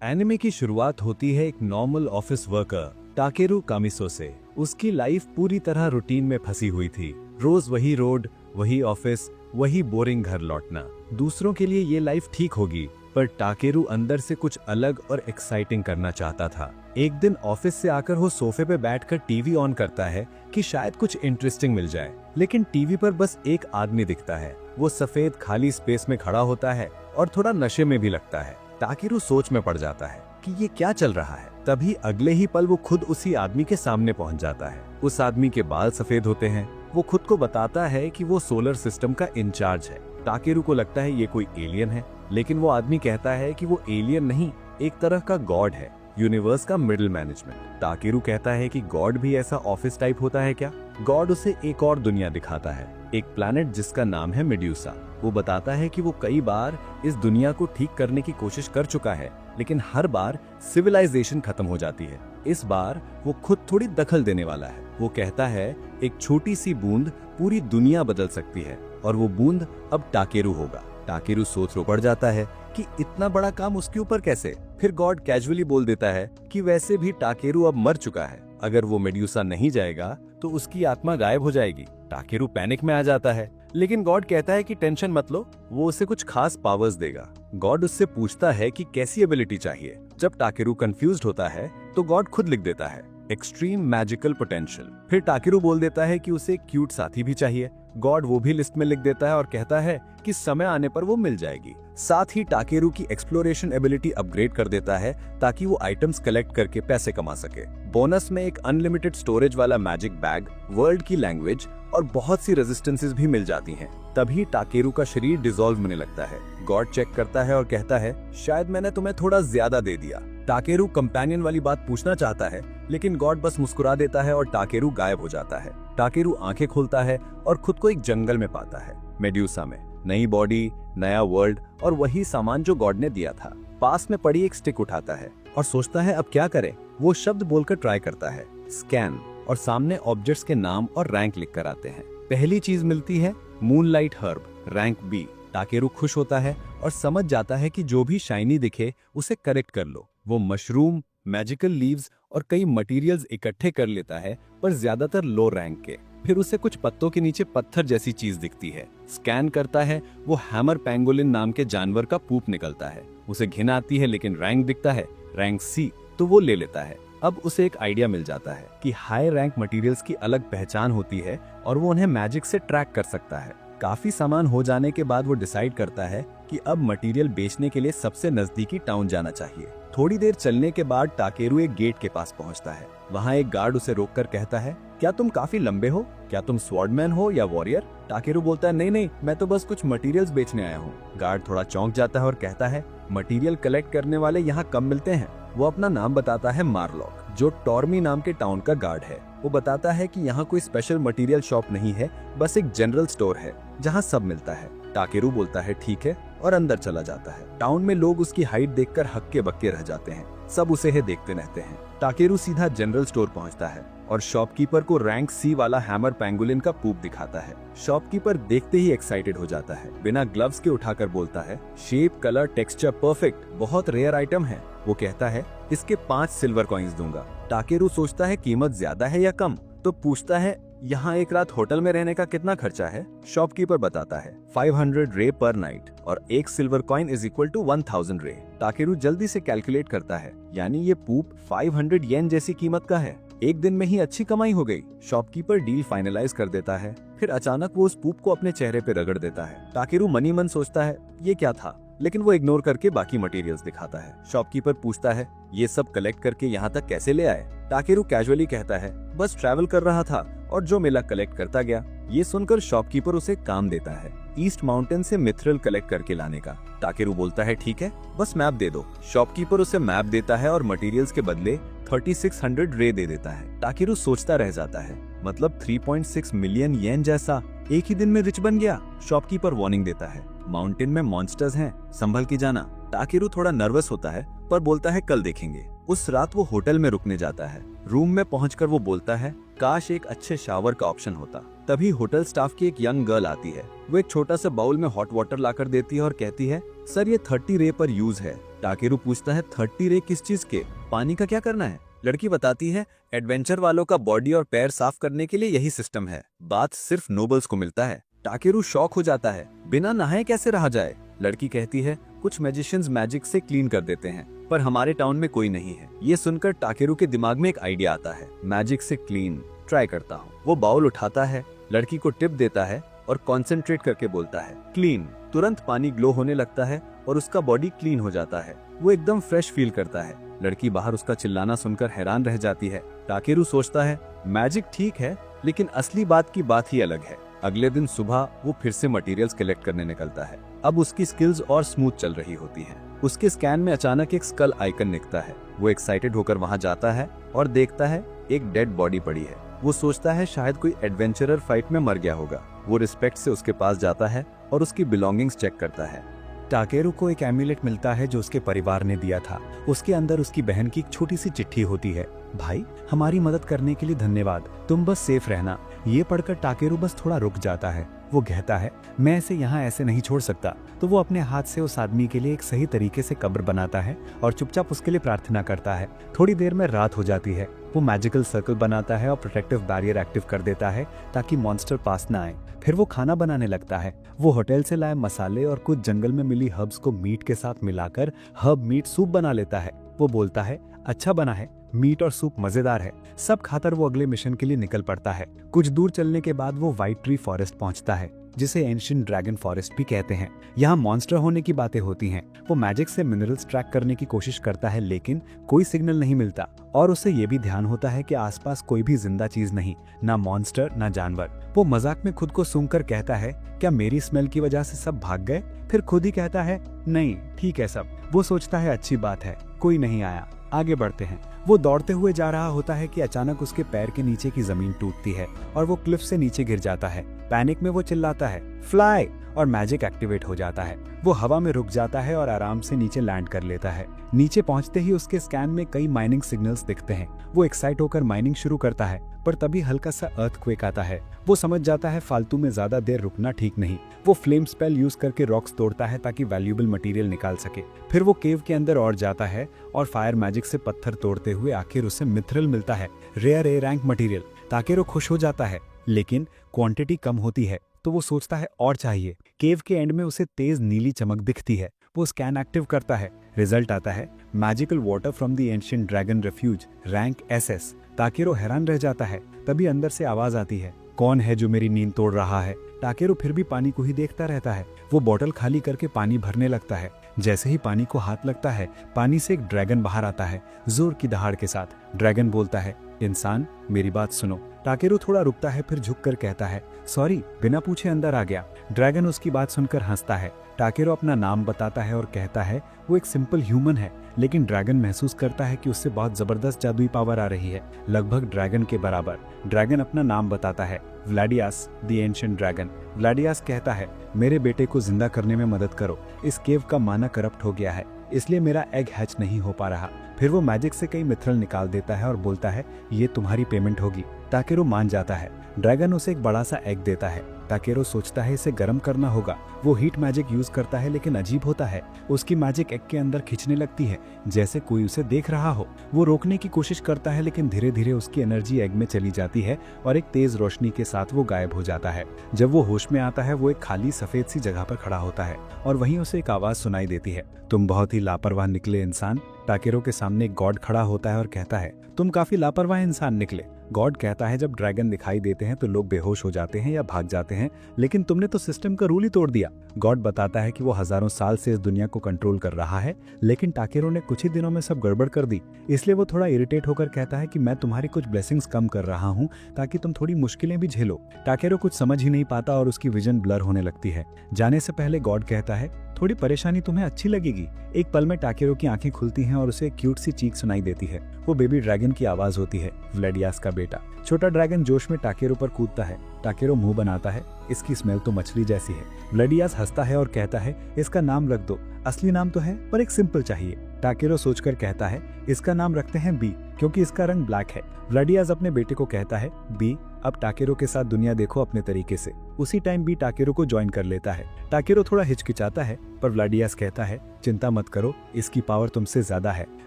Anime की शुरुआत होती है एक नॉर्मल ऑफिस वर्कर टाकेरू कामिसो से। उसकी लाइफ पूरी तरह रूटीन में फंसी हुई थी। रोज वही रोड, वही ऑफिस, वही बोरिंग घर लौटना। दूसरों के लिए ये लाइफ ठीक होगी, पर टाकेरू अंदर से कुछ अलग और एक्साइटिंग करना चाहता था। एक दिन ऑफिस से आकर वो सोफे पे बैठकर टीवी ऑन करता है कि शायद कुछ इंटरेस्टिंग मिल जाए, लेकिन टीवी पर बस एक आदमी दिखता है। वो सफेद खाली स्पेस में खड़ा होता है और थोड़ा नशे में भी लगता है। टाकेरू सोच में पड़ जाता है कि ये क्या चल रहा है। तभी अगले ही पल वो खुद उसी आदमी के सामने पहुंच जाता है। उस आदमी के बाल सफेद होते हैं। वो खुद को बताता है कि वो सोलर सिस्टम का इंचार्ज है। टाकेरू को लगता है ये कोई एलियन है, लेकिन वो आदमी कहता है कि वो एलियन नहीं, एक तरह का गॉड है, यूनिवर्स का मिडिल मैनेजमेंट। टाकेरू कहता है कि गॉड भी ऐसा ऑफिस टाइप होता है क्या? गॉड उसे एक और दुनिया दिखाता है, एक प्लैनेट जिसका नाम है मेड्यूसा। वो बताता है कि वो कई बार इस दुनिया को ठीक करने की कोशिश कर चुका है, लेकिन हर बार सिविलाइजेशन खत्म हो जाती है। इस बार वो खुद थोड़ी दखल देने वाला है। वो कहता है एक छोटी सी बूंद पूरी दुनिया बदल सकती है, और वो बूंद अब टाकेरू होगा। टाकेरू सोच पड़ जाता है कि इतना बड़ा काम उसके ऊपर कैसे। फिर गॉड कैजुअली बोल देता है कि वैसे भी टाकेरू अब मर चुका है, अगर वो मेड्यूसा नहीं जाएगा तो उसकी आत्मा गायब हो जाएगी। टाकेरू पैनिक में आ जाता है, लेकिन गॉड कहता है कि टेंशन मत लो, वो उसे कुछ खास पावर्स देगा। गॉड उससे पूछता है कि कैसी एबिलिटी चाहिए। जब टाकेरू कंफ्यूज्ड होता है तो गॉड खुद लिख देता है एक्सट्रीम मैजिकल पोटेंशियल। फिर टाकेरू बोल देता है कि उसे एक क्यूट साथी भी चाहिए। गॉड वो भी लिस्ट में लिख देता है और कहता है कि समय आने पर वो मिल जाएगी। साथ ही टाकेरू की एक्सप्लोरेशन एबिलिटी अपग्रेड कर देता है ताकि वो आइटम्स कलेक्ट करके पैसे कमा सके। बोनस में एक अनलिमिटेड स्टोरेज वाला मैजिक बैग, वर्ल्ड की लैंग्वेज और बहुत सी रेजिस्टेंसेस भी मिल जाती हैं। तभी टाकेरू का शरीर डिसॉल्व होने लगता है। गॉड चेक करता है और कहता है शायद मैंने तुम्हें थोड़ा ज्यादा दे दिया। टाकेरू कंपेनियन वाली बात पूछना चाहता है, लेकिन गॉड बस मुस्कुरा देता है और टाकेरू गायब हो जाता है। टाकेरू आंखें खोलता है और खुद को एक जंगल में पाता है, मेड्यूसा में। नई बॉडी, नया वर्ल्ड और वही सामान जो गॉड ने दिया था। पास में पड़ी एक स्टिक उठाता है और सोचता है अब क्या करे। वो शब्द बोलकर ट्राई करता है, स्कैन, और सामने ऑब्जेक्ट्स के नाम और रैंक लिख कर आते हैं। पहली चीज मिलती है मूनलाइट हर्ब, रैंक बी। टाकेरू खुश होता है और समझ जाता है कि जो भी शाइनी दिखे उसे करेक्ट कर लो। वो मशरूम, मैजिकल लीव्स और कई मटेरियल्स इकट्ठे कर लेता है, पर ज्यादातर लो रैंक के। फिर उसे कुछ पत्तों के नीचे पत्थर जैसी चीज दिखती है। स्कैन करता है, वो हैमर पैंगोलिन नाम के जानवर का पूप निकलता है। उसे घिन आती है, लेकिन रैंक दिखता है, रैंक सी, तो वो ले लेता है। अब उसे एक आइडिया मिल जाता है कि हाई रैंक मटेरियल्स की अलग पहचान होती है और वो उन्हें मैजिक से ट्रैक कर सकता है। काफी सामान हो जाने के बाद वो डिसाइड करता है कि अब मटेरियल बेचने के लिए सबसे नजदीकी टाउन जाना चाहिए। थोड़ी देर चलने के बाद टाकेरू एक गेट के पास पहुंचता है। वहाँ एक गार्ड उसे रोककर कहता है क्या तुम काफी लंबे हो? क्या तुम स्वॉर्डमैन हो या वॉरियर? टाकेरू बोलता है नहीं, मैं तो बस कुछ मटेरियल्स बेचने आया हूँ। गार्ड थोड़ा चौंक जाता है और कहता है मटेरियल कलेक्ट करने वाले यहाँ कम मिलते हैं। वो अपना नाम बताता है मार्लॉक, जो टॉर्मी नाम के टाउन का गार्ड है। वो बताता है कि यहाँ कोई स्पेशल मटेरियल शॉप नहीं है, बस एक जनरल स्टोर है जहाँ सब मिलता है। टाकेरू बोलता है ठीक है और अंदर चला जाता है। टाउन में लोग उसकी हाइट देखकर हक्के बक्के रह जाते हैं। सब उसे देखते रहते हैं। टाकेरू सीधा जनरल स्टोर पहुंचता है और शॉपकीपर को रैंक सी वाला हैमर पैंगोलिन का पूप दिखाता है। शॉपकीपर देखते ही एक्साइटेड हो जाता है। बिना ग्लव्स के उठाकर बोलता है शेप, कलर, टेक्सचर परफेक्ट, बहुत रेयर आइटम है। वो कहता है इसके 5 सिल्वर कॉइन्स दूंगा। टाकेरू सोचता है कीमत ज्यादा है या कम, तो पूछता है यहाँ एक रात होटल में रहने का कितना खर्चा है? शॉपकीपर बताता है 500 रे पर नाइट और 1 silver coin is equal to 1000 रे। टाकेरू जल्दी से कैलकुलेट करता है, यानी ये पूप 500 येन जैसी कीमत का है। एक दिन में ही अच्छी कमाई हो गई। शॉपकीपर डील फाइनलाइज कर देता है। फिर अचानक वो उस पूप को अपने चेहरे पे रगड़ देता है। टाकेरू मनी मन सोचता है ये क्या था, लेकिन वो इग्नोर करके बाकी मटेरियल्स दिखाता है। शॉपकीपर पूछता है ये सब कलेक्ट करके यहाँ तक कैसे ले आए? टाकेरू कैजुअली कहता है बस ट्रैवल कर रहा था और जो मिला कलेक्ट करता गया। ये सुनकर शॉपकीपर उसे काम देता है ईस्ट माउंटेन से मिथरल कलेक्ट करके लाने का। टाकेरू बोलता है ठीक है, बस मैप दे दो। शॉपकीपर उसे मैप देता है और मटेरियल्स के बदले 3600 रे दे देता है। टाकेरू सोचता रह जाता है, मतलब 3.6 मिलियन येन जैसा। एक ही दिन में रिच बन गया। शॉपकीपर वार्निंग देता है माउंटेन में मॉन्स्टर्स हैं, संभल के जाना। टाकेरू थोड़ा नर्वस होता है, पर बोलता है कल देखेंगे। उस रात वो होटल में रुकने जाता है। रूम में पहुंचकर वो बोलता है काश एक अच्छे शावर का ऑप्शन होता। तभी होटल स्टाफ की एक यंग गर्ल आती है। वो एक छोटा सा बाउल में हॉट वाटर लाकर देती है और कहती है सर ये 30 रे पर यूज है, टाकेरू पूछता है 30 रे किस चीज के, पानी का क्या करना है? लड़की बताती है एडवेंचर वालों का बॉडी और पैर साफ करने के लिए यही सिस्टम है, बात सिर्फ नोबल्स को मिलता है। टाकेरू शॉक हो जाता है, बिना नहाए कैसे रहा जाए? लड़की कहती है कुछ मैजिशियंस मैजिक से क्लीन कर देते हैं, पर हमारे टाउन में कोई नहीं है। ये सुनकर टाकेरू के दिमाग में एक आइडिया आता है, मैजिक से क्लीन ट्राई करता हूँ। वो बाउल उठाता है, लड़की को टिप देता है और कॉन्सेंट्रेट करके बोलता है क्लीन। तुरंत पानी ग्लो होने लगता है और उसका बॉडी क्लीन हो जाता है। वो एकदम फ्रेश फील करता है। लड़की बाहर उसका चिल्लाना सुनकर हैरान रह जाती है। टाकेरू सोचता है मैजिक ठीक है, लेकिन असली बात की बात ही अलग है। अगले दिन सुबह वो फिर से मटेरियल्स कलेक्ट करने निकलता है। अब उसकी स्किल्स और स्मूथ चल रही होती हैं। उसके स्कैन में अचानक एक स्कल आइकन दिखता है। वो एक्साइटेड होकर वहां जाता है और देखता है एक डेड बॉडी पड़ी है। वो सोचता है शायद कोई एडवेंचरर फाइट में मर गया होगा। वो रिस्पेक्ट से उसके पास जाता है और उसकी बिलोंगिंग्स चेक करता है। टाकेरू को एक एम्यूलेट मिलता है जो उसके परिवार ने दिया था। उसके अंदर उसकी बहन की एक छोटी सी चिट्ठी होती है, भाई हमारी मदद करने के लिए धन्यवाद, तुम बस सेफ रहना। ये पढ़कर टाकेरू बस थोड़ा रुक जाता है। वो कहता है मैं इसे यहाँ ऐसे नहीं छोड़ सकता। तो वो अपने हाथ से उस आदमी के लिए एक सही तरीके से कब्र बनाता है और चुपचाप उसके लिए प्रार्थना करता है। थोड़ी देर में रात हो जाती है। वो मैजिकल सर्कल बनाता है और प्रोटेक्टिव बैरियर एक्टिव कर देता है ताकि मॉन्स्टर पास ना आए। फिर वो खाना बनाने लगता है। वो होटल से लाए मसाले और कुछ जंगल में मिली हर्ब्स को मीट के साथ मिलाकर हर्ब मीट सूप बना लेता है। वो बोलता है अच्छा बना है, मीट और सूप मजेदार है। सब खाकर वो अगले मिशन के लिए निकल पड़ता है। कुछ दूर चलने के बाद वो व्हाइट ट्री फॉरेस्ट पहुंचता है, जिसे एंशिएंट ड्रैगन फॉरेस्ट भी कहते हैं। यहाँ मॉन्स्टर होने की बातें होती हैं। वो मैजिक से मिनरल्स ट्रैक करने की कोशिश करता है, लेकिन कोई सिग्नल नहीं मिलता और उसे ये भी ध्यान होता है कि आसपास कोई भी जिंदा चीज नहीं, ना मॉन्स्टर ना जानवर। वो मजाक में खुद को सूंघकर कहता है क्या मेरी स्मेल की वजह से सब भाग गए? फिर खुद ही कहता है नहीं ठीक है सब। वो सोचता है अच्छी बात है, कोई नहीं आया, आगे बढ़ते हैं। वो दौड़ते हुए जा रहा होता है कि अचानक उसके पैर के नीचे की जमीन टूटती है और वो क्लिफ से नीचे गिर जाता है। पैनिक में वो चिल्लाता है फ्लाई और मैजिक एक्टिवेट हो जाता है। वो हवा में रुक जाता है और आराम से नीचे लैंड कर लेता है। नीचे पहुंचते ही उसके स्कैन में कई माइनिंग सिग्नल्स दिखते हैं। वो एक्साइट होकर माइनिंग शुरू करता है, पर तभी हल्का सा अर्थक्वेक आता है। वो समझ जाता है फालतू में ज्यादा देर रुकना ठीक नहीं। वो फ्लेम स्पेल यूज करके रॉक्स तोड़ता है ताकि वैल्यूएबल मटेरियल निकाल सके। फिर वो केव के अंदर और जाता है और फायर मैजिक से पत्थर तोड़ते हुए आखिर उसे मिथ्रिल मिलता है, रेयर ए रैंक मटेरियल। टाकेरू खुश हो जाता है, लेकिन क्वांटिटी कम होती है तो वो सोचता है और चाहिए। केव के एंड में उसे तेज नीली चमक दिखती है। वो स्कैन एक्टिव करता है। रिजल्ट आता है magical water from the ancient dragon refuge, rank SS। टाकेरू हैरान रह जाता है। तभी अंदर से आवाज आती है, कौन है जो मेरी नींद तोड़ रहा है? टाकेरू फिर भी पानी को ही देखता रहता है। वो बोतल खाली करके पानी भरने लगता है। जैसे ही पानी को हाथ लगता है, पानी से एक ड्रैगन बाहर आता है, जोर की दहाड़ के साथ। ड्रैगन बोलता है इंसान मेरी बात सुनो। टाकेरू थोड़ा रुकता है, फिर झुककर कहता है सॉरी, बिना पूछे अंदर आ गया। ड्रैगन उसकी बात सुनकर हंसता है। टाकेरू अपना नाम बताता है और कहता है वो एक सिंपल ह्यूमन है, लेकिन ड्रैगन महसूस करता है कि उससे बहुत जबरदस्त जादुई पावर आ रही है, लगभग ड्रैगन के बराबर। ड्रैगन अपना नाम बताता है, व्लाडियास द एंशिएंट ड्रैगन। व्लाडियास कहता है मेरे बेटे को जिंदा करने में मदद करो। इस केव का माना करप्ट हो गया है, इसलिए मेरा एग हैच नहीं हो पा रहा। फिर वो मैजिक से कई मिथ्रल निकाल देता है और बोलता है ये तुम्हारी पेमेंट होगी। टाकेरू मान जाता है। ड्रैगन उसे एक बड़ा सा एग देता है। टाकेरू सोचता है इसे गर्म करना होगा। वो हीट मैजिक यूज करता है, लेकिन अजीब होता है, उसकी मैजिक एग के अंदर खींचने लगती है जैसे कोई उसे देख रहा हो। वो रोकने की कोशिश करता है, लेकिन धीरे धीरे उसकी एनर्जी एग में चली जाती है और एक तेज रोशनी के साथ वो गायब हो जाता है। जब वो होश में आता है, वो एक खाली सफेद सी जगह पर खड़ा होता है और वहीं उसे एक आवाज सुनाई देती है, तुम बहुत ही लापरवाह निकले इंसान। टाकेरू के सामने एक गॉड खड़ा होता है और कहता है तुम काफी लापरवाह इंसान निकले। गॉड कहता है जब ड्रैगन दिखाई देते हैं तो लोग बेहोश हो जाते हैं या भाग जाते हैं, लेकिन तुमने तो सिस्टम का रूल ही तोड़ दिया। गॉड बताता है कि वो हजारों साल से इस दुनिया को कंट्रोल कर रहा है, लेकिन टाकेरू ने कुछ ही दिनों में सब गड़बड़ कर दी। इसलिए वो थोड़ा इरिटेट होकर कहता है कि मैं तुम्हारी कुछ ब्लेसिंग्स कम कर रहा हूँ ताकि तुम थोड़ी मुश्किलें भी झेलो। टाकेरू कुछ समझ ही नहीं पाता और उसकी विजन ब्लर होने लगती है। जाने से पहले गॉड कहता है थोड़ी परेशानी तुम्हें अच्छी लगेगी। एक पल में टाकेरू की आंखें खुलती हैं और उसे क्यूट सी चीख सुनाई देती है। वो बेबी ड्रैगन की आवाज होती है, व्लाडियास का बेटा। छोटा ड्रैगन जोश में टाकेरू पर कूदता है। टाकेरू मुंह बनाता है, इसकी स्मेल तो मछली जैसी है। व्लाडियास हंसता है और कहता है इसका नाम रख दो, असली नाम तो है पर एक सिंपल चाहिए। टाकेरू सोचकर कहता है इसका नाम रखते हैं बी, क्योंकि इसका रंग ब्लैक है। व्लाडियास अपने बेटे को कहता है, बी अब टाकेरो के साथ दुनिया देखो अपने तरीके से। उसी टाइम बी टाकेरो को ज्वाइन कर लेता है। टाकेरो थोड़ा हिचकिचाता है, पर व्लाडियास कहता है, चिंता मत करो, इसकी पावर तुमसे ज्यादा है।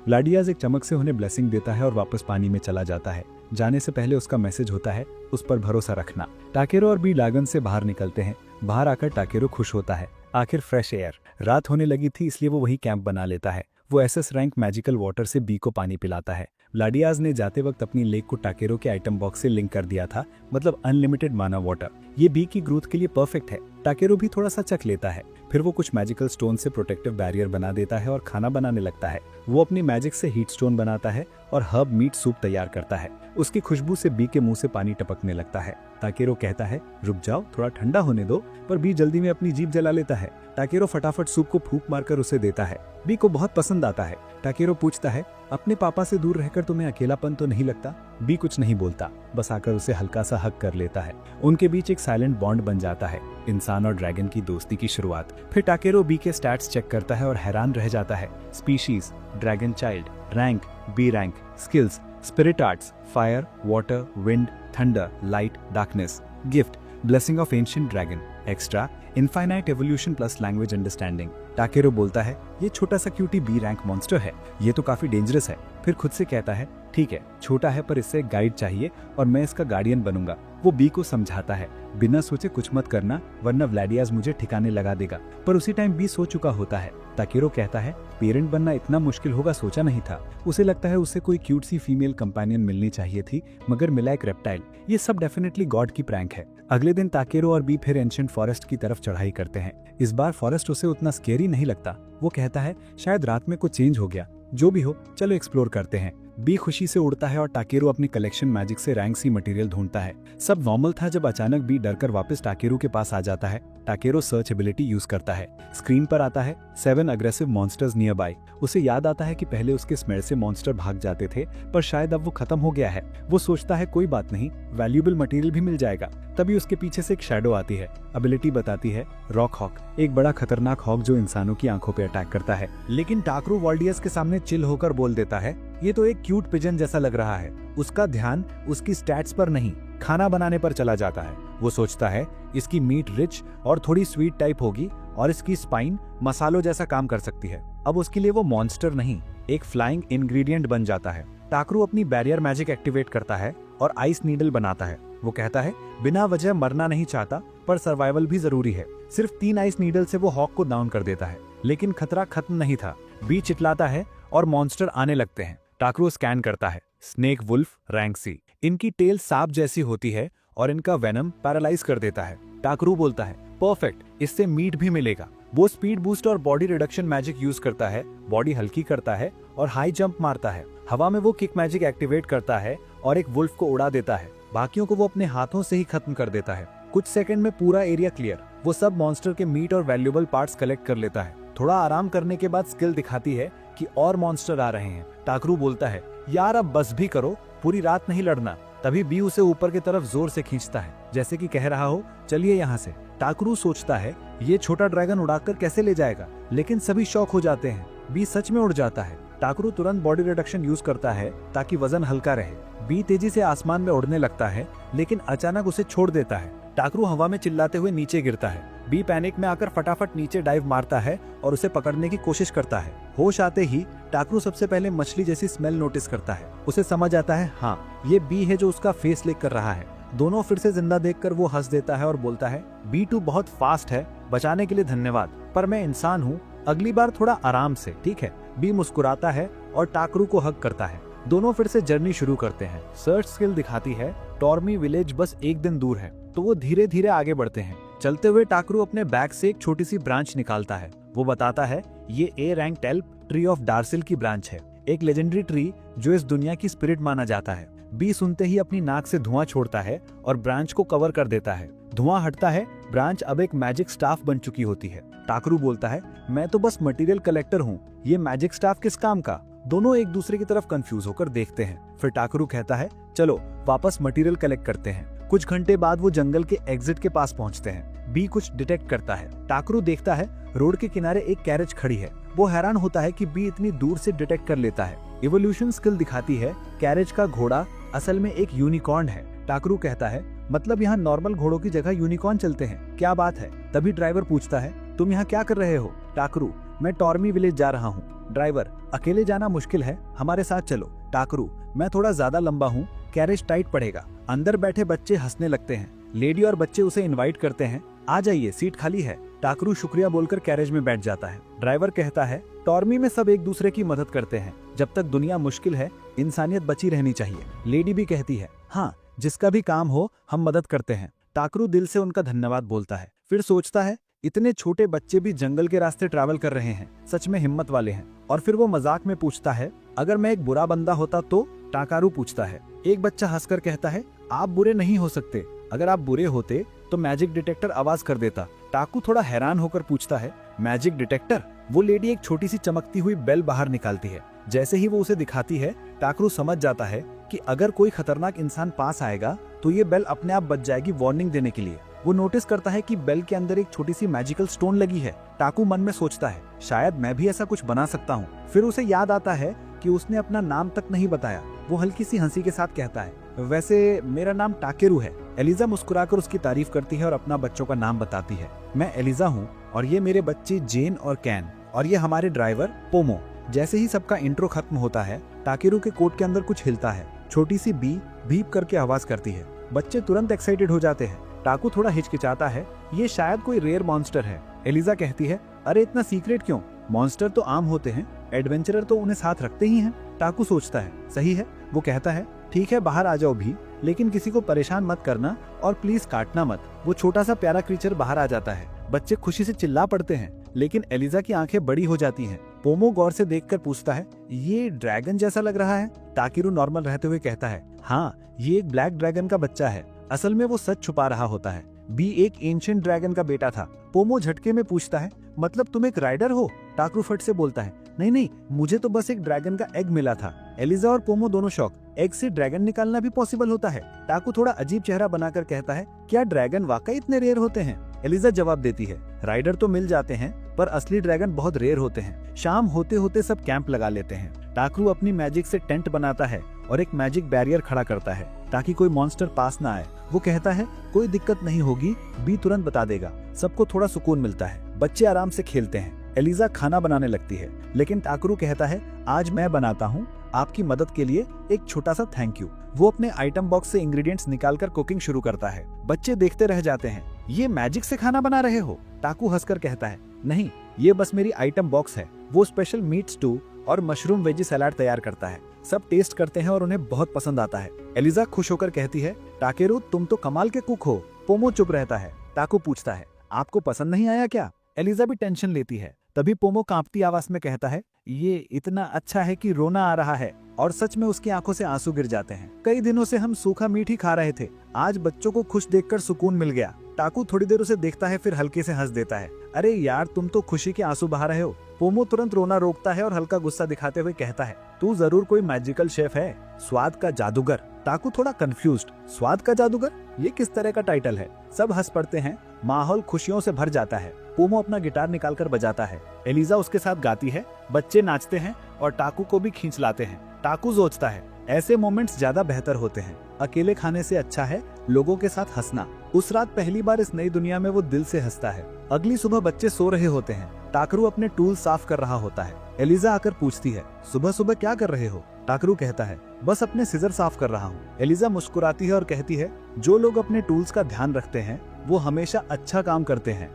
व्लाडियास एक चमक से उन्हें ब्लेसिंग देता है और वापस पानी में चला जाता है। जाने से पहले उसका मैसेज होता है, उस पर भरोसा रखना। टाकेरो और बी लागन से बाहर निकलते हैं। बाहर आकर टाकेरो खुश होता है, आखिर फ्रेश एयर। रात होने लगी थी, इसलिए वो वही कैंप बना लेता है। वो एसएस रैंक मैजिकल वाटर से बी को पानी पिलाता है। व्लाडियास ने जाते वक्त अपनी लेक को टाकेरो के आइटम बॉक्स से लिंक कर दिया था, मतलब अनलिमिटेड माना वाटर। ये बी की ग्रोथ के लिए परफेक्ट है। टाकेरो भी थोड़ा सा चख लेता है। फिर वो कुछ मैजिकल स्टोन से प्रोटेक्टिव बैरियर बना देता है और खाना बनाने लगता है। वो अपनी मैजिक से हीट स्टोन बनाता है और हर्ब मीट सूप तैयार करता है। उसकी खुशबू से बी के मुंह से पानी टपकने लगता है। टाकेरो कहता है, रुक जाओ, थोड़ा ठंडा होने दो, पर बी जल्दी में अपनी जीभ जला लेता है। टाकेरो फटाफट सूप को फूंक मारकर उसे देता है। बी को बहुत पसंद आता है। टाकेरो पूछता है, अपने पापा से दूर रहकर तुम्हें अकेलापन तो नहीं लगता? बी कुछ नहीं बोलता, बस आकर उसे हल्का सा हग कर लेता है। उनके बीच एक साइलेंट बॉन्ड बन जाता है, इंसान और ड्रैगन की दोस्ती की शुरुआत। फिर टाकेरो बी के स्टैट्स चेक करता है और हैरान रह जाता है। Species, dragon child, rank, B rank, skills, spirit arts, fire, water, wind, thunder, light, darkness, gift, blessing of ancient dragon, extra, infinite evolution plus language understanding. Takero बोलता है, ये छोटा सा क्यूटी बी रैंक मॉन्स्टर है, ये तो काफी dangerous है। फिर खुद से कहता है, ठीक है, छोटा है पर इससे एक गाइड चाहिए और मैं इसका गार्डियन बनूंगा। वो बी को समझाता है, बिना सोचे कुछ मत करना, वरना व्लाडियास मुझे ठिकाने लगा देगा। पर उसी टाइम बी सो चुका होता है। टाकेरो कहता है, पेरेंट बनना इतना मुश्किल होगा सोचा नहीं था। उसे लगता है उसे कोई क्यूट सी फीमेल कंपेनियन मिलनी चाहिए थी, मगर मिला एक रेप्टाइल। ये सब डेफिनेटली गॉड की प्रैंक है। अगले दिन टाकेरो और बी फिर एंशिएंट फॉरेस्ट की तरफ चढ़ाई करते हैं। इस बार फॉरेस्ट उसे उतना स्केरी नहीं लगता। वो कहता है, शायद रात में कुछ चेंज हो गया, जो भी हो चलो एक्सप्लोर करते हैं। बी खुशी से उड़ता है और टाकेरो अपनी कलेक्शन मैजिक से रैंक सी मटेरियल ढूंढता है। सब नॉर्मल था जब अचानक बी डरकर वापस टाकेरो के पास आ जाता है। टाकेरो सर्च एबिलिटी यूज करता है। स्क्रीन पर आता है 7 अग्रेसिव मॉन्स्टर्स नियर बाय। उसे याद आता है कि पहले उसके स्मेल से मॉन्स्टर भाग जाते थे, पर शायद अब वो खत्म हो गया है। वो सोचता है कोई बात नहीं, वैल्यूएबल मटेरियल भी मिल जाएगा। तभी उसके पीछे से एक शैडो आती है। एबिलिटी बताती है रॉक हॉक, एक बड़ा खतरनाक हॉक जो इंसानों की आंखों पे अटैक करता है। लेकिन टाकरू वॉल्डियस के सामने चिल होकर बोल देता है, ये तो एक क्यूट पिजन जैसा लग रहा है। उसका ध्यान उसकी स्टैट्स पर नहीं, खाना बनाने पर चला जाता है। वो सोचता है इसकी मीट रिच और थोड़ी स्वीट टाइप होगी और इसकी स्पाइन मसालों जैसा काम कर सकती है। अब उसके लिए वो मॉन्स्टर नहीं, एक फ्लाइंग इंग्रेडिएंट बन जाता है। टाकरू अपनी बैरियर मैजिक एक्टिवेट करता है और आइस नीडल बनाता है। वो कहता है, बिना वजह मरना नहीं चाहता, पर सर्वाइवल भी जरूरी है। सिर्फ 3 आइस नीडल से वो हॉक को डाउन कर देता है। लेकिन खतरा खत्म नहीं था। बी चिल्लाता है और मॉन्स्टर आने लगते हैं। टाकरू स्कैन करता है। स्नेक वुल्फ रैंक सी, इनकी टेल सांप जैसी होती है और इनका वेनम पैरालाइज कर देता है। टाकरू बोलता है, परफेक्ट, इससे मीट भी मिलेगा। वो स्पीड बूस्ट और बॉडी रिडक्शन मैजिक यूज करता है, बॉडी हल्की करता है और हाई जंप मारता है। हवा में वो किक मैजिक एक्टिवेट करता है और एक वुल्फ को उड़ा देता है। बाकियों को वो अपने हाथों से ही खत्म कर देता है। कुछ सेकंड में पूरा एरिया क्लियर। वो सब मॉन्स्टर के मीट और वैल्यूएबल पार्ट्स कलेक्ट कर लेता है। थोड़ा आराम करने के बाद स्किल दिखाती है कि और मॉन्स्टर आ रहे हैं। टाकरू बोलता है, यार अब बस भी करो, पूरी रात नहीं लड़ना। तभी बी उसे ऊपर की तरफ जोर से खींचता है, जैसे कि कह रहा हो, चलिए यहाँ से। टाकरू सोचता है, ये छोटा ड्रैगन उड़ाकर कैसे ले जाएगा, लेकिन सभी शॉक हो जाते हैं। बी सच में उड़ जाता है। टाकरू तुरंत बॉडी रिडक्शन यूज करता है ताकि वजन हल्का रहे। बी तेजी से आसमान में उड़ने लगता है, लेकिन अचानक उसे छोड़ देता है। टाकरू हवा में चिल्लाते हुए नीचे गिरता है। बी पैनिक में आकर फटाफट नीचे डाइव मारता है और उसे पकड़ने की कोशिश करता है। होश आते ही टाकरू सबसे पहले मछली जैसी स्मेल नोटिस करता है। उसे समझ आता है, हाँ ये बी है जो उसका फेस लिक कर रहा है। दोनों फिर से जिंदा देखकर वो हंस देता है और बोलता है, B2 बहुत फास्ट है, बचाने के लिए धन्यवाद, पर मैं इंसान हूँ, अगली बार थोड़ा आराम से, ठीक है। बी मुस्कुराता है और टाकरू को हग करता है। दोनों फिर से जर्नी शुरू करते हैं। सर्च स्किल दिखाती है टॉर्मी विलेज बस 1 दिन दूर है, तो वो धीरे धीरे आगे बढ़ते हैं। चलते हुए टाकरू अपने बैग से एक छोटी सी ब्रांच निकालता है। वो बताता है, ये A रैंक टेल्प ट्री ऑफ डार्सिल की ब्रांच है, एक लेजेंडरी ट्री जो इस दुनिया की स्पिरिट माना जाता है। बी सुनते ही अपनी नाक से धुआं छोड़ता है और ब्रांच को कवर कर देता है। धुआं हटता है, ब्रांच अब एक मैजिक स्टाफ बन चुकी होती है। टाकरू बोलता है, मैं तो बस मटेरियल कलेक्टर हूँ, ये मैजिक स्टाफ किस काम का। दोनों एक दूसरे की तरफ कंफ्यूज होकर देखते हैं। फिर टाकरू कहता है, चलो वापस मटेरियल कलेक्ट करते हैं। कुछ घंटे बाद वो जंगल के एग्जिट के पास पहुंचते हैं। बी कुछ डिटेक्ट करता है। टाकरू देखता है रोड के किनारे एक कैरेज खड़ी है। वो हैरान होता है कि बी इतनी दूर से डिटेक्ट कर लेता है। इवोल्यूशन स्किल दिखाती है कैरेज का घोड़ा असल में एक यूनिकॉर्न है। टाकरू कहता है मतलब यहाँ नॉर्मल घोड़ों की जगह यूनिकॉर्न चलते हैं, क्या बात है। तभी ड्राइवर पूछता है तुम यहाँ क्या कर रहे हो। टाकरू मैं टॉर्मी विलेज जा रहा हूँ। ड्राइवर अकेले जाना मुश्किल है, हमारे साथ चलो। टाकरू मैं थोड़ा ज्यादा लंबा हूँ, कैरेज टाइट पड़ेगा। अंदर बैठे बच्चे हंसने लगते हैं। लेडी और बच्चे उसे इनवाइट करते हैं, आ जाइए सीट खाली है। टाकरू शुक्रिया बोलकर कैरेज में बैठ जाता है। ड्राइवर कहता है टॉर्मी में सब एक दूसरे की मदद करते हैं, जब तक दुनिया मुश्किल है इंसानियत बची रहनी चाहिए। लेडी भी कहती है हाँ जिसका भी काम हो हम मदद करते हैं। टाकरू दिल से उनका धन्यवाद बोलता है, फिर सोचता है इतने छोटे बच्चे भी जंगल के रास्ते ट्रैवल कर रहे हैं, सच में हिम्मत वाले हैं। और फिर वो मजाक में पूछता है अगर मैं एक बुरा बंदा होता तो। टाकारू पूछता है। एक बच्चा हंसकर कहता है आप बुरे नहीं हो सकते, अगर आप बुरे होते तो मैजिक डिटेक्टर आवाज कर देता। टाकू थोड़ा हैरान होकर पूछता है मैजिक डिटेक्टर। वो लेडी एक छोटी सी चमकती हुई बेल बाहर निकालती है। जैसे ही वो उसे दिखाती है टाकरू समझ जाता है कि अगर कोई खतरनाक इंसान पास आएगा तो ये बेल अपने आप बज जाएगी वार्निंग देने के लिए। वो नोटिस करता है कि बेल के अंदर एक छोटी सी मैजिकल स्टोन लगी है। टाकू मन में सोचता है शायद मैं भी ऐसा कुछ बना सकता हूँ। फिर उसे याद आता है कि उसने अपना नाम तक नहीं बताया। वो हल्की सी हंसी के साथ कहता है वैसे मेरा नाम टाकेरू है। एलिजा मुस्कुराकर उसकी तारीफ करती है और अपना बच्चों का नाम बताती है। मैं एलिजा हूँ और ये मेरे बच्चे जेन और कैन और ये हमारे ड्राइवर पोमो। जैसे ही सबका इंट्रो खत्म होता है टाकेरू के कोट के अंदर कुछ हिलता है। छोटी सी बी भीप करके आवाज करती है। बच्चे तुरंत एक्साइटेड हो जाते हैं। टाकू थोड़ा हिचकिचाता है, ये शायद कोई रेयर मॉन्स्टर है। एलिजा कहती है अरे इतना सीक्रेट क्यों, मॉन्स्टर तो आम होते हैं, एडवेंचरर तो उन्हें साथ रखते ही हैं। टाकू सोचता है सही है। वो कहता है ठीक है बाहर आ जाओ भी, लेकिन किसी को परेशान मत करना और प्लीज काटना मत। वो छोटा सा प्यारा क्रीचर बाहर आ जाता है। बच्चे खुशी से चिल्ला पड़ते हैं, लेकिन एलिजा की आंखें बड़ी हो जाती हैं। पोमो गौर से देखकर पूछता है ये ड्रैगन जैसा लग रहा है। टाकिरू नॉर्मल रहते हुए कहता है हाँ ये एक ब्लैक ड्रैगन का बच्चा है, असल में वो सच छुपा रहा होता है। बी एक एंशिएंट ड्रैगन का बेटा था। पोमो झटके में पूछता है मतलब तुम एक राइडर हो। टाकरू फट से बोलता है नहीं नहीं मुझे तो बस एक ड्रैगन का एग मिला था। एलिजा और पोमो दोनों शॉक, एग से ड्रैगन निकालना भी पॉसिबल होता है। टाकू थोड़ा अजीब चेहरा बनाकर कहता है क्या ड्रैगन वाकई इतने रेयर होते हैं। एलिजा जवाब देती है राइडर तो मिल जाते हैं पर असली ड्रैगन बहुत रेयर होते हैं। शाम होते होते सब कैंप लगा लेते हैं। टाकरू अपनी मैजिक से टेंट बनाता है और एक मैजिक बैरियर खड़ा करता है ताकि कोई मॉन्स्टर पास ना आए। वो कहता है कोई दिक्कत नहीं होगी, बी तुरंत बता देगा। सबको थोड़ा सुकून मिलता है। बच्चे आराम से खेलते हैं। एलिजा खाना बनाने लगती है, लेकिन टाकरू कहता है आज मैं बनाता हूँ, आपकी मदद के लिए एक छोटा सा थैंक यू। वो अपने आइटम बॉक्स से इंग्रेडिएंट्स निकालकर कुकिंग शुरू करता है। बच्चे देखते रह जाते हैं। ये मैजिक से खाना बना रहे हो? टाकू हंसकर कहता है नहीं ये बस मेरी आइटम बॉक्स है। वो स्पेशल मीट स्टू और मशरूम वेजी सलाद तैयार करता है। सब टेस्ट करते हैं और उन्हें बहुत पसंद आता है। एलिजा खुश होकर कहती है टाकेरू तुम तो कमाल के कुक हो। पोमो चुप रहता है। टाकू पूछता है आपको पसंद नहीं आया क्या? एलिजा भी टेंशन लेती है। तभी पोमो कांपती आवाज में कहता है ये इतना अच्छा है कि रोना आ रहा है। और सच में उसकी आंखों से आंसू गिर जाते हैं। कई दिनों से हम सूखा मीट ही खा रहे थे, आज बच्चों को खुश देखकर सुकून मिल गया। टाकू थोड़ी देर उसे देखता है फिर हल्के से हंस देता है। अरे यार तुम तो खुशी के आंसू बहा रहे हो। पोमो तुरंत रोना रोकता है और हल्का गुस्सा दिखाते हुए कहता है तू जरूर कोई मैजिकल शेफ है, स्वाद का जादूगर। टाकू थोड़ा कंफ्यूज्ड, स्वाद का जादूगर ये किस तरह का टाइटल है? सब हंस पड़ते हैं। माहौल खुशियों से भर जाता है। पोमो अपना गिटार निकालकर बजाता है। एलिजा उसके साथ गाती है। बच्चे नाचते हैं और टाकू को भी खींच लाते हैं। टाकू सोचता है ऐसे मोमेंट्स ज्यादा बेहतर होते हैं। अकेले खाने से अच्छा है लोगों के साथ हंसना। उस रात पहली बार इस नई दुनिया में वो दिल से हंसता है। अगली सुबह बच्चे सो रहे होते हैं। टाकरू अपने टूल साफ कर रहा होता है। एलिजा आकर पूछती है सुबह सुबह क्या कर रहे हो? टाकरू कहता है बस अपने सिजर साफ कर रहा हूँ। एलिजा मुस्कुराती है और कहती है जो लोग अपने टूल्स का ध्यान रखते हैं वो हमेशा अच्छा काम करते हैं।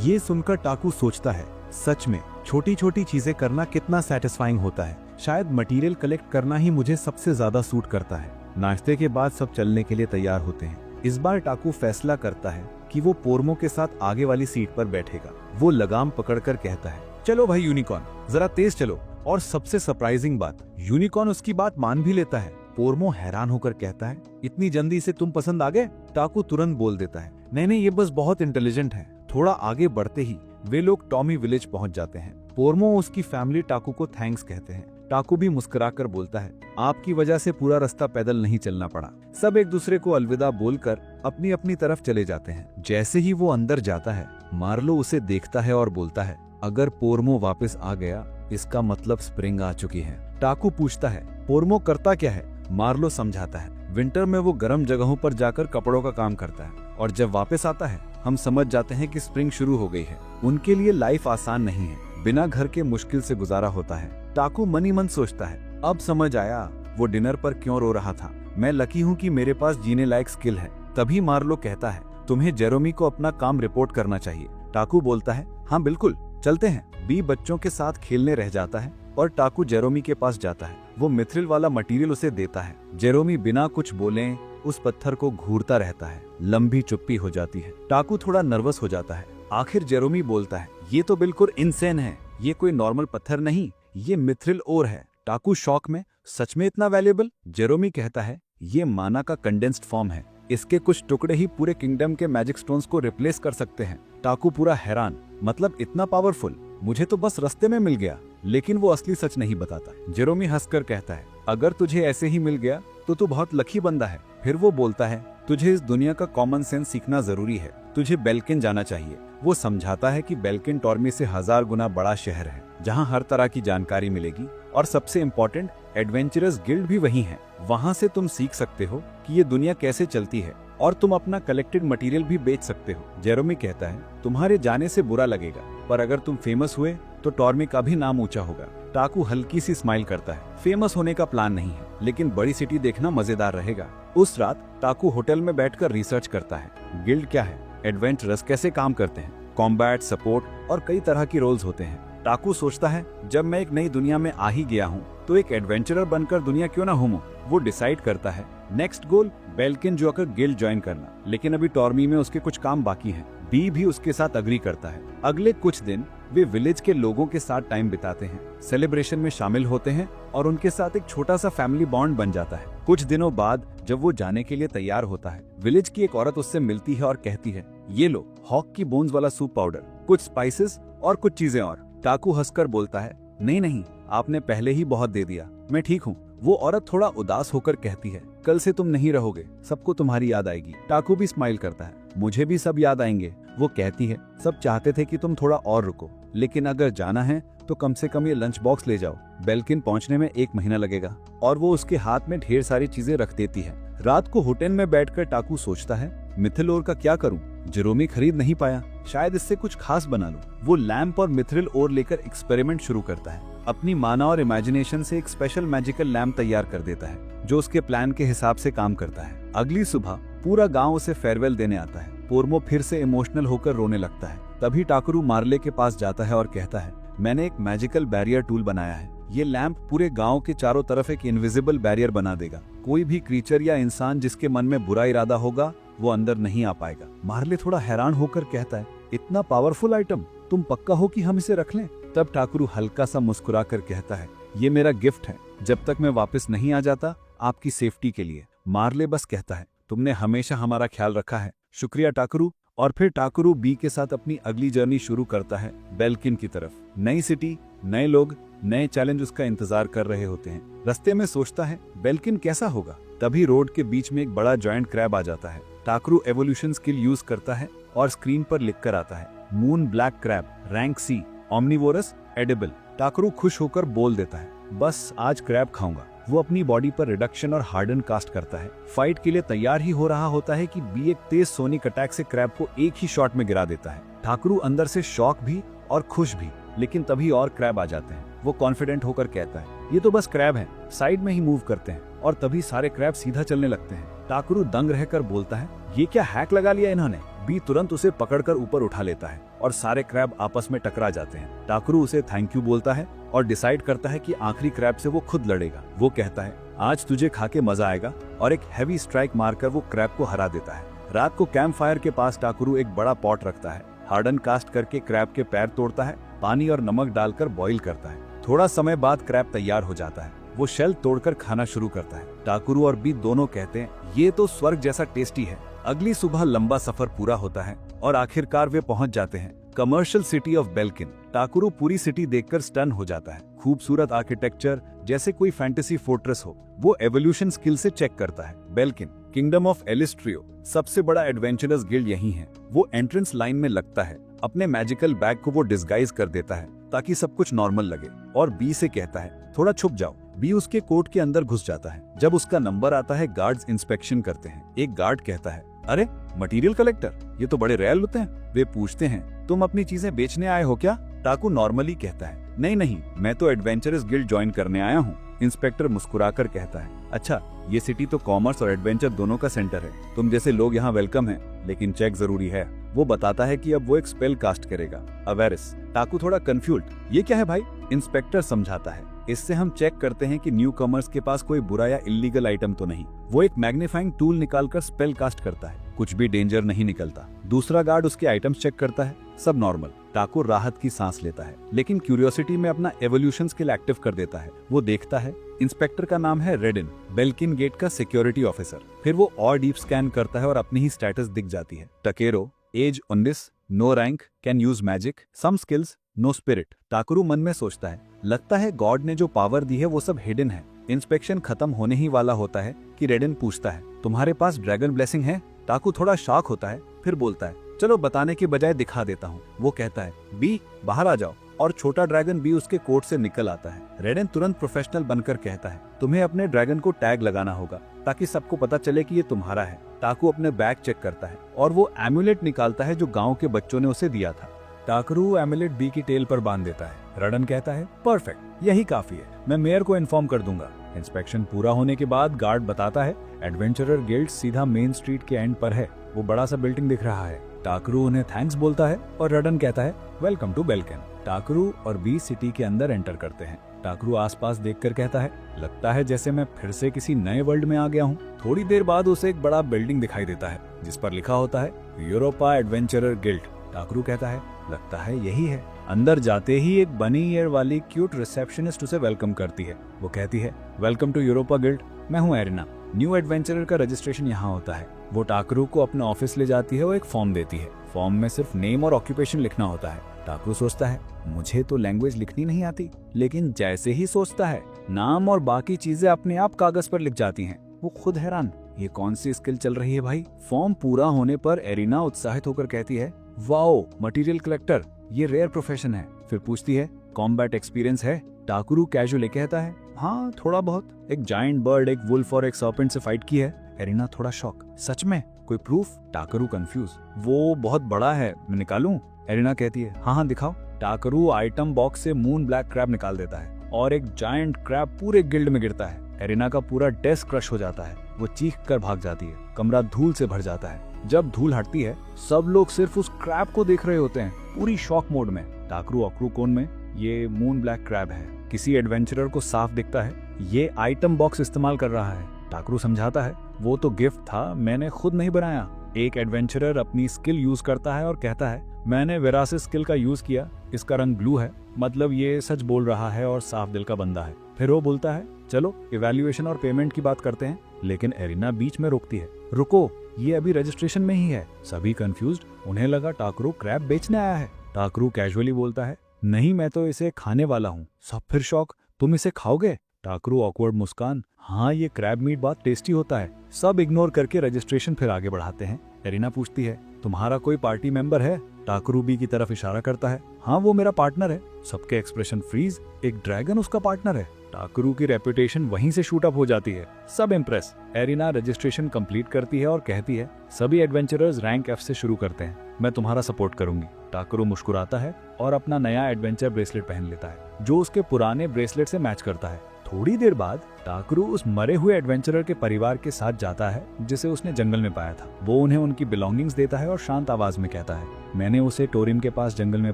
ये सुनकर टाकू सोचता है सच में छोटी छोटी चीजें करना कितना सेटिस्फाइंग होता है। शायद मटेरियल कलेक्ट करना ही मुझे सबसे ज्यादा सूट करता है। नाश्ते के बाद सब चलने के लिए तैयार होते हैं। इस बार टाकू फैसला करता है कि वो पोर्मो के साथ आगे वाली सीट पर बैठेगा। वो लगाम पकड़कर कहता है चलो भाई यूनिकॉर्न जरा तेज चलो। और सबसे सरप्राइजिंग बात यूनिकॉर्न उसकी बात मान भी लेता है। पोर्मो हैरान होकर कहता है इतनी जल्दी से तुम पसंद आ गए? टाकू तुरंत बोल देता है नहीं ये बस बहुत इंटेलिजेंट है। थोड़ा आगे बढ़ते ही वे लोग टॉमी विलेज पहुंच जाते हैं। पोर्मो उसकी फैमिली टाकू को थैंक्स कहते हैं। टाकू भी मुस्कुराकर बोलता है आपकी वजह से पूरा रास्ता पैदल नहीं चलना पड़ा। सब एक दूसरे को अलविदा बोलकर अपनी अपनी तरफ चले जाते हैं। जैसे ही वो अंदर जाता है मार्लो उसे देखता है और बोलता है अगर पोर्मो वापस आ गया इसका मतलब स्प्रिंग आ चुकी है। टाकू पूछता है पोर्मो करता क्या है। मार्लो समझाता है विंटर में वो गर्म जगहों पर जाकर कपड़ों का काम करता है और जब वापस आता है हम समझ जाते हैं कि स्प्रिंग शुरू हो गई है। उनके लिए लाइफ आसान नहीं है, बिना घर के मुश्किल से गुजारा होता है। टाकू मन ही मन सोचता है अब समझ आया वो डिनर पर क्यों रो रहा था। मैं लकी हूँ कि मेरे पास जीने लायक स्किल है। तभी मार्लो कहता है तुम्हें जेरोमी को अपना काम रिपोर्ट करना चाहिए। टाकू बोलता है हाँ बिल्कुल चलते हैं। बी बच्चों के साथ खेलने रह जाता है और टाकू जेरोमी के पास जाता है। वो मिथ्रिल वाला मटेरियल उसे देता है। जेरोमी बिना कुछ बोले उस पत्थर को घूरता रहता है। लंबी चुप्पी हो जाती है। टाकू थोड़ा नर्वस हो जाता है। आखिर जेरोमी बोलता है ये तो बिल्कुल इनसेन है, ये कोई नॉर्मल पत्थर नहीं, ये मिथ्रिल ओर है। टाकू शॉक में सच में इतना वैल्यूएबल? जेरोमी कहता है ये माना का कंडेंस्ड फॉर्म है, इसके कुछ टुकड़े ही पूरे किंगडम के मैजिक स्टोन्स को रिप्लेस कर सकते हैं। टाकू पूरा हैरान, मतलब इतना पावरफुल? मुझे तो बस रास्ते में मिल गया। लेकिन वो असली सच नहीं बताता। जेरोमी हंसकर कहता है अगर तुझे ऐसे ही मिल गया तो तू बहुत लकी बंदा है। फिर वो बोलता है तुझे इस दुनिया का कॉमन सेंस सीखना जरूरी है, तुझे बेल्किन जाना चाहिए। वो समझाता है कि बेल्किन टॉर्मी से 1000 गुना बड़ा शहर है जहाँ हर तरह की जानकारी मिलेगी और सबसे इम्पोर्टेंट एडवेंचरस गिल्ड भी वही है। वहाँ से तुम सीख सकते हो कि ये दुनिया कैसे चलती है और तुम अपना कलेक्टेड मटेरियल भी बेच सकते हो। जेरोमी कहता है तुम्हारे जाने से बुरा लगेगा, पर अगर तुम फेमस हुए तो टॉर्मी का भी नाम ऊंचा होगा। टाकू हल्की सी स्माइल करता है। फेमस होने का प्लान नहीं है, लेकिन बड़ी सिटी देखना मजेदार रहेगा। उस रात टाकू होटल में बैठकर रिसर्च करता है। गिल्ड क्या है, एडवेंचरस कैसे काम करते हैं, कॉम्बैट, सपोर्ट और कई तरह की रोल्स होते हैं। टाकू सोचता है जब मैं एक नई दुनिया में आ ही गया हूँ तो एक एडवेंचरर बनकर दुनिया क्यों ना घूमूं। वो डिसाइड करता है नेक्स्ट गोल बेल्किन जोकर गिल्ड ज्वाइन करना, लेकिन अभी टॉर्मी में उसके कुछ काम बाकी हैं। बी भी उसके साथ अग्री करता है। अगले कुछ दिन वे विलेज के लोगों के साथ टाइम बिताते हैं, सेलिब्रेशन में शामिल होते हैं और उनके साथ एक छोटा सा फैमिली बॉन्ड बन जाता है। कुछ दिनों बाद जब वो जाने के लिए तैयार होता है, विलेज की एक औरत उससे मिलती है और कहती है ये लो हॉक की बोन्स वाला सूप पाउडर, कुछ स्पाइसेस और कुछ चीजें और। टाकू हंसकर बोलता है नहीं नहीं, आपने पहले ही बहुत दे दिया, मैं ठीक हूँ। वो औरत थोड़ा उदास होकर कहती है कल से तुम नहीं रहोगे, सबको तुम्हारी याद आएगी। टाकू भी स्माइल करता है मुझे भी सब याद आएंगे। वो कहती है सब चाहते थे कि तुम थोड़ा और रुको, लेकिन अगर जाना है तो कम से कम ये लंच बॉक्स ले जाओ, बेल्किन पहुंचने में 1 महीना लगेगा। और वो उसके हाथ में ढेर सारी चीजें रख देती है। रात को होटल में बैठकर टाकू सोचता है मिथिल ओर का क्या करूं, जेरोमी खरीद नहीं पाया, शायद इससे कुछ खास बना लूं। वो लैंप और मिथ्रिल ओर लेकर एक्सपेरिमेंट शुरू करता है। अपनी माना और इमेजिनेशन से एक स्पेशल मैजिकल लैंप तैयार कर देता है जो उसके प्लान के हिसाब से काम करता है। अगली सुबह पूरा गांव उसे फेयरवेल देने आता है। पोर्मो फिर से इमोशनल होकर रोने लगता है। तभी टाकरू मार्ले के पास जाता है और कहता है मैंने एक मैजिकल बैरियर टूल बनाया है, ये लैंप पूरे गांव के चारों तरफ एक इनविजिबल बैरियर बना देगा। कोई भी क्रीचर या इंसान जिसके मन में बुरा इरादा होगा वो अंदर नहीं आ पाएगा। मार्ले थोड़ा हैरान होकर कहता है इतना पावरफुल आइटम, तुम पक्का हो कि हम इसे रख लें? तब टाकरू हल्का सा मुस्कुरा कर कहता है ये मेरा गिफ्ट है, जब तक मैं वापस नहीं आ जाता आपकी सेफ्टी के लिए। मार्ले बस कहता है तुमने हमेशा हमारा ख्याल रखा है, शुक्रिया टाकरू। और फिर टाकरू बी के साथ अपनी अगली जर्नी शुरू करता है बेल्किन की तरफ। नई सिटी, नए लोग, नए चैलेंज उसका इंतजार कर रहे होते हैं। रास्ते में सोचता है बेल्किन कैसा होगा। तभी रोड के बीच में एक बड़ा जॉइंट क्रैब आ जाता है। टाकरू एवोल्यूशन स्किल यूज करता है और स्क्रीन पर लिख कर आता है moon black crab, rank C, omnivorous, edible. Takeru खुश होकर बोल देता है बस आज क्रैब खाऊंगा। वो अपनी बॉडी पर रिडक्शन और हार्डन कास्ट करता है। फाइट के लिए तैयार ही हो रहा होता है कि बी एक तेज सोनिक अटैक से क्रैब को एक ही शॉट में गिरा देता है। टाकरू अंदर से शॉक भी और खुश भी, लेकिन तभी और क्रैब आ जाते हैं। वो कॉन्फिडेंट होकर कहता है ये तो बस क्रैब है, साइड में ही मूव करते हैं। और तभी सारे क्रैब सीधा चलने लगते हैं। टाकरू दंग रहकर बोलता है ये क्या हैक लगा लिया इन्होंने। बी तुरंत उसे पकड़कर ऊपर उठा लेता है और सारे क्रैब आपस में टकरा जाते हैं। टाकरू उसे थैंक यू बोलता है और डिसाइड करता है कि आखिरी क्रैब से वो खुद लड़ेगा। वो कहता है आज तुझे खा के मजा आएगा और एक हैवी स्ट्राइक मारकर वो क्रैब को हरा देता है। रात को कैंप फायर के पास टाकरू एक बड़ा पॉट रखता है। हार्डन कास्ट करके क्रैब के पैर तोड़ता है, पानी और नमक डालकर बॉईल करता है। थोड़ा समय बाद क्रैब तैयार हो जाता है। वो शेल तोड़कर खाना शुरू करता है। टाकरू और बी दोनों कहते हैं ये तो स्वर्ग जैसा टेस्टी है। अगली सुबह लंबा सफर पूरा होता है और आखिरकार वे पहुंच जाते हैं कमर्शियल सिटी ऑफ बेल्किन। टाकरू पूरी सिटी देखकर स्टन हो जाता है। खूबसूरत आर्किटेक्चर जैसे कोई फैंटेसी फोर्ट्रेस हो। वो एवोल्यूशन स्किल से चेक करता है बेल्किन किंगडम ऑफ एलिस्ट्रियो, सबसे बड़ा एडवेंचरस गिल्ड यही है। वो एंट्रेंस लाइन में लगता है। अपने मैजिकल बैग को वो डिस्गाइज कर देता है ताकि सब कुछ नॉर्मल लगे और बी से कहता है थोड़ा छुप जाओ। बी उसके कोर्ट के अंदर घुस जाता है। जब उसका नंबर आता है गार्ड्स इंस्पेक्शन करते हैं। एक गार्ड कहता है, अरे मटेरियल कलेक्टर, ये तो बड़े रॉयल होते हैं। वे पूछते हैं, तुम अपनी चीजें बेचने आए हो क्या? टाकू नॉर्मली कहता है, नहीं नहीं, मैं तो एडवेंचरस गिल्ड ज्वाइन करने आया हूँ। इंस्पेक्टर मुस्कुराकर कहता है, अच्छा, ये सिटी तो कॉमर्स और एडवेंचर दोनों का सेंटर है। तुम जैसे लोग यहाँ वेलकम हैं, लेकिन चेक जरूरी है। वो बताता है कि अब वो एक स्पेल कास्ट करेगा, अवेरिस। टाकू थोड़ा कंफ्यूज्ड, ये क्या है भाई? इंस्पेक्टर समझाता है, इससे हम चेक करते हैं कि न्यू कमर्स के पास कोई बुरा या इलीगल आइटम तो नहीं। वो एक मैग्नीफाइंग टूल निकालकर स्पेल कास्ट करता है, कुछ भी डेंजर नहीं निकलता। दूसरा गार्ड उसके आइटम्स चेक करता है, सब नॉर्मल। टाकू राहत की सांस लेता है, लेकिन क्यूरियोसिटी में अपना एवोल्यूशन स्किल एक्टिव कर देता है। वो देखता है इंस्पेक्टर का नाम है रेडिन, बेल्किन गेट का सिक्योरिटी ऑफिसर। फिर वो और डीप स्कैन करता है और अपनी ही स्टेटस दिख जाती है। Takero, age 19, no rank, can use magic, some skills, no spirit. Takeru मन में सोचता है, लगता है गॉड ने जो पावर दी है वो सब हिडन है। इंस्पेक्शन खत्म होने ही वाला होता है कि रेडिन पूछता है, तुम्हारे पास ड्रैगन ब्लेसिंग है? टाकू थोड़ा शॉक होता है, फिर बोलता है, चलो बताने के बजाय दिखा देता हूँ। वो कहता है, बी बाहर आ जाओ, और छोटा ड्रैगन बी उसके कोर्ट से निकल आता है। रेडिन तुरंत प्रोफेशनल बनकर कहता है, तुम्हें अपने ड्रैगन को टैग लगाना होगा ताकि सबको पता चले कि ये तुम्हारा है। टाकू अपने बैग चेक करता है और वो एम्यूलेट निकालता है जो गांव के बच्चों ने उसे दिया था। टाकरू एम्यूलेट बी की टेल पर बांध देता है। रेडिन कहता है, परफेक्ट, यही काफी है, मैं मेयर को इन्फॉर्म कर दूंगा। इंस्पेक्शन पूरा होने के बाद गार्ड बताता है, एडवेंचरर गिल्ड सीधा मेन स्ट्रीट के एंड पर है। वो बड़ा सा बिल्डिंग दिख रहा है। टाकरू उन्हें थैंक्स बोलता है और रेडिन कहता है, वेलकम टू बेल्किन। टाकरू और बी सिटी के अंदर एंटर करते हैं। टाकरू आसपास देखकर कहता है, लगता है जैसे मैं फिर से किसी नए वर्ल्ड में आ गया हूँ। थोड़ी देर बाद उसे एक बड़ा बिल्डिंग दिखाई देता है जिस पर लिखा होता है यूरोपा एडवेंचरर गिल्ड। टाकरू कहता है, लगता है यही है। अंदर जाते ही एक बनी ईयर वाली क्यूट रिसेप्शनिस्ट उसे वेलकम करती है। वो कहती है, वेलकम टू यूरोपा गिल्ड, मैं हूँ एरिना। न्यू एडवेंचरर का रजिस्ट्रेशन यहाँ होता है। वो टाकरू को अपने ऑफिस ले जाती है और एक फॉर्म देती है। फॉर्म में सिर्फ नेम और ऑक्यूपेशन लिखना होता है। टाकरू सोचता है, मुझे तो लैंग्वेज लिखनी नहीं आती, लेकिन जैसे ही सोचता है, नाम और बाकी चीजें अपने आप कागज पर लिख जाती हैं। वो खुद हैरान, ये कौन सी स्किल चल रही है भाई। फॉर्म पूरा होने पर एरिना उत्साहित होकर कहती है, वाओ, मटेरियल कलेक्टर, ये रेयर प्रोफेशन है। फिर पूछती है, कॉम्बैट एक्सपीरियंस है? टाकरू कैजुअली कहता है, हाँ थोड़ा बहुत। एक जायंट बर्ड, एक वुल्फ और एक सर्पेंट से फाइट की है। एरिना थोड़ा शॉक, सच में? कोई प्रूफ? टाकरू कंफ्यूज, वो बहुत बड़ा है, मैं निकालूं? एरिना कहती है, हाँ हाँ दिखाओ। टाकरू आइटम बॉक्स से मून ब्लैक क्रैब निकाल देता है और एक जायंट क्रैब पूरे गिल्ड में गिरता है। एरिना का पूरा डेस्क क्रश हो जाता है। वो चीख कर भाग जाती है। कमरा धूल से भर जाता है। जब धूल हटती है, सब लोग सिर्फ उस क्रैब को देख रहे होते हैं, पूरी शॉक मोड में। टाकरू अक्रू कोन में ये मून ब्लैक क्रैब है। किसी एडवेंचरर को साफ दिखता है ये आइटम बॉक्स इस्तेमाल कर रहा है। टाकरू समझाता है, वो तो गिफ्ट था, मैंने खुद नहीं बनाया। एक एडवेंचरर अपनी स्किल यूज करता है और कहता है, मैंने वेरासिस स्किल का यूज किया, इसका रंग ब्लू है, मतलब ये सच बोल रहा है और साफ दिल का बंदा है। फिर वो बोलता है, चलो इवैल्यूएशन और पेमेंट की बात करते हैं। लेकिन एरिना बीच में रोकती है, रुको, ये अभी रजिस्ट्रेशन में ही है। सभी कंफ्यूज्ड, उन्हें लगा टाकरू क्रैब बेचने आया है। टाकरू कैजुअली बोलता है, नहीं, मैं तो इसे खाने वाला हूँ। सब फिर शॉक, तुम इसे खाओगे? टाकरू ऑकवर्ड मुस्कान, हाँ ये क्रैब मीट बहुत टेस्टी होता है। सब इग्नोर करके रजिस्ट्रेशन फिर आगे बढ़ाते हैं। एरिना पूछती है, तुम्हारा कोई पार्टी मेंबर है? टाकरू बी की तरफ इशारा करता है, हाँ वो मेरा पार्टनर है। सबके एक्सप्रेशन फ्रीज, एक ड्रैगन उसका पार्टनर है। टाकरू की रेपुटेशन वहीं से शूट अप हो जाती है। सब इम्प्रेस। एरिना रजिस्ट्रेशन कंप्लीट करती है और कहती है, सभी एडवेंचरर्स रैंक एफ से शुरू करते हैं, मैं तुम्हारा सपोर्ट करूंगी। टाकरू मुस्कुराता है और अपना नया एडवेंचर ब्रेसलेट पहन लेता है जो उसके पुराने ब्रेसलेट से मैच करता है। थोड़ी देर बाद टाकरू उस मरे हुए एडवेंचरर के परिवार के साथ जाता है जिसे उसने जंगल में पाया था। वो उन्हें उनकी बिलोंगिंग्स देता है और शांत आवाज में कहता है, मैंने उसे टोरिम के पास जंगल में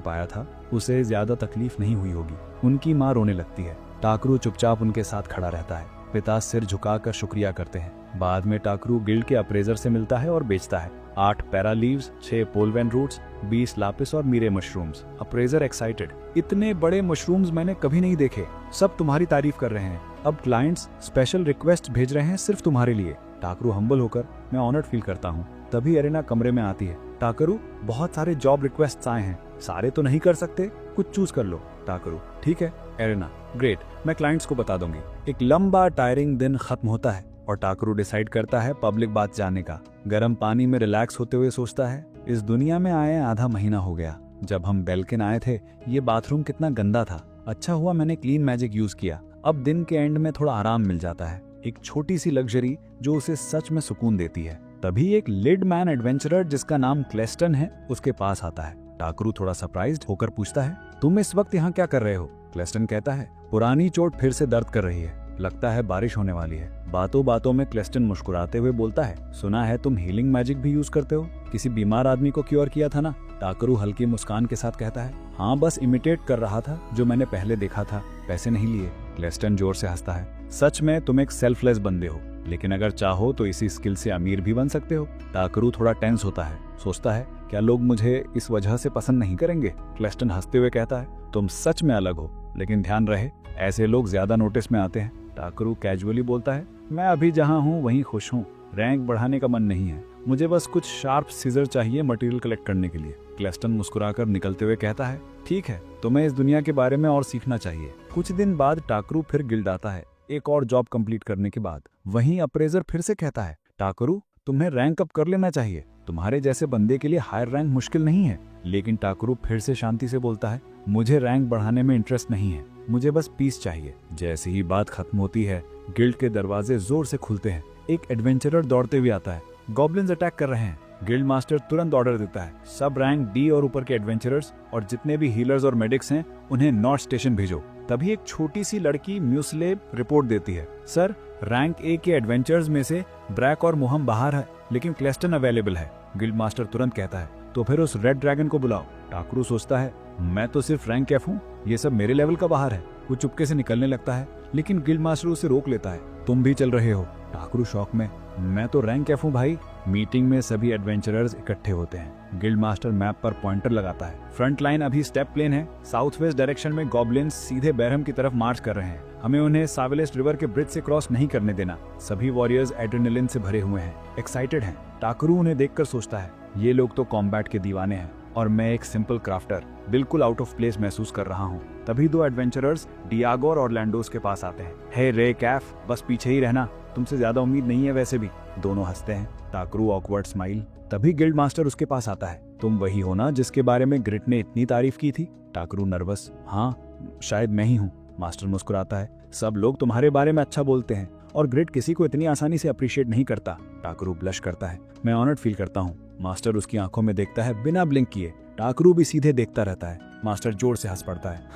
पाया था, उसे ज्यादा तकलीफ नहीं हुई होगी। उनकी माँ रोने लगती है। टाकरू चुपचाप उनके साथ खड़ा रहता है। पिता सिर झुकाकर शुक्रिया करते हैं। बाद में टाकरू गिल्ड के अप्रेजर से मिलता है और बेचता है 8 पैरा लीव्स, 6 पोलवेन रूट्स, 20 लापिस और मीरे मशरूम्स। अप्रेजर एक्साइटेड, इतने बड़े मशरूम्स मैंने कभी नहीं देखे, सब तुम्हारी तारीफ कर रहे हैं। अब क्लाइंट्स स्पेशल रिक्वेस्ट भेज रहे हैं सिर्फ तुम्हारे लिए। टाकरू हम्बल होकर, मैं ऑनर्ड फील करता हूँ। तभी एरिना कमरे में आती है। टाकरू, बहुत सारे जॉब रिक्वेस्ट आए हैं, सारे तो नहीं कर सकते, कुछ चूज कर लो। टाकरू, ठीक है। एरिना, ग्रेट, मैं क्लाइंट्स को बता दूंगी। एक लंबा टायरिंग दिन खत्म होता है और टाकरू डिसाइड करता है पब्लिक बाथ जाने का। गर्म पानी में रिलैक्स होते हुए सोचता है, इस दुनिया में आए आधा महीना हो गया। जब हम बेल्किन आए थे ये बाथरूम कितना गंदा था, अच्छा हुआ मैंने क्लीन मैजिक यूज किया, अब दिन के एंड में थोड़ा आराम मिल जाता है, एक छोटी सी लग्जरी जो उसे सच में सुकून देती है। तभी एक लिड मैन एडवेंचरर जिसका नाम क्लेस्टन है उसके पास आता है। टाकरू थोड़ा सरप्राइज्ड होकर पूछता है, तुम इस वक्त यहाँ क्या कर रहे हो? क्लेस्टन कहता है, पुरानी चोट फिर से दर्द कर रही है, लगता है बारिश होने वाली है। बातों बातों में क्लेस्टन मुस्कुराते हुए बोलता है, सुना है तुम हीलिंग मैजिक भी यूज करते हो, किसी बीमार आदमी को क्योर किया था ना? टाकरू हल्की मुस्कान के साथ कहता है, हाँ बस इमिटेट कर रहा था जो मैंने पहले देखा था, पैसे नहीं लिए। क्लेस्टन जोर से हंसता है, सच में तुम एक सेल्फलेस बंदे हो, लेकिन अगर चाहो तो इसी स्किल से अमीर भी बन सकते हो। टाकरू थोड़ा टेंस होता है, सोचता है क्या लोग मुझे इस वजह से पसंद नहीं करेंगे? क्लेस्टन हंसते हुए कहता है, तुम सच में अलग हो, लेकिन ध्यान रहे ऐसे लोग ज्यादा नोटिस में आते हैं। टाकरू कैजुअली बोलता है, मैं अभी जहाँ हूँ वहीं खुश हूँ, रैंक बढ़ाने का मन नहीं है, मुझे बस कुछ शार्प सीजर चाहिए मटेरियल कलेक्ट करने के लिए। क्लेस्टन मुस्कुराकर निकलते हुए कहता है, ठीक है, तुम्हें इस दुनिया के बारे में और सीखना चाहिए। कुछ दिन बाद टाकरू फिर गिल्ड आता है, एक और जॉब कंप्लीट करने के बाद। वहीं अप्रेजर फिर से कहता है, टाकरू तुम्हें रैंक अप कर लेना चाहिए, तुम्हारे जैसे बंदे के लिए हायर रैंक मुश्किल नहीं है। लेकिन टाकरू फिर से शांति से बोलता है, मुझे रैंक बढ़ाने में इंटरेस्ट नहीं है, मुझे बस पीस चाहिए। जैसे ही बात खत्म होती है, गिल्ड के दरवाजे जोर से खुलते हैं। एक एडवेंचरर दौड़ते हुए आता है, गॉब्लिन्स अटैक कर रहे हैं। गिल्ड मास्टर तुरंत ऑर्डर देता है, सब रैंक डी और ऊपर के एडवेंचरर्स और जितने भी हीलर्स और मेडिक्स हैं उन्हें नॉर्थ स्टेशन भेजो। तभी एक छोटी सी लड़की म्यूस्ले रिपोर्ट देती है, सर रैंक ए के एडवेंचर्स में से ब्रैक और मुहम बाहर है, लेकिन क्लेस्टन अवेलेबल है। गिल्ड मास्टर तुरंत कहता है, तो फिर उस रेड ड्रैगन को बुलाओ। टाकरू सोचता है, मैं तो सिर्फ रैंक एफ हूँ, ये सब मेरे लेवल का बाहर है। वो चुपके से निकलने लगता है, लेकिन गिल्ड मास्टर उसे रोक लेता है, तुम भी चल रहे हो? टाकरू शौक में, मैं तो रैंक एफ हूँ भाई। मीटिंग में सभी एडवेंचरर्स इकट्ठे होते हैं। गिल्ड मास्टर मैप पर पॉइंटर लगाता है, फ्रंट लाइन अभी स्टेप प्लेन है, साउथ वेस्ट डायरेक्शन में गॉब्लिन्स सीधे बैरहम की तरफ मार्च कर रहे हैं, हमें उन्हें सावेलेस्ट रिवर के ब्रिज से क्रॉस नहीं करने देना। सभी वॉरियर्स एड्रेनलिन से भरे हुए हैं, एक्साइटेड हैं। टाकरू उन्हें देखकर सोचता है, ये लोग तो कॉम्बैट के दीवाने हैं और मैं एक सिंपल क्राफ्टर, बिल्कुल आउट ऑफ प्लेस महसूस कर रहा हूँ। तभी दो एडवेंचरर्स डियागो और ऑरलैंडोस के पास आते हैं। हे रे कैफ, बस पीछे ही रहना, तुमसे ज्यादा उम्मीद नहीं है वैसे भी। दोनों हंसते हैं, टाकरू ऑकवर्ड स्माइल। तभी गिल्ड मास्टर उसके पास आता है, तुम वही हो ना जिसके बारे में ग्रिट ने इतनी तारीफ की थी? टाकरू नर्वस, हाँ शायद मैं ही हूँ। मास्टर मुस्कुराता है, सब लोग तुम्हारे बारे में अच्छा बोलते हैं और ग्रिट किसी को इतनी आसानी से अप्रिशिएट नहीं करता। टाकरू ब्लश करता है, मैं ऑनर्ड फील करता हूँ। मास्टर उसकी आंखों में देखता है बिना ब्लिंक किए। टाकरू भी सीधे देखता रहता है। मास्टर जोर से हंस पड़ता है,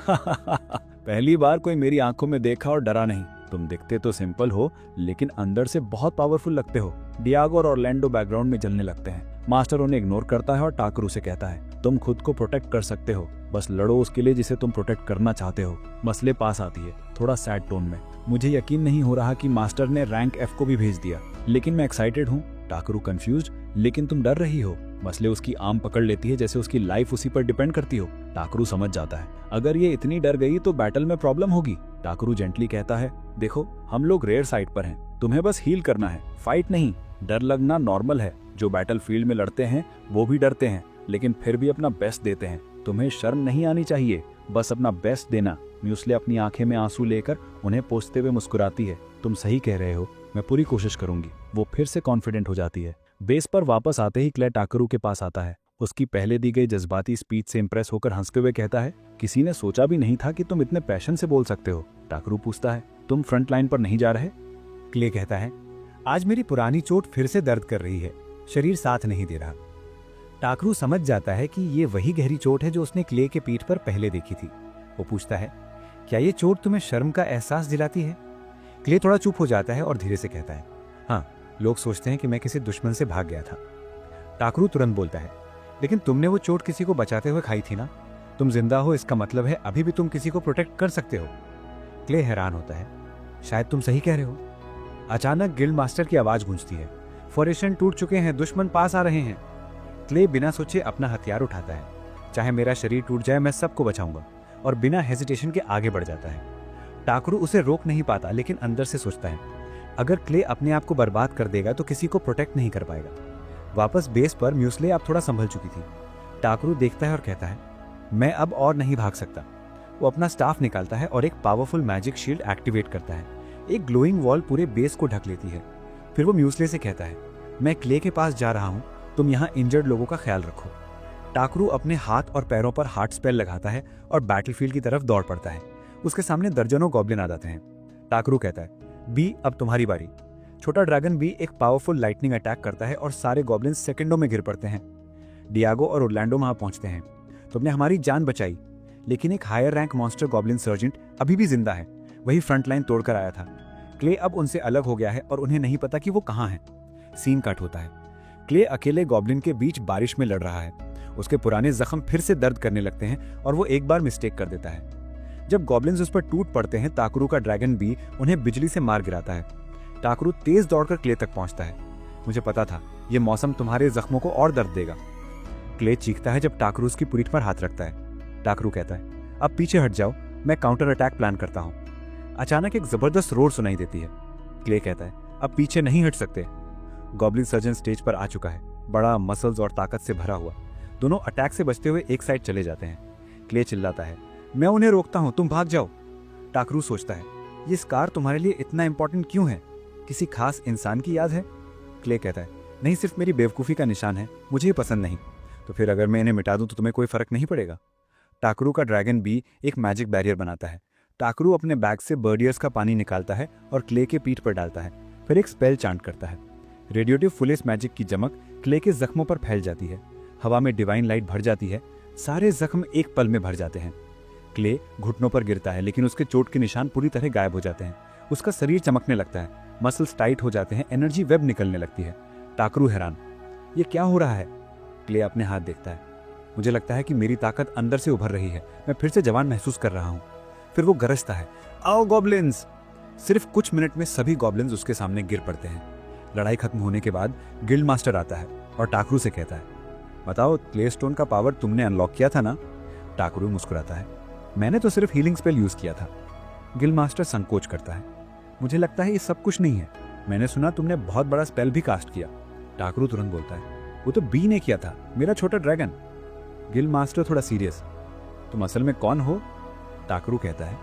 पहली बार कोई मेरी आंखों में देखा और डरा नहीं। तुम दिखते तो सिंपल हो, लेकिन अंदर से बहुत पावरफुल लगते हो। डियागो और ऑरलैंडो बैकग्राउंड में जलने लगते हैं। मास्टर उन्हें इग्नोर करता है और टाकरू से कहता है, तुम खुद को प्रोटेक्ट कर सकते हो, बस लड़ो उसके लिए जिसे तुम प्रोटेक्ट करना चाहते हो। मसले पास आती है, थोड़ा सैड टोन में, मुझे यकीन नहीं हो रहा कि मास्टर ने रैंक एफ को भी भेज दिया, लेकिन मैं एक्साइटेड हूँ। टाकरू कंफ्यूज, लेकिन तुम डर रही हो। मसले उसकी आर्म पकड़ लेती है जैसे उसकी लाइफ उसी पर डिपेंड करती हो। टाकरू समझ जाता है, अगर ये इतनी डर गई तो बैटल में प्रॉब्लम होगी। टाकरू जेंटली कहता है, देखो हम लोग रेयर साइड पर हैं, तुम्हें बस हील करना है, फाइट नहीं। डर लगना नॉर्मल है, जो बैटल फील्ड में लड़ते हैं वो भी डरते हैं, लेकिन फिर भी अपना बेस्ट देते हैं। तुम्हें शर्म नहीं आनी चाहिए, बस अपना बेस्ट देना। म्यूस्ले अपनी आंखें में आंसू लेकर उन्हें पोंछते हुए मुस्कुराती है, तुम सही कह रहे हो, मैं पूरी कोशिश करूंगी। वो फिर से कॉन्फिडेंट हो जाती है। बेस पर वापस आते ही क्ले टाकरू के पास आता है। उसकी पहले दी गई जज्बाती स्पीच से इंप्रेस होकर हंसते हुए कहता है, किसी ने सोचा भी नहीं था कि तुम इतने पैशन से बोल सकते हो। टाकरू पूछता है, तुम फ्रंट लाइन पर नहीं जा रहे? क्ले कहता है, आज मेरी पुरानी चोट फिर से दर्द कर रही है, शरीर साथ नहीं दे रहा। टाकरू समझ जाता है कि ये वही गहरी चोट है जो उसने क्ले के पीठ पर पहले देखी थी। वो पूछता है, क्या ये चोट तुम्हें शर्म का एहसास दिलाती है? क्ले थोड़ा चुप हो जाता है और धीरे से कहता है, हाँ, लोग सोचते हैं कि मैं किसी दुश्मन से भाग गया था। टाकरू तुरंत बोलता है, लेकिन तुमने वो चोट किसी को बचाते हुए खाई थी ना? तुम जिंदा हो, इसका मतलब है अभी भी तुम किसी को प्रोटेक्ट कर सकते हो। क्ले हैरान होता है, शायद तुम सही कह रहे हो। अचानक गिल्ड मास्टर की आवाज गूंजती है, फॉरेशन टूट चुके हैं, दुश्मन पास आ रहे हैं। क्ले बिना सोचे अपना हथियार उठाता है, चाहे मेरा शरीर टूट जाए मैं सबको बचाऊंगा, और बिना हेजिटेशन के आगे बढ़ जाता है। टाकरू उसे रोक नहीं पाता, लेकिन अंदर से सोचता है, अगर क्ले अपने आप को बर्बाद कर देगा तो किसी को प्रोटेक्ट नहीं कर पाएगा। वापस बेस पर म्यूस्ले अब थोड़ा संभल चुकी थी। टाकरू देखता है और कहता है, मैं अब और नहीं भाग सकता। वो अपना स्टाफ निकालता है और एक पावरफुल मैजिक शील्ड एक्टिवेट करता है। एक ग्लोइंग वॉल पूरे बेस को ढक लेती है। फिर वो म्यूस्ले से कहता है, मैं क्ले के पास जा रहा हूँ, तुम यहाँ इंजर्ड लोगों का ख्याल रखो। टाकरू अपने हाथ और पैरों पर हार्ट स्पेल लगाता है और बैटलफील्ड की तरफ दौड़ पड़ता है। उसके सामने दर्जनों गॉब्लिन आ जाते हैं। टाकरू कहता है, बी अब तुम्हारी बारी। छोटा ड्रैगन बी एक पावरफुल लाइटनिंग अटैक करता है और सारे गॉब्लिन्स सेकंडों में गिर पड़ते हैं। डियागो और ओरलैंडो वहां पहुंचते हैं। तुमने हमारी जान बचाई, लेकिन एक higher rank monster goblin sergeant अभी भी जिंदा है। वही फ्रंट लाइन तोड़कर आया था। क्ले अब उनसे अलग हो गया है और उन्हें नहीं पता कि वो कहाँ है। सीन कट होता है। क्ले अकेले गॉब्लिन के बीच बारिश में लड़ रहा है। उसके पुराने जख्म फिर से दर्द करने लगते हैं और वो एक बार मिस्टेक कर देता है। जब गॉब्लिन्स उस पर टूट पड़ते हैं, टाकरू का ड्रैगन बी उन्हें बिजली से मार गिराता है। टाकरू तेज दौड़कर क्ले तक पहुंचता है। मुझे पता था ये मौसम तुम्हारे जख्मों को और दर्द देगा। क्ले चीखता है जब टाकरू उसकी पीठ पर हाथ रखता है। टाकरू कहता है, अब पीछे हट जाओ, मैं काउंटर अटैक प्लान करता हूँ। अचानक एक जबरदस्त रोर सुनाई देती है। क्ले कहता है, अब पीछे नहीं हट सकते। गॉब्लिन सर्जन स्टेज पर आ चुका है, बड़ा, मसल्स और ताकत से भरा हुआ। दोनों अटैक से बचते हुए एक साइड चले जाते हैं। क्ले चिल्लाता है, मैं उन्हें रोकता हूँ, तुम भाग जाओ। टाकरू सोचता है, ये स्कार तुम्हारे लिए इतना इंपॉर्टेंट क्यों है? किसी खास इंसान की याद है? क्ले कहता है, नहीं, सिर्फ मेरी बेवकूफ़ी का निशान है, मुझे ये पसंद नहीं। तो फिर अगर मैं इन्हें मिटा दूं तो तुम्हें कोई फर्क नहीं पड़ेगा। टाकरू का ड्रैगन बी एक मैजिक बैरियर बनाता है। टाकरू अपने बैग से बर्डियर्स का पानी निकालता है और क्ले के पीठ पर डालता है, फिर एक स्पेल चांट करता है। रेडियोटिव फुलेस मैजिक की चमक क्ले के जख्मों पर फैल जाती है। हवा में डिवाइन लाइट भर जाती है। सारे जख्म एक पल में भर जाते हैं। क्ले घुटनों पर गिरता है, लेकिन उसके चोट के निशान पूरी तरह गायब हो जाते हैं। उसका शरीर चमकने लगता है, मसल्स टाइट हो जाते हैं, एनर्जी वेब निकलने लगती है। टाकरू हैरान, ये क्या हो रहा है? क्ले अपने हाथ देखता है। मुझे लगता है कि मेरी ताकत अंदर से उभर रही है, मैं फिर से जवान महसूस कर रहा हूँ। फिर वो गरजता है, आओ गॉब्लिन्स। सिर्फ कुछ मिनट में सभी गॉब्लिन्स उसके सामने गिर पड़ते हैं। लड़ाई खत्म होने के बाद गिल्ड मास्टर आता है और टाकरू से कहता है, बताओ, क्ले स्टोन का पावर तुमने अनलॉक किया था ना? टाकरू मुस्कुराता है, मैंने तो सिर्फ हीलिंग स्पेल यूज किया था। गिल्ड मास्टर संकोच करता है, मुझे लगता है ये सब कुछ नहीं है, मैंने सुना तुमने बहुत बड़ा स्पेल भी कास्ट किया। टाकरू तुरंत बोलता है, वो तो बी ने किया था, मेरा छोटा ड्रैगन। गिल्ड मास्टर थोड़ा सीरियस, तुम असल में कौन हो? टाकरू कहता है,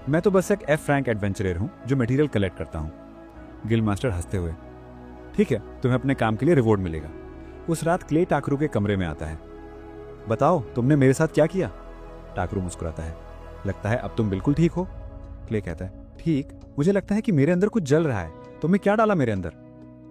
मैं तो बस एक एफ रैंक एडवेंचरर हूँ जो मटेरियल कलेक्ट करता हूँ। गिल्ड मास्टर हंसते हुए, ठीक है, तुम्हें अपने काम के लिए रिवॉर्ड मिलेगा। उस रात क्ले टाकरू के कमरे में आता है। बताओ, तुमने मेरे साथ क्या किया? टाकरू मुस्कुराता है, लगता है अब तुम बिल्कुल ठीक हो। क्ले कहता है, ठीक, मुझे लगता है कि मेरे अंदर कुछ जल रहा है। तुमने क्या डाला मेरे अंदर?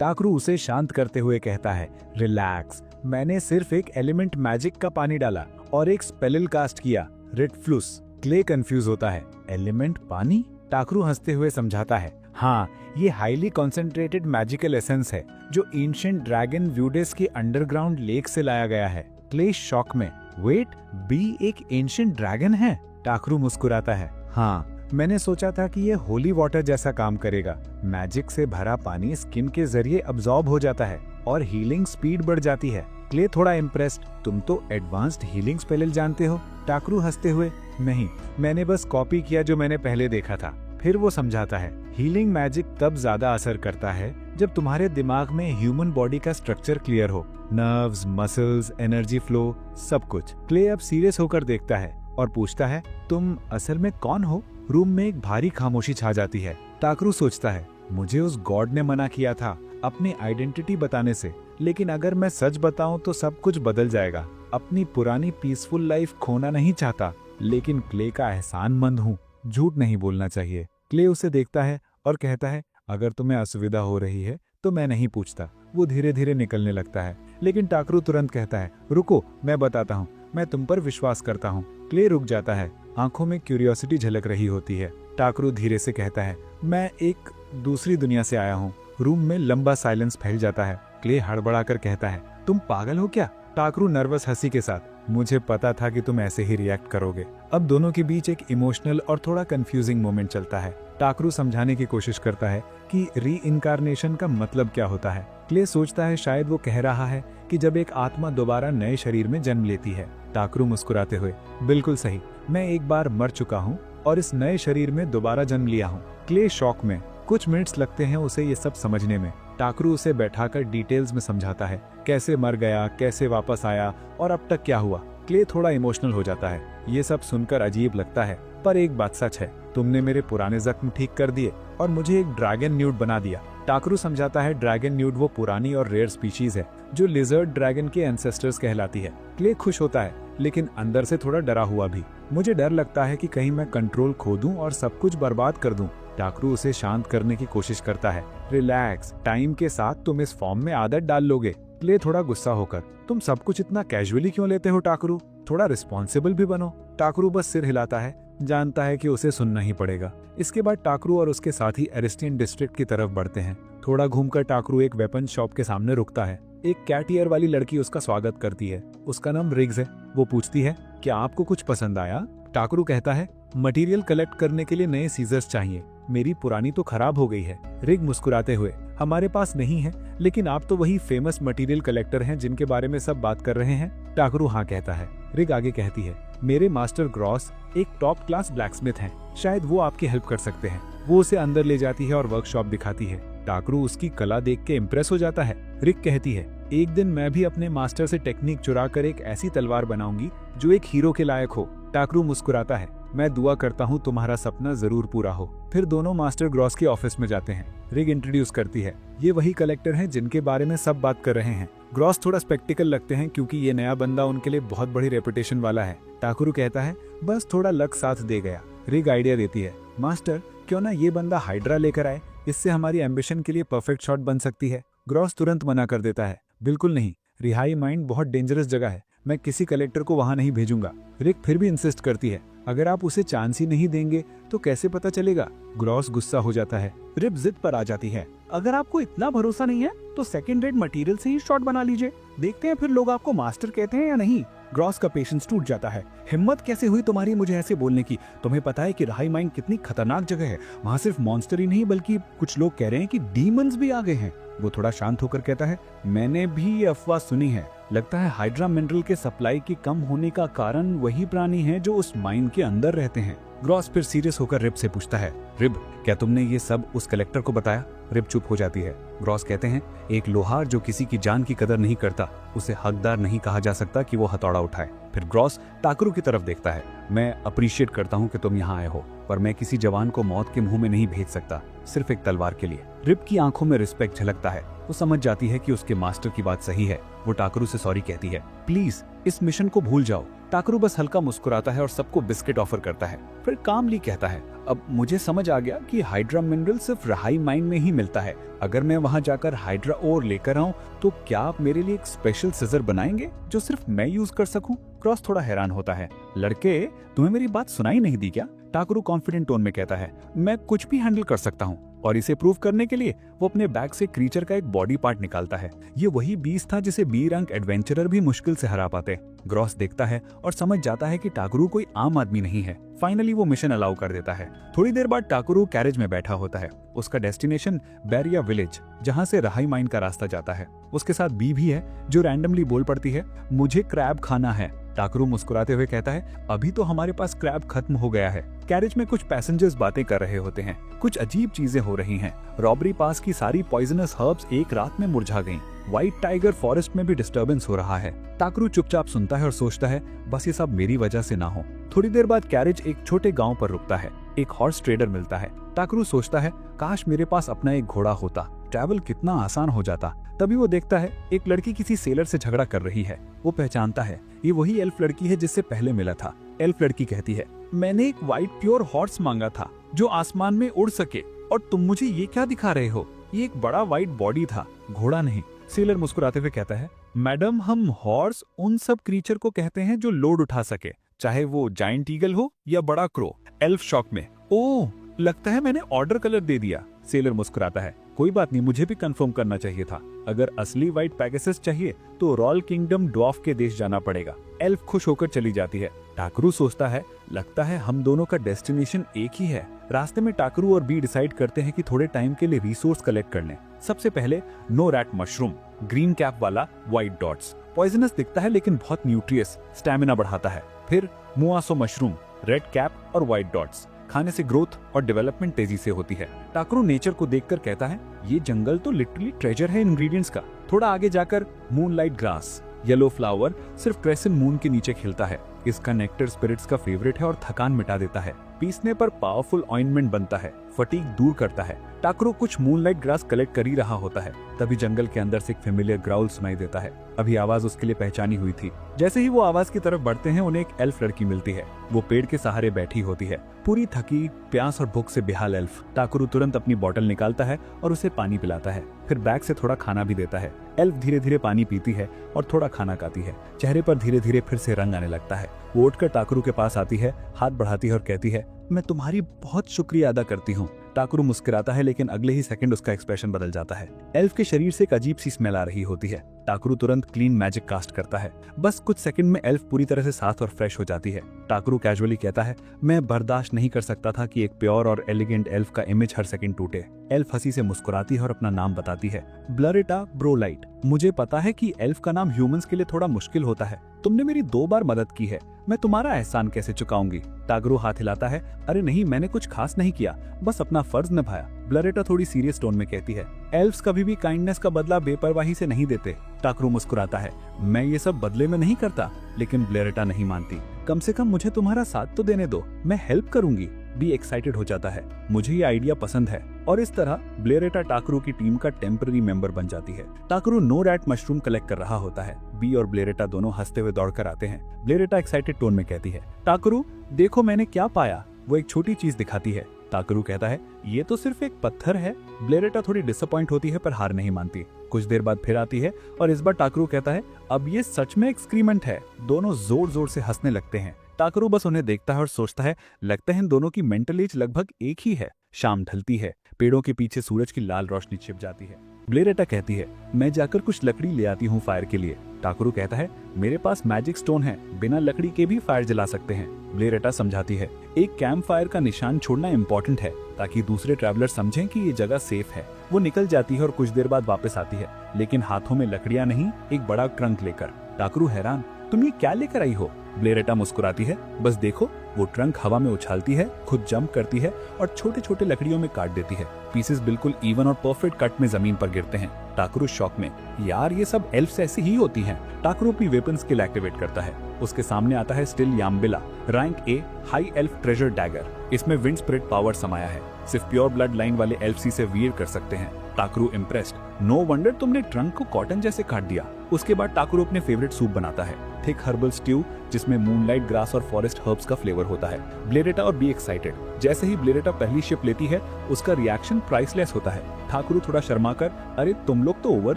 टाकरू उसे शांत करते हुए कहता है, रिलैक्स, मैंने सिर्फ एक एलिमेंट मैजिक का पानी डाला और एक स्पेल कास्ट किया, रेड फ्लूस। क्ले कंफ्यूज होता है, एलिमेंट पानी? टाकरू हंसते हुए समझाता है, हाँ, ये हाईली कॉन्सेंट्रेटेड मैजिकल एसेंस है जो एंशिएंट ड्रैगन व्यूडेस के अंडरग्राउंड लेक से लाया गया है। क्ले शॉक में, वेट, बी एक एंशिएंट ड्रैगन है? टाकरू मुस्कुराता है, हाँ, मैंने सोचा था कि ये होली वाटर जैसा काम करेगा। मैजिक से भरा पानी स्किन के जरिए अब्सॉर्ब हो जाता है और हीलिंग स्पीड बढ़ जाती है। क्ले थोड़ा इम्प्रेस्ड, तुम तो एडवांस्ड हीलिंग स्पेल जानते हो? टाकरू हंसते हुए, नहीं, मैंने बस कॉपी किया जो मैंने पहले देखा था। फिर वो समझाता है, हीलिंग मैजिक तब ज्यादा असर करता है जब तुम्हारे दिमाग में ह्यूमन बॉडी का स्ट्रक्चर क्लियर हो, नर्व्स, मसल्स, एनर्जी फ्लो, सब कुछ। क्ले अब सीरियस होकर देखता है और पूछता है, तुम असल में कौन हो? रूम में एक भारी खामोशी छा जाती है। टाकरू सोचता है, मुझे उस गॉड ने मना किया था अपनी आइडेंटिटी बताने से, लेकिन अगर मैं सच बताऊं तो सब कुछ बदल जाएगा। अपनी पुरानी पीसफुल लाइफ खोना नहीं चाहता, लेकिन क्ले का एहसानमंद हूँ, झूठ नहीं बोलना चाहिए। क्ले उसे देखता है और कहता है, अगर तुम्हें असुविधा हो रही है तो मैं नहीं पूछता। वो धीरे धीरे निकलने लगता है, लेकिन टाकरू तुरंत कहता है, रुको, मैं बताता हूँ, मैं तुम पर विश्वास करता हूँ। क्ले रुक जाता है, आंखों में क्यूरियोसिटी झलक रही होती है। टाकरू धीरे से कहता है, मैं एक दूसरी दुनिया से आया हूँ। रूम में लंबा साइलेंस फैल जाता है। क्ले हड़बड़ाकर कहता है, तुम पागल हो क्या? टाकरू नर्वस हंसी के साथ, मुझे पता था कि तुम ऐसे ही रिएक्ट करोगे। अब दोनों के बीच एक इमोशनल और थोड़ा कंफ्यूजिंग मोमेंट चलता है। टाकरू समझाने की कोशिश करता है कि री इनकारनेशन का मतलब क्या होता है। क्ले सोचता है शायद वो कह रहा है कि जब एक आत्मा दोबारा नए शरीर में जन्म लेती है। टाकरू मुस्कुराते हुए, बिल्कुल सही, मैं एक बार मर चुका हूँ और इस नए शरीर में दोबारा जन्म लिया हूँ। क्ले शॉक में, कुछ मिनट्स लगते हैं उसे ये सब समझने में। टाकरू उसे बैठाकर डिटेल्स में समझाता है, कैसे मर गया, कैसे वापस आया और अब तक क्या हुआ। क्ले थोड़ा इमोशनल हो जाता है। ये सब सुनकर अजीब लगता है, पर एक बात सच है, तुमने मेरे पुराने जख्म ठीक कर दिए और मुझे एक ड्रैगन न्यूड बना दिया। टाकरू समझाता है, ड्रैगन न्यूड वो पुरानी और रेयर स्पीशीज है जो लिजर्ड ड्रैगन के एंसेस्टर्स कहलाती है। क्ले खुश होता है, लेकिन अंदर से थोड़ा डरा हुआ भी। मुझे डर लगता है कि कहीं मैं कंट्रोल खो दूं और सब कुछ बर्बाद कर दूं। टाकरू उसे शांत करने की कोशिश करता है। रिलैक्स, टाइम के साथ तुम इस फॉर्म में आदत डाल लोगे। क्ले थोड़ा गुस्सा होकर, तुम सब कुछ इतना कैजुअली क्यों लेते हो टाकरू? थोड़ा रिस्पॉन्सिबल भी बनो। टाकरू बस सिर हिलाता है, जानता है कि उसे सुनना ही पड़ेगा। इसके बाद टाकरू और उसके साथी एरिस्टियन डिस्ट्रिक्ट की तरफ बढ़ते हैं। थोड़ा घूमकर टाकरू एक वेपन शॉप के सामने रुकता है। एक कैट ईयर वाली लड़की उसका स्वागत करती है। उसका नाम रिग्स है। वो पूछती है, क्या आपको कुछ पसंद आया? टाकरू कहता है, मटेरियल कलेक्ट करने के लिए नए सीजर्स चाहिए, मेरी पुरानी तो खराब हो गई है। रिग मुस्कुराते हुए, हमारे पास नहीं है, लेकिन आप तो वही फेमस मटेरियल कलेक्टर हैं जिनके बारे में सब बात कर रहे हैं। टाकरू हाँ कहता है। रिग आगे कहती है, मेरे मास्टर ग्रॉस एक टॉप क्लास ब्लैकस्मिथ हैं, शायद वो आपकी हेल्प कर सकते हैं। वो उसे अंदर ले जाती है और वर्कशॉप दिखाती है। टाकरू उसकी कला देख के इम्प्रेस हो जाता है। रिग कहती है, एक दिन मैं भी अपने मास्टर से टेक्निक चुरा कर एक ऐसी तलवार बनाऊंगी जो एक हीरो के लायक हो। टाकरू मुस्कुराता है, मैं दुआ करता हूँ तुम्हारा सपना जरूर पूरा हो। फिर दोनों मास्टर ग्रॉस के ऑफिस में जाते हैं। रिग इंट्रोड्यूस करती है, ये वही कलेक्टर हैं जिनके बारे में सब बात कर रहे हैं। ग्रॉस थोड़ा स्पेक्टिकल लगते हैं क्योंकि ये नया बंदा उनके लिए बहुत बड़ी रेपुटेशन वाला है। टाकरू कहता है, बस थोड़ा लक साथ दे गया। रिग आइडिया देती है, मास्टर क्यों ना ये बंदा हाइड्रा लेकर आए, इससे हमारी एम्बिशन के लिए परफेक्ट शॉट बन सकती है। ग्रॉस तुरंत मना कर देता है, बिल्कुल नहीं, रिहाई माइंड बहुत डेंजरस जगह है, मैं किसी कलेक्टर को वहां नहीं भेजूंगा। रिग फिर भी इंसिस्ट करती है, अगर आप उसे चांस ही नहीं देंगे तो कैसे पता चलेगा? ग्रॉस गुस्सा हो जाता है। रिब जिद पर आ जाती है, अगर आपको इतना भरोसा नहीं है तो सेकंड रेट मटेरियल से ही शॉट बना लीजिए, देखते हैं फिर लोग आपको मास्टर कहते हैं या नहीं। ग्रॉस का पेशेंस टूट जाता है। हिम्मत कैसे हुई तुम्हारी मुझे ऐसे बोलने की? तुम्हें पता है कि रहाई माइंड कितनी खतरनाक जगह है, वहाँ सिर्फ मॉन्स्टर ही नहीं बल्कि कुछ लोग कह रहे हैं कि डीमंस भी आ गए हैं। वो थोड़ा शांत होकर कहता है, मैंने भी ये अफवाह सुनी है, लगता है हाइड्रा मिनरल के सप्लाई की कम होने का कारण वही प्राणी हैं जो उस माइन के अंदर रहते हैं। ग्रॉस फिर सीरियस होकर रिब से पूछता है, रिब क्या तुमने ये सब उस कलेक्टर को बताया? रिब चुप हो जाती है। ग्रॉस कहते हैं, एक लोहार जो किसी की जान की कदर नहीं करता उसे हकदार नहीं कहा जा सकता कि वो हथौड़ा उठाए। फिर ग्रॉस टाकरू की तरफ देखता है, मैं अप्रिशिएट करता हूँ कि तुम यहाँ आए हो, पर मैं किसी जवान को मौत के मुंह में नहीं भेज सकता सिर्फ एक तलवार के लिए। रिब की आंखों में रिस्पेक्ट झलकता है। वो समझ जाती है कि उसके मास्टर की बात सही है। वो टाकरू से सॉरी कहती है, प्लीज इस मिशन को भूल जाओ। टाकरू बस हल्का मुस्कुराता है और सबको बिस्किट ऑफर करता है। फिर कामली कहता है, अब मुझे समझ आ गया कि हाइड्रा मिनरल सिर्फ रहाई माइन में ही मिलता है। अगर मैं वहां जाकर हाइड्रा ओर लेकर आऊं तो क्या आप मेरे लिए एक स्पेशल सिजर बनाएंगे जो सिर्फ मैं यूज कर सकूं? क्रॉस थोड़ा हैरान होता है, लड़के तुम्हें मेरी बात सुनाई नहीं दी क्या? टाकरू कॉन्फिडेंट टोन में कहता है, मैं कुछ भी हैंडल कर सकता हूँ। और इसे प्रूव करने के लिए वो अपने बैग से क्रीचर का एक बॉडी पार्ट निकालता है। ये वही बीस्ट था जिसे बी रैंक एडवेंचरर भी मुश्किल से हरा पाते। ग्रॉस देखता है और समझ जाता है कि टाकरू कोई आम आदमी नहीं है। फाइनली वो मिशन अलाउ कर देता है। थोड़ी देर बाद टाकरू कैरेज में बैठा होता है। उसका डेस्टिनेशन बैरिया विलेज, जहाँ से रहाई माइन का रास्ता जाता है। उसके साथ बी भी है जो रैंडमली बोल पड़ती है, मुझे क्रैब खाना है। टाकरू मुस्कुराते हुए कहता है, अभी तो हमारे पास क्रैब खत्म हो गया है। कैरेज में कुछ पैसेंजर्स बातें कर रहे होते हैं। कुछ अजीब चीजें हो रही हैं। रॉबरी पास की सारी पॉइजनस हर्ब्स एक रात में मुरझा गईं। व्हाइट टाइगर फॉरेस्ट में भी डिस्टर्बेंस हो रहा है। टाकरू चुपचाप सुनता है और सोचता है, बस ये सब मेरी वजह से ना हो। थोड़ी देर बाद कैरेज एक छोटे गांव पर रुकता है। एक हॉर्स ट्रेडर मिलता है। टाकरू सोचता है, काश मेरे पास अपना एक घोड़ा होता, ट्रैवल कितना आसान हो जाता। तभी वो देखता है एक लड़की किसी सेलर से झगड़ा कर रही है। वो पहचानता है ये वही एल्फ लड़की है जिससे पहले मिला था। एल्फ लड़की कहती है, मैंने एक व्हाइट प्योर हॉर्स मांगा था जो आसमान में उड़ सके, और तुम मुझे ये क्या दिखा रहे हो? ये एक बड़ा व्हाइट बॉडी था, घोड़ा नहीं। सेलर मुस्कुराते हुए कहता है, मैडम हम हॉर्स उन सब क्रीचर को कहते हैं जो लोड उठा सके, चाहे वो जायंट ईगल हो या बड़ा क्रो। एल्फ शॉक में, ओह लगता है मैंने ऑर्डर कलर दे दिया। सेलर मुस्कुराता है, कोई बात नहीं, मुझे भी कंफर्म करना चाहिए था। अगर असली व्हाइट पैगेसस चाहिए तो रॉयल किंगडम ड्वार्फ के देश जाना पड़ेगा। एल्फ खुश होकर चली जाती है। टाकरू सोचता है, लगता है हम दोनों का डेस्टिनेशन एक ही है। रास्ते में टाकरू और बी डिसाइड करते हैं कि थोड़े टाइम के लिए रिसोर्स कलेक्ट कर लें। सबसे पहले नो रैट मशरूम, ग्रीन कैप वाला व्हाइट डॉट्स, पॉइजनस दिखता है लेकिन बहुत न्यूट्रियस, स्टैमिना बढ़ाता है। फिर मुआसो मशरूम, रेड कैप और व्हाइट डॉट्स, खाने से ग्रोथ और डेवलपमेंट तेजी से होती है। टाकरू नेचर को देखकर कहता है, ये जंगल तो लिटरली ट्रेजर है इंग्रेडिएंट्स का। थोड़ा आगे जाकर मूनलाइट ग्रास, येलो फ्लावर सिर्फ क्रेसेंट मून के नीचे खिलता है। इसका नेक्टर स्पिरिट्स का फेवरेट है और थकान मिटा देता है। पीसने पर पावरफुल ऑइंटमेंट बनता है। फटीग दूर करता है। टाकरू कुछ मूनलाइट ग्रास कलेक्ट कर ही रहा होता है, तभी जंगल के अंदर से एक फेमिलियर ग्राउल सुनाई देता है। अभी आवाज उसके लिए पहचानी हुई थी। जैसे ही वो आवाज की तरफ बढ़ते हैं, उन्हें एक एल्फ लड़की मिलती है। वो पेड़ के सहारे बैठी होती है, पूरी थकी, प्यास और भूख से बेहाल एल्फ। टाकरू तुरंत अपनी बोतल निकालता है और उसे पानी पिलाता है, फिर बैग से थोड़ा खाना भी देता है। एल्फ धीरे धीरे पानी पीती है और थोड़ा खाना खाती है। चेहरे पर धीरे धीरे फिर से रंग आने लगता है। वो उठकर टाकरू के पास आती है, हाथ बढ़ाती है और कहती है, मैं तुम्हारी बहुत शुक्रिया अदा करती हूँ। टाकरू मुस्कुराता है, लेकिन अगले ही सेकंड उसका एक्सप्रेशन बदल जाता है। एल्फ के शरीर से एक अजीब सी स्मेल आ रही होती है। टाकरू तुरंत क्लीन मैजिक कास्ट करता है। बस कुछ सेकंड में एल्फ पूरी तरह से साफ और फ्रेश हो जाती है। टाकरू कैजुअली कहता है, मैं बर्दाश्त नहीं कर सकता था कि एक प्योर और एलिगेंट एल्फ का इमेज हर सेकंड टूटे। एल्फ हंसी से मुस्कुराती है और अपना नाम बताती है, ब्लरेटा ब्रोलाइट। मुझे पता है कि एल्फ का नाम ह्यूमंस के लिए थोड़ा मुश्किल होता है। तुमने मेरी 2 बार मदद की है, मैं तुम्हारा एहसान कैसे चुकाऊंगी। टाकरू हाथ हिलाता है, अरे नहीं, मैंने कुछ खास नहीं किया, बस अपना फर्ज निभाया। ब्लरेटा थोड़ी सीरियस टोन में कहती है, एल्फ्स कभी भी काइंडनेस का बदला बेपरवाही से नहीं देते। टाकरू मुस्कुराता है, मैं ये सब बदले में नहीं करता। लेकिन ब्लरेटा नहीं मानती। कम से कम मुझे तुम्हारा साथ तो देने दो, मैं हेल्प करूंगी। बी एक्साइटेड हो जाता है, मुझे ये आइडिया पसंद है। और इस तरह ब्लेरेटा टाकरू की टीम का टेम्पररी मेंबर बन जाती है। टाकरू नो रैट मशरूम कलेक्ट कर रहा होता है। बी और ब्लेरेटा दोनों हंसते हुए दौड़कर आते हैं। ब्लेरेटा एक्साइटेड टोन में कहती है, टाकरू देखो मैंने क्या पाया। वो एक छोटी चीज दिखाती है। टाकरू कहता है, ये तो सिर्फ एक पत्थर है। ब्लेरेटा थोड़ी डिसअपॉइंट होती है, पर हार नहीं मानती। कुछ देर बाद फिर आती है और इस बार टाकरू कहता है, अब ये सच में एक्सक्रीमेंट है। दोनों जोर जोर से हंसने लगते हैं। टाकरू बस उन्हें देखता है और सोचता है, लगता है इन दोनों की मेंटल एज लगभग एक ही है। शाम ढलती है, पेड़ों के पीछे सूरज की लाल रोशनी छिप जाती है। ब्लेरेटा कहती है, मैं जाकर कुछ लकड़ी ले आती हूँ फायर के लिए। टाकरू कहता है, मेरे पास मैजिक स्टोन है, बिना लकड़ी के भी फायर जला सकते हैं। ब्लेरेटा समझाती है, एक कैंप फायर का निशान छोड़ना इम्पोर्टेंट है ताकि दूसरे ट्रैवलर समझें कि ये जगह सेफ है। वो निकल जाती है और कुछ देर बाद वापस आती है, लेकिन हाथों में लकड़ियां नहीं, एक बड़ा ट्रंक लेकर। टाकरू हैरान, तुम ये क्या लेकर आई हो? ब्लेरेटा मुस्कुराती है, बस देखो। वो ट्रंक हवा में उछालती है, खुद जंप करती है और छोटे छोटे लकड़ियों में काट देती है। पीसेस बिल्कुल इवन और परफेक्ट कट में जमीन पर गिरते हैं। टाकरू शॉक में, यार ये सब एल्फ्स ऐसी ही होती हैं। टाकरू अपनी वेपन स्किल एक्टिवेट करता है। उसके सामने आता है स्टिल याम्बिला, rank A, high elf treasure dagger. इसमें विंड स्पिरिट पावर समाया है। सिर्फ प्योर ब्लड लाइन वाले एल्फ इसे वियर कर सकते हैं। टाकरू इम्प्रेस्ड, नो वंडर तुमने ट्रंक को कॉटन जैसे काट दिया। उसके बाद टाकरू अपने फेवरेट सूप बनाता है, थिक हर्बल स्ट्यू जिसमें मूनलाइट ग्रास और फॉरेस्ट हर्ब्स का फ्लेवर होता है। ब्लेरेटा और बी एक्साइटेड। जैसे ही ब्लेरेटा पहली शिप लेती है, उसका रिएक्शन प्राइसलेस होता है। टाकरू थोड़ा शर्माकर, अरे तुम लोग तो ओवर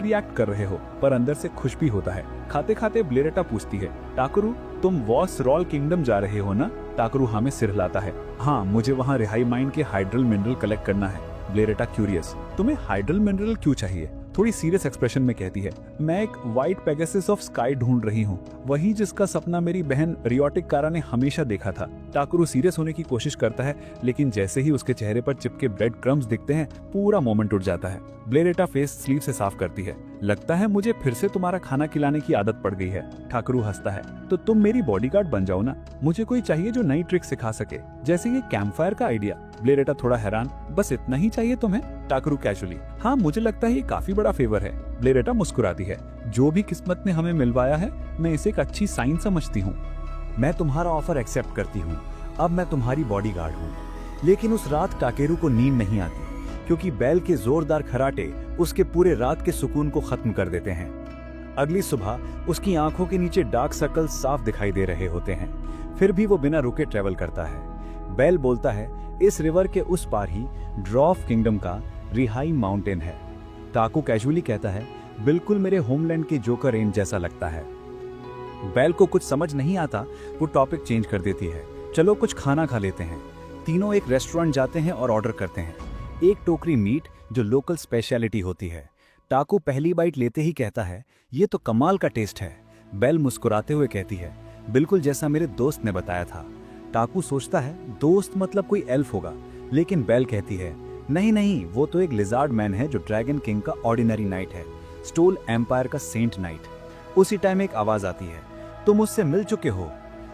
रिएक्ट कर रहे हो, पर अंदर से खुश भी होता है। खाते खाते ब्लेरेटा पूछती है, टाकरू तुम वॉस रॉल किंगडम जा रहे हो ना? टाकरू हाँ में सिर हिलाता है, हाँ मुझे वहाँ रिहाई माइंड के हाइड्रल मिनरल कलेक्ट करना है। ब्लेरेटा क्यूरियस, तुम्हें हाइड्रल मिनरल क्यों चाहिए? थोड़ी सीरियस एक्सप्रेशन में कहती है, मैं एक व्हाइट पेगासस ऑफ स्काई ढूंढ रही हूँ, वही जिसका सपना मेरी बहन रियोटिक कारा ने हमेशा देखा था। टाकरू सीरियस होने की कोशिश करता है, लेकिन जैसे ही उसके चेहरे पर चिपके ब्रेड क्रम्स दिखते हैं, पूरा मोमेंट उठ जाता है। ब्लेरेटा फेस स्लीव से साफ करती है, लगता है मुझे फिर से तुम्हारा खाना खिलाने की आदत पड़ गई है। टाकरू हंसता है, तो तुम मेरी बॉडीगार्ड बन जाओ ना। मुझे कोई चाहिए जो नई ट्रिक सिखा सके, जैसे ये कैंपफायर का आइडिया। ब्लेरेटा थोड़ा हैरान, बस इतना ही चाहिए तुम्हें? टाकरू कैजुअली, हाँ मुझे लगता है ये काफी बड़ा फेवर है। ब्लेरेटा मुस्कुराती है, जो भी किस्मत ने हमें मिलवाया है, मैं इसे एक अच्छी साइन समझती हूँ। मैं तुम्हारा ऑफर एक्सेप्ट करती हूँ, अब मैं तुम्हारी बॉडीगार्ड हूँ। लेकिन उस रात टाकेरू को नींद नहीं आती, क्योंकि बैल के जोरदार खराटे उसके पूरे रात के सुकून को खत्म कर देते हैं। अगली सुबह उसकी आंखों के नीचे डार्क सर्कल साफ दिखाई दे रहे होते हैं, फिर भी वो बिना रुके ट्रेवल करता है। बैल बोलता है, इस रिवर के उस पार ही ड्रॉफ किंगडम का रिहाई माउंटेन है। टाकू कैजुअली कहता है, बिल्कुल मेरे होमलैंड के जोकर रेंज जैसा लगता है। बैल को कुछ समझ नहीं आता, वो टॉपिक चेंज कर देती है, चलो कुछ खाना खा लेते हैं। तीनों एक रेस्टोरेंट जाते हैं और ऑर्डर करते हैं, एक टोकरी मीट जो लोकल स्पेशलिटी होती है। टाकू पहली बाइट लेते ही कहता है, ये तो कमाल का टेस्ट है। बैल मुस्कुराते हुए कहती है, बिल्कुल जैसा मेरे दोस्त ने बताया था। टाकू सोचता है, दोस्त मतलब कोई एल्फ होगा, लेकिन बैल कहती है, नहीं नहीं, वो तो एक लिजार्ड मैन है जो ड्रैगन किंग का ऑर्डिनरी नाइट है, स्टोल एम्पायर का सेंट नाइट। उसी टाइम एक आवाज आती है, तुम उससे मिल चुके हो।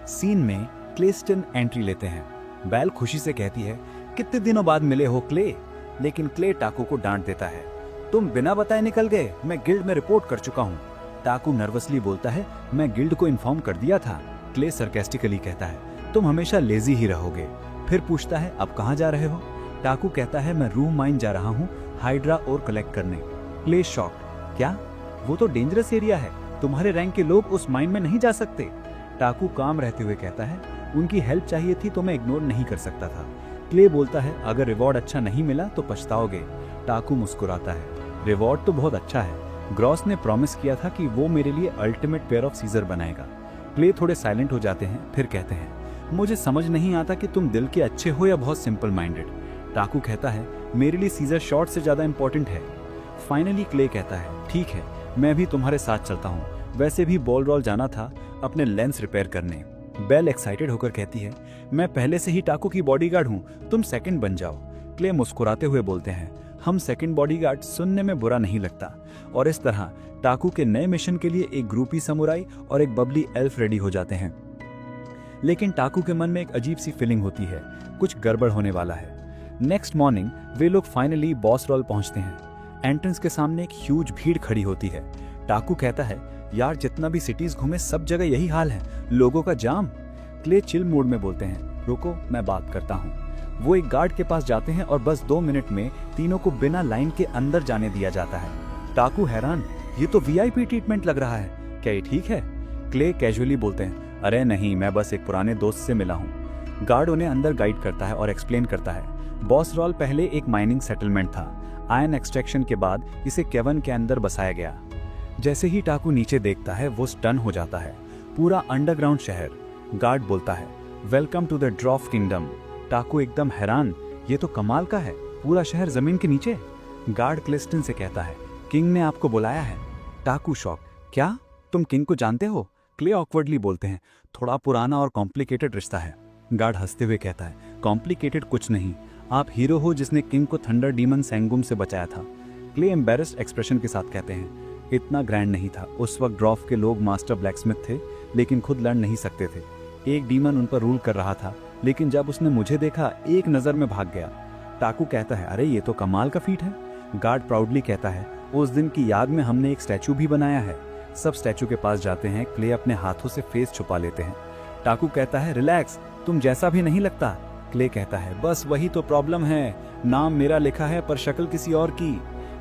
सीन में क्लेस्टन एंट्री लेते हैं। बैल खुशी से कहती है, कितने दिनों बाद मिले हो क्ले? लेकिन क्ले टाकू को डांट देता है, तुम बिना बताए निकल गए, मैं गिल्ड में रिपोर्ट कर चुका हूँ। टाकू नर्वसली बोलता है, मैं गिल्ड को इन्फॉर्म कर दिया था। क्ले सरकास्टिकली कहता है, तुम हमेशा लेजी ही रहोगे। फिर पूछता है, अब कहाँ जा रहे हो? टाकू कहता है मैं रूम माइन जा रहा हूँ हाइड्रा और कलेक्ट करने। क्ले शॉक, क्या? वो तो डेंजरस एरिया है, तुम्हारे रैंक के लोग उस माइन में नहीं जा सकते। टाकू काम रहते हुए कहता है उनकी हेल्प चाहिए थी तो मैं इग्नोर नहीं कर सकता था। क्ले बोलता है अगर रिवॉर्ड अच्छा नहीं मिला तो पछताओगे। टाकू मुस्कुराता है, रिवॉर्ड तो बहुत अच्छा है, ग्रॉस ने प्रॉमिस किया था कि वो मेरे लिए अल्टीमेट पेयर ऑफ सीजर बनाएगा। क्ले थोड़े साइलेंट हो जाते हैं, फिर कहते हैं मुझे समझ नहीं आता कि तुम दिल के अच्छे हो या बहुत सिंपल माइंडेड। टाकू कहता है मेरे लिए सीजर शॉट से ज्यादा इंपॉर्टेंट है। फाइनली क्ले कहता है ठीक है, मैं भी तुम्हारे साथ चलता हूँ, वैसे भी बॉल रॉल जाना था अपने लेंस रिपेयर करने। बेल एक्साइटेड होकर कहती है मैं पहले से ही टाकू की बॉडीगार्ड हूँ, तुम सेकंड बन जाओ। क्ले मुस्कुराते हुए बोलते हैं हम सेकंड बॉडीगार्ड, सुनने में बुरा नहीं लगता। और इस तरह टाकू के नए मिशन के लिए एक ग्रुपी समुराई और एक बबली एल्फ रेडी हो जाते हैं। लेकिन टाकू के मन में एक अजीब सी फीलिंग होती है, कुछ गड़बड़ होने वाला है। नेक्स्ट मॉर्निंग वे लोग फाइनली बॉस रॉल पहुंचते हैं। एंट्रेंस के सामने एक ह्यूज भीड़ खड़ी होती है। टाकू कहता है यार जितना भी सिटीज घूमे सब जगह यही हाल है, लोगों का जाम। क्ले चिल मूड में बोलते हैं रुको मैं बात करता हूँ। वो एक गार्ड के पास जाते हैं और बस 2 मिनट में तीनों को बिना लाइन के अंदर जाने दिया जाता है। टाकू हैरान, ये तो वीआईपी ट्रीटमेंट लग रहा है, क्या ये ठीक है? क्ले कैजुअली बोलते हैं अरे नहीं, मैं बस एक पुराने दोस्त से मिला हूँ। गार्ड उन्हें अंदर गाइड करता है और एक्सप्लेन करता है बॉस रॉल पहले एक माइनिंग सेटलमेंट था, आयन एक्सट्रैक्शन के बाद इसे केवन के अंदर बसाया गया। जैसे ही टाकू नीचे देखता है वो स्टन हो जाता है, पूरा अंडरग्राउंड शहर। गार्ड बोलता है welcome to the dwarf kingdom. टाकू एकदम हैरान, ये तो कमाल का है, पूरा शहर जमीन के नीचे। गार्ड क्लिस्टन से कहता है किंग ने आपको बुलाया है। टाकू शॉक, क्या तुम किंग को जानते हो? क्ले ऑकवर्डली बोलते हैं थोड़ा पुराना और कॉम्प्लिकेटेड रिश्ता है। गार्ड हंसते हुए कहता है कॉम्प्लिकेटेड कुछ नहीं, आप हीरो हो जिसने किंग को थंडर डीमन सेंगुम से बचाया था। क्ले एम्बेरस्ड एक्सप्रेशन के साथ कहते हैं इतना ग्रैंड नहीं था, उस वक्त ड्रॉफ के लोग मास्टर ब्लैकस्मिथ थे लेकिन खुद लड़ नहीं सकते थे। एक डीमन उन पर रूल कर रहा था, लेकिन जब उसने मुझे देखा एक नजर में भाग गया। टाकू कहता है अरे ये तो कमाल का फीट है। गार्ड प्राउडली कहता है उस दिन की याद में हमने एक स्टैचू भी बनाया है। सब स्टैचू के पास जाते हैं, क्ले अपने हाथों से फेस छुपा लेते हैं। टाकू कहता है रिलैक्स, तुम जैसा भी नहीं लगता। क्ले कहता है बस वही तो प्रॉब्लम है, नाम मेरा लिखा है पर शक्ल किसी और की।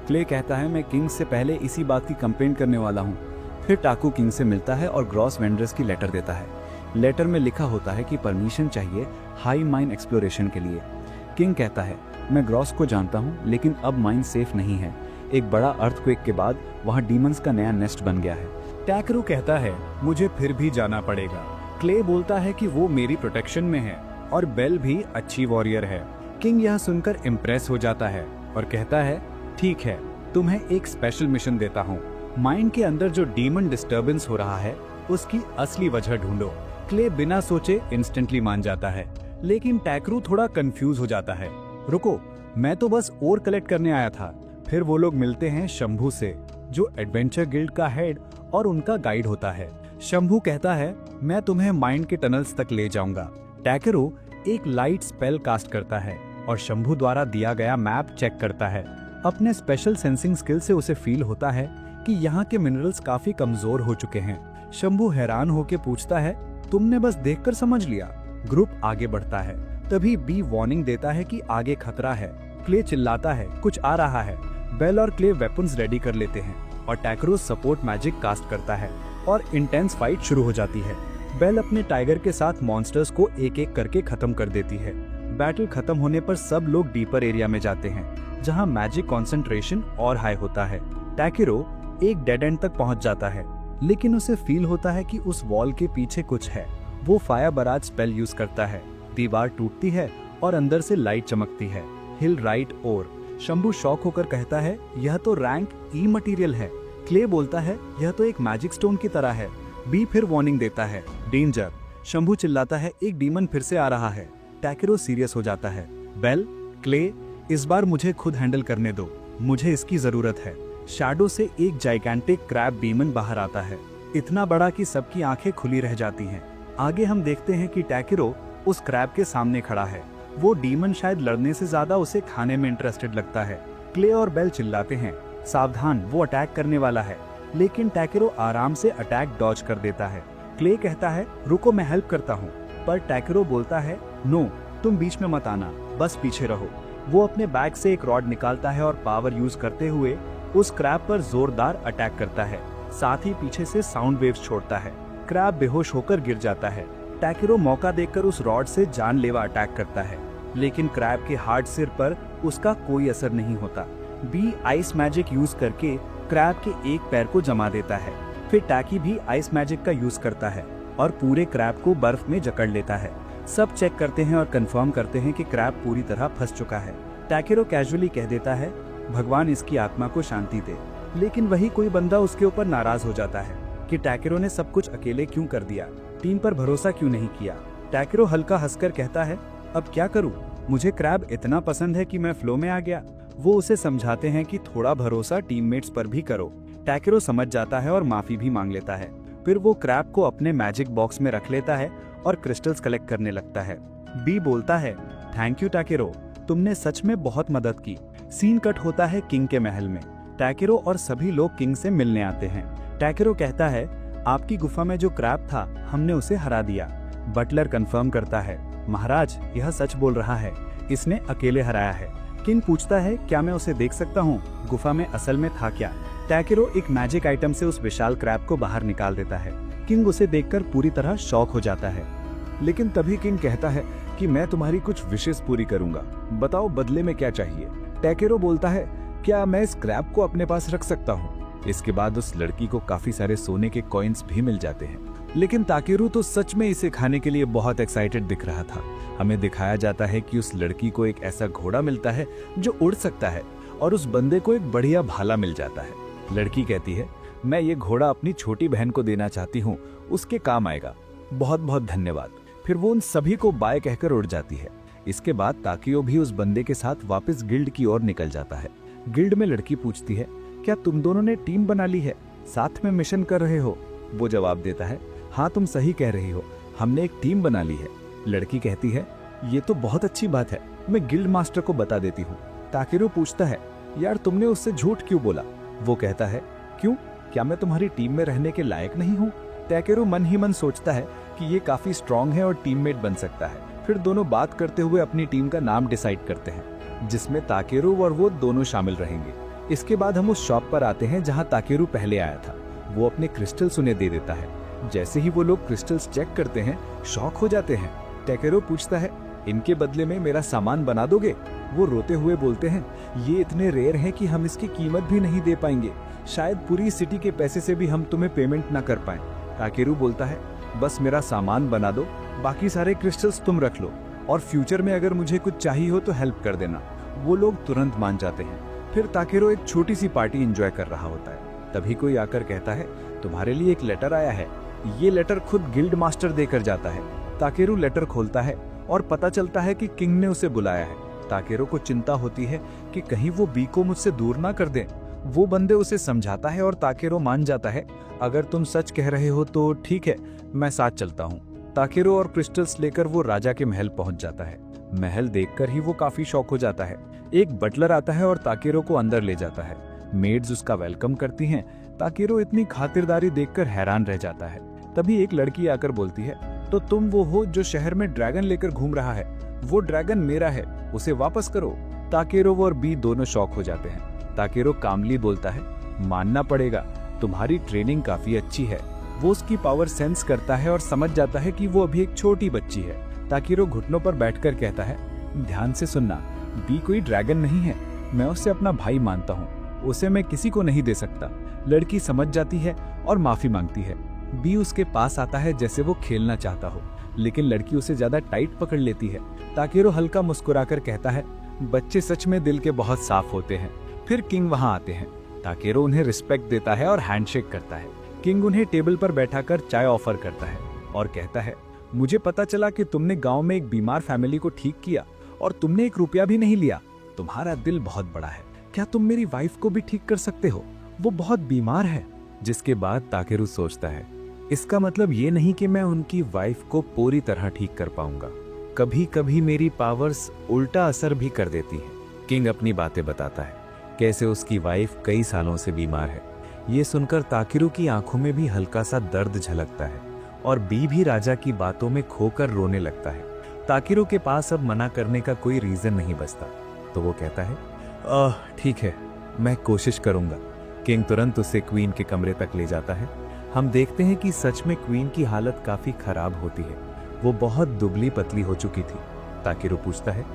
क्ले कहता है मैं किंग से पहले इसी बात की कंप्लेंट करने वाला हूँ। फिर टाकू किंग से मिलता है और ग्रॉस वेंडर्स की लेटर देता है। लेटर में लिखा होता है कि परमिशन चाहिए हाई माइन एक्सप्लोरेशन के लिए। किंग कहता है मैं ग्रॉस को जानता हूँ लेकिन अब माइन सेफ नहीं है, एक बड़ा अर्थक्वेक के बाद वहाँ डीमंस का नया नेस्ट बन गया है। टैकरू कहता है मुझे फिर भी जाना पड़ेगा। क्ले बोलता है कि वो मेरी प्रोटेक्शन में है और बेल भी अच्छी वॉरियर है। किंग यह सुनकर इम्प्रेस हो जाता है और कहता है ठीक है, तुम्हें एक स्पेशल मिशन देता हूँ, माइंड के अंदर जो डीमन डिस्टर्बेंस हो रहा है उसकी असली वजह ढूंढो। क्ले बिना सोचे इंस्टेंटली मान जाता है, लेकिन टैकरू थोड़ा कंफ्यूज हो जाता है। रुको, मैं तो बस ओर कलेक्ट करने आया था। फिर वो लोग मिलते हैं शंभू से, जो एडवेंचर गिल्ड का हेड और उनका गाइड होता है। शंभू कहता है मैं तुम्हें माइंड के टनल्स तक ले जाऊंगा। टैकरू एक लाइट स्पेल कास्ट करता है और शंभू द्वारा दिया गया मैप चेक करता है। अपने स्पेशल सेंसिंग स्किल से उसे फील होता है कि यहाँ के मिनरल्स काफी कमजोर हो चुके हैं। शंभू हैरान होकर पूछता है तुमने बस देखकर समझ लिया? ग्रुप आगे बढ़ता है, तभी बी वार्निंग देता है कि आगे खतरा है। क्ले चिल्लाता है कुछ आ रहा है। बेल और क्ले वेपन्स रेडी कर लेते हैं और टैकरू सपोर्ट मैजिक कास्ट करता है और इंटेंस फाइट शुरू हो जाती है। बेल अपने टाइगर के साथ मॉन्स्टर्स को एक एक करके खत्म कर देती है। बैटल खत्म होने पर सब लोग डीपर एरिया में जाते हैं, जहां मैजिक कंसंट्रेशन और हाई होता है। टैकेरो एक डेड एंड तक पहुंच जाता है, लेकिन उसे फील होता है कि उस वॉल के पीछे कुछ है। वो फायर बराज स्पेल यूज करता है, दीवार टूटती है और अंदर से लाइट चमकती है। हिल राइट और शंभू शॉक होकर कहता है यह तो रैंक ई मटेरियल है। क्ले बोलता है यह तो एक मैजिक स्टोन की तरह है। बी फिर वार्निंग देता है डेंजर। शंभू चिल्लाता है एक डीमन फिर से आ रहा है। टैकेरो सीरियस हो जाता है। बेल, क्ले, इस बार मुझे खुद हैंडल करने दो, मुझे इसकी जरूरत है। शैडो से एक जाइगैंटिक क्रैब बीमन बाहर आता है, इतना बड़ा कि सबकी आंखें खुली रह जाती हैं। आगे हम देखते हैं कि टैकेरो उस क्रैब के सामने खड़ा है। वो डीमन शायद लड़ने से ज्यादा उसे खाने में इंटरेस्टेड लगता है। क्ले और बेल चिल्लाते हैं सावधान, वो अटैक करने वाला है, लेकिन टैकेरो आराम से अटैक डॉज कर देता है। क्ले कहता है रुको मैं हेल्प करता हूँ, पर टैकेरो बोलता है नो, तुम बीच में मत आना, बस पीछे रहो। वो अपने बैग से एक रॉड निकालता है और पावर यूज करते हुए उस क्रैब पर जोरदार अटैक करता है। साथ ही पीछे से साउंड वेव्स छोड़ता है। क्रैब बेहोश होकर गिर जाता है। टाकेरो मौका देखकर उस रॉड से जानलेवा अटैक करता है, लेकिन क्रैब के हार्ड सिर पर उसका कोई असर नहीं होता। बी आइस मैजिक यूज करके क्रैब के एक पैर को जमा देता है। फिर टैकी भी आइस मैजिक का यूज करता है और पूरे क्रैब को बर्फ में जकड़ लेता है। सब चेक करते हैं और कंफर्म करते हैं कि क्रैब पूरी तरह फंस चुका है। टाकेरो कैजुअली कह देता है, भगवान इसकी आत्मा को शांति दे। लेकिन वही कोई बंदा उसके ऊपर नाराज हो जाता है कि टाकेरो ने सब कुछ अकेले क्यों कर दिया, टीम पर भरोसा क्यों नहीं किया। टाकेरो हल्का हंसकर कहता है, अब क्या करूं, मुझे क्रैब इतना पसंद है कि मैं फ्लो में आ गया। वो उसे समझाते हैं कि थोड़ा भरोसा टीममेट्स पर भी करो। टाकेरो समझ जाता है और माफी भी मांग लेता है। फिर वो क्रैब को अपने मैजिक बॉक्स में रख लेता है और क्रिस्टल्स कलेक्ट करने लगता है। बी बोलता है, थैंक यू टाकेरो, तुमने सच में बहुत मदद की। सीन कट होता है किंग के महल में। टाकेरो और सभी लोग किंग से मिलने आते हैं। टाकेरो कहता है, आपकी गुफा में जो क्रैब था हमने उसे हरा दिया। बटलर कंफर्म करता है, महाराज यह सच बोल रहा है, इसने अकेले हराया है। किंग पूछता है, क्या मैं उसे देख सकता हूँ, गुफा में असल में था क्या। टाकेरो एक मैजिक आइटम से उस विशाल क्रैब को बाहर निकाल देता है। किंग उसे देखकर पूरी तरह शॉक हो जाता है। लेकिन तभी किंग कहता है कि मैं तुम्हारी कुछ विशेष पूरी करूंगा, बताओ बदले में क्या चाहिए। टाकेरो बोलता है, क्या मैं इस क्रैब को अपने पास रख सकता हूँ। इसके बाद उस लड़की को काफी सारे सोने के कॉइन्स भी मिल जाते हैं। लेकिन टाकेरो तो सच में इसे खाने के लिए बहुत एक्साइटेड दिख रहा था। हमें दिखाया जाता है कि उस लड़की को एक ऐसा घोड़ा मिलता है जो उड़ सकता है और उस बंदे को एक बढ़िया भाला मिल जाता है। लड़की कहती है, मैं ये घोड़ा अपनी छोटी बहन को देना चाहती हूँ, उसके काम आएगा, बहुत बहुत धन्यवाद। फिर वो उन सभी को बाय कहकर उड़ जाती है। इसके बाद ताकियो भी उस बंदे के साथ वापस गिल्ड की ओर निकल जाता है। गिल्ड में लड़की पूछती है, क्या तुम दोनों ने टीम बना ली है, साथ में मिशन कर रहे हो। वो जवाब देता है, हाँ तुम सही कह रही हो, हमने एक टीम बना ली है। लड़की कहती है, ये तो बहुत अच्छी बात है, मैं गिल्ड मास्टर को बता देती हूँ। ताकेरो पूछता है, यार तुमने उससे झूठ क्यों बोला। वो कहता है, क्यों, क्या मैं तुम्हारी टीम में रहने के लायक नहीं हूँ। टाकेरो मन ही मन सोचता है कि ये काफी स्ट्रांग है और टीममेट बन सकता है। फिर दोनों बात करते हुए अपनी टीम का नाम डिसाइड करते हैं, जिसमें ताकेरो और वो दोनों शामिल रहेंगे। इसके बाद हम उस शॉप पर आते हैं जहाँ ताकेरो पहले आया था। वो अपने क्रिस्टल्स उन्हें दे देता है। जैसे ही वो लोग क्रिस्टल्स चेक करते हैं, शॉक हो जाते हैं। टाकेरो पूछता है, इनके बदले में मेरा सामान बना दोगे। वो रोते हुए बोलते हैं, ये इतने रेयर हैं कि हम इसकी कीमत भी नहीं दे पाएंगे, शायद पूरी सिटी के पैसे से भी हम तुम्हें पेमेंट ना कर पाएं। टाकेरो बोलता है, बस मेरा सामान बना दो, बाकी सारे क्रिस्टल्स तुम रख लो और फ्यूचर में अगर मुझे कुछ चाहिए हो तो हेल्प कर देना। वो लोग तुरंत मान जाते हैं। फिर ताकेरो एक छोटी सी पार्टी एंजॉय कर रहा होता है। तभी कोई आकर कहता है, तुम्हारे लिए एक लेटर आया है। ये लेटर खुद गिल्ड मास्टर देकर जाता है। ताकेरो लेटर खोलता है और पता चलता है कि किंग ने उसे बुलाया है। ताकेरो को चिंता होती है कि कहीं वो बी को मुझसे दूर ना कर दें। वो बंदे उसे समझाता है और ताकेरो मान जाता है, अगर तुम सच कह रहे हो तो ठीक है, मैं साथ चलता हूँ। ताकेरो और क्रिस्टल्स लेकर वो राजा के महल पहुंच जाता है। महल देखकर ही वो काफी शॉक हो जाता है। एक बटलर आता है और ताकेरो को अंदर ले जाता है। मेड्स उसका वेलकम करती हैं। ताकेरो इतनी खातिरदारी देखकर हैरान रह जाता है। तभी एक लड़की आकर बोलती है, तो तुम वो हो जो शहर में ड्रैगन लेकर घूम रहा है। वो ड्रैगन मेरा है, उसे वापस करो। ताकेरो और बी दोनों शॉक हो जाते हैं। ताकेरो कामली बोलता है, मानना पड़ेगा, तुम्हारी ट्रेनिंग काफी अच्छी है। वो उसकी पावर सेंस करता है और समझ जाता है कि वो अभी एक छोटी बच्ची है। ताकेरो घुटनों पर बैठकर कहता है, ध्यान से सुनना, बी कोई ड्रैगन नहीं है, मैं उसे अपना भाई मानता हूँ, उसे मैं किसी को नहीं दे सकता। लड़की समझ जाती है और माफी मांगती है। बी उसके पास आता है जैसे वो खेलना चाहता हो, लेकिन लड़की उसे ज्यादा टाइट पकड़ लेती है। ताकेरो हल्का मुस्कुराकर कहता है, बच्चे सच में दिल के बहुत साफ होते हैं। फिर किंग वहां आते हैं। ताकेरो उन्हें रिस्पेक्ट देता है और हैंडशेक करता है। किंग उन्हें टेबल पर बैठाकर चाय ऑफर करता है और कहता है, मुझे पता चला कि तुमने गांव में एक बीमार फैमिली को ठीक किया और तुमने 1 रुपया भी नहीं लिया। तुम्हारा दिल बहुत बड़ा है। क्या तुम मेरी वाइफ को भी ठीक कर सकते हो? वो बहुत बीमार है। जिसके बाद ताकेरो सोचता है, इसका मतलब ये नहीं कि मैं उनकी वाइफ को पूरी तरह ठीक कर पाऊंगा। कभी कभी मेरी पावर्स उल्टा असर भी कर देती है। किंग अपनी बातें बताता है, कैसे उसकी वाइफ कई सालों से बीमार है। ये सुनकर ताकेरो की आंखों में भी हल्का सा दर्द झलकता है और बी भी राजा की बातों में खोकर रोने लगता है। ताकेरो के पास अब मना करने का कोई रीजन नहीं बचता। तो वो कहता है, ठीक है, मैं कोशिश करूंगा। किंग तुरंत उसे क्वीन के कमरे तक ले जाता है। हम देखते हैं कि सच में क्वीन की हालत काफी खराब होती है। वो बहुत दुबली पतली हो चुकी थी। ताकेरू पूछता है,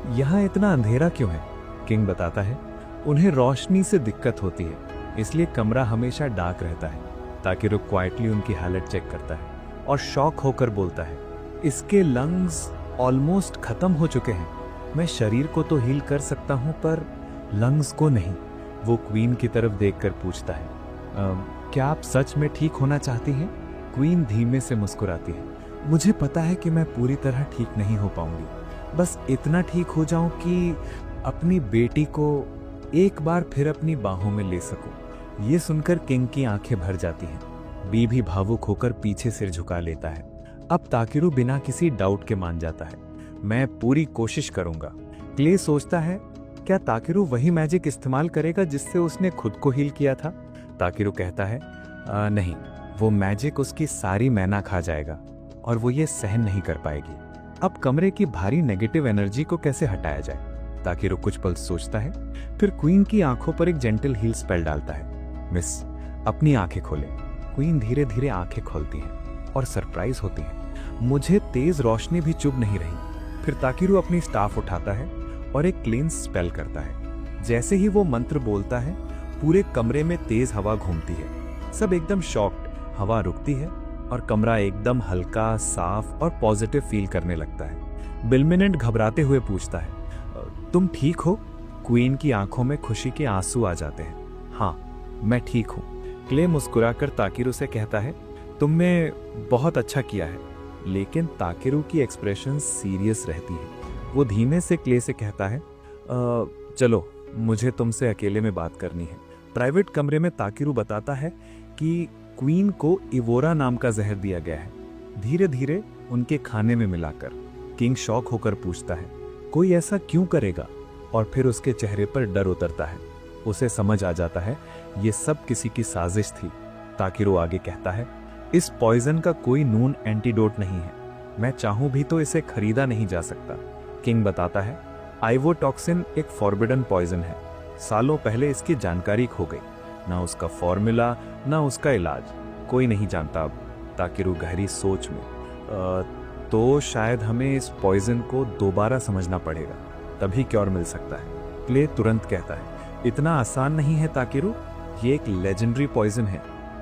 यहाँ इतना अंधेरा क्यों है? किंग बताता है, उन्हें रोशनी से दिक्कत होती है, इसलिए कमरा हमेशा डार्क रहता है। ताकेरू क्वाइटली उनकी हालत चेक करता है और शॉक होकर बोलता है, इसके लंग्स ऑलमोस्ट खत्म हो चुके हैं। मैं शरीर को तो हील कर सकता हूं पर लंग्स को नहीं। वो क्वीन की तरफ देखकर पूछता है, क्या आप सच में ठीक होना चाहती हैं? क्वीन धीमे से मुस्कुराती है, मुझे पता है कि मैं पूरी तरह ठीक नहीं हो पाऊंगी, बस इतना ठीक हो जाऊं कि अपनी बेटी को एक बार फिर अपनी बाहों में ले सकूं। ये सुनकर किंग की आंखें भर जाती हैं। बी भी भावुक होकर पीछे सिर झुका लेता है। अब ताकेरू बिना किसी डाउट के मान जाता है, मैं पूरी कोशिश करूंगा। क्ले सोचता है, क्या ताकेरू वही मैजिक इस्तेमाल करेगा जिससे उसने खुद को हील किया था? ताकेरू कहता है, नहीं, वो मैजिक उसकी सारी मैना खा जाएगा और वो ये सहन नहीं कर पाएगी। अब कमरे की भारी नेगेटिव एनर्जी को कैसे हटाया जाए? ताकेरू कुछ पल सोचता है, फिर क्वीन की आंखों पर एक जेंटल हील स्पेल डालता है। मिस, अपनी आंखें खोलें। क्वीन धीरे धीरे आंखें खोलती हैं और सरप्राइज होती हैं। मुझे तेज रोशनी भी चुभ नहीं रही। फिर ताकेरू अपनी स्टाफ उठाता है और एक क्लींस स्पेल करता है। जैसे ही वो मंत्र बोलता है, पूरे कमरे में तेज हवा घूमती है। सब एकदम शॉक्ड। हवा रुकती है और कमरा एकदम हल्का, साफ और पॉजिटिव फील करने लगता है। बेलमिनेंट घबराते हुए पूछता है, तुम ठीक हो? क्वीन की आंखों में खुशी के आंसू आ जाते हैं। हाँ, मैं ठीक हूँ। क्ले मुस्कुराकर ताकेरू से कहता है, तुमने बहुत अच्छा किया है। लेकिन ताकेरू की एक्सप्रेशन सीरियस रहती है। वो धीमे से क्ले से कहता है, चलो, मुझे तुमसे अकेले में बात करनी है। प्राइवेट कमरे में ताकेरू बताता है कि क्वीन को इवोरा नाम का जहर दिया गया है, धीरे धीरे उनके खाने में मिलाकर। किंग शॉक होकर पूछता है, कोई ऐसा क्यों करेगा? और फिर उसके चेहरे पर डर उतरता है। उसे समझ आ जाता है ये सब किसी की साजिश थी। ताकेरू आगे कहता है, इस पॉइजन का कोई नून एंटीडोट नहीं है। मैं चाहूं भी तो इसे खरीदा नहीं जा सकता। किंग बताता है, आइवोटॉक्सिन एक फॉरबिडन पॉइजन है। सालों पहले इसकी जानकारी खो गई। ना उसका फॉर्मूला, ना उसका इलाज, कोई नहीं जानता अब। ताकेरू गहरी सोच में, तो शायद हमें इस पॉइजन को दोबारा समझना पड़ेगा, तभी क्योर मिल सकता है। क्ले तुरंत कहता है, इतना आसान नहीं है ताकेरू, ये एक लेजेंडरी पॉइजन है।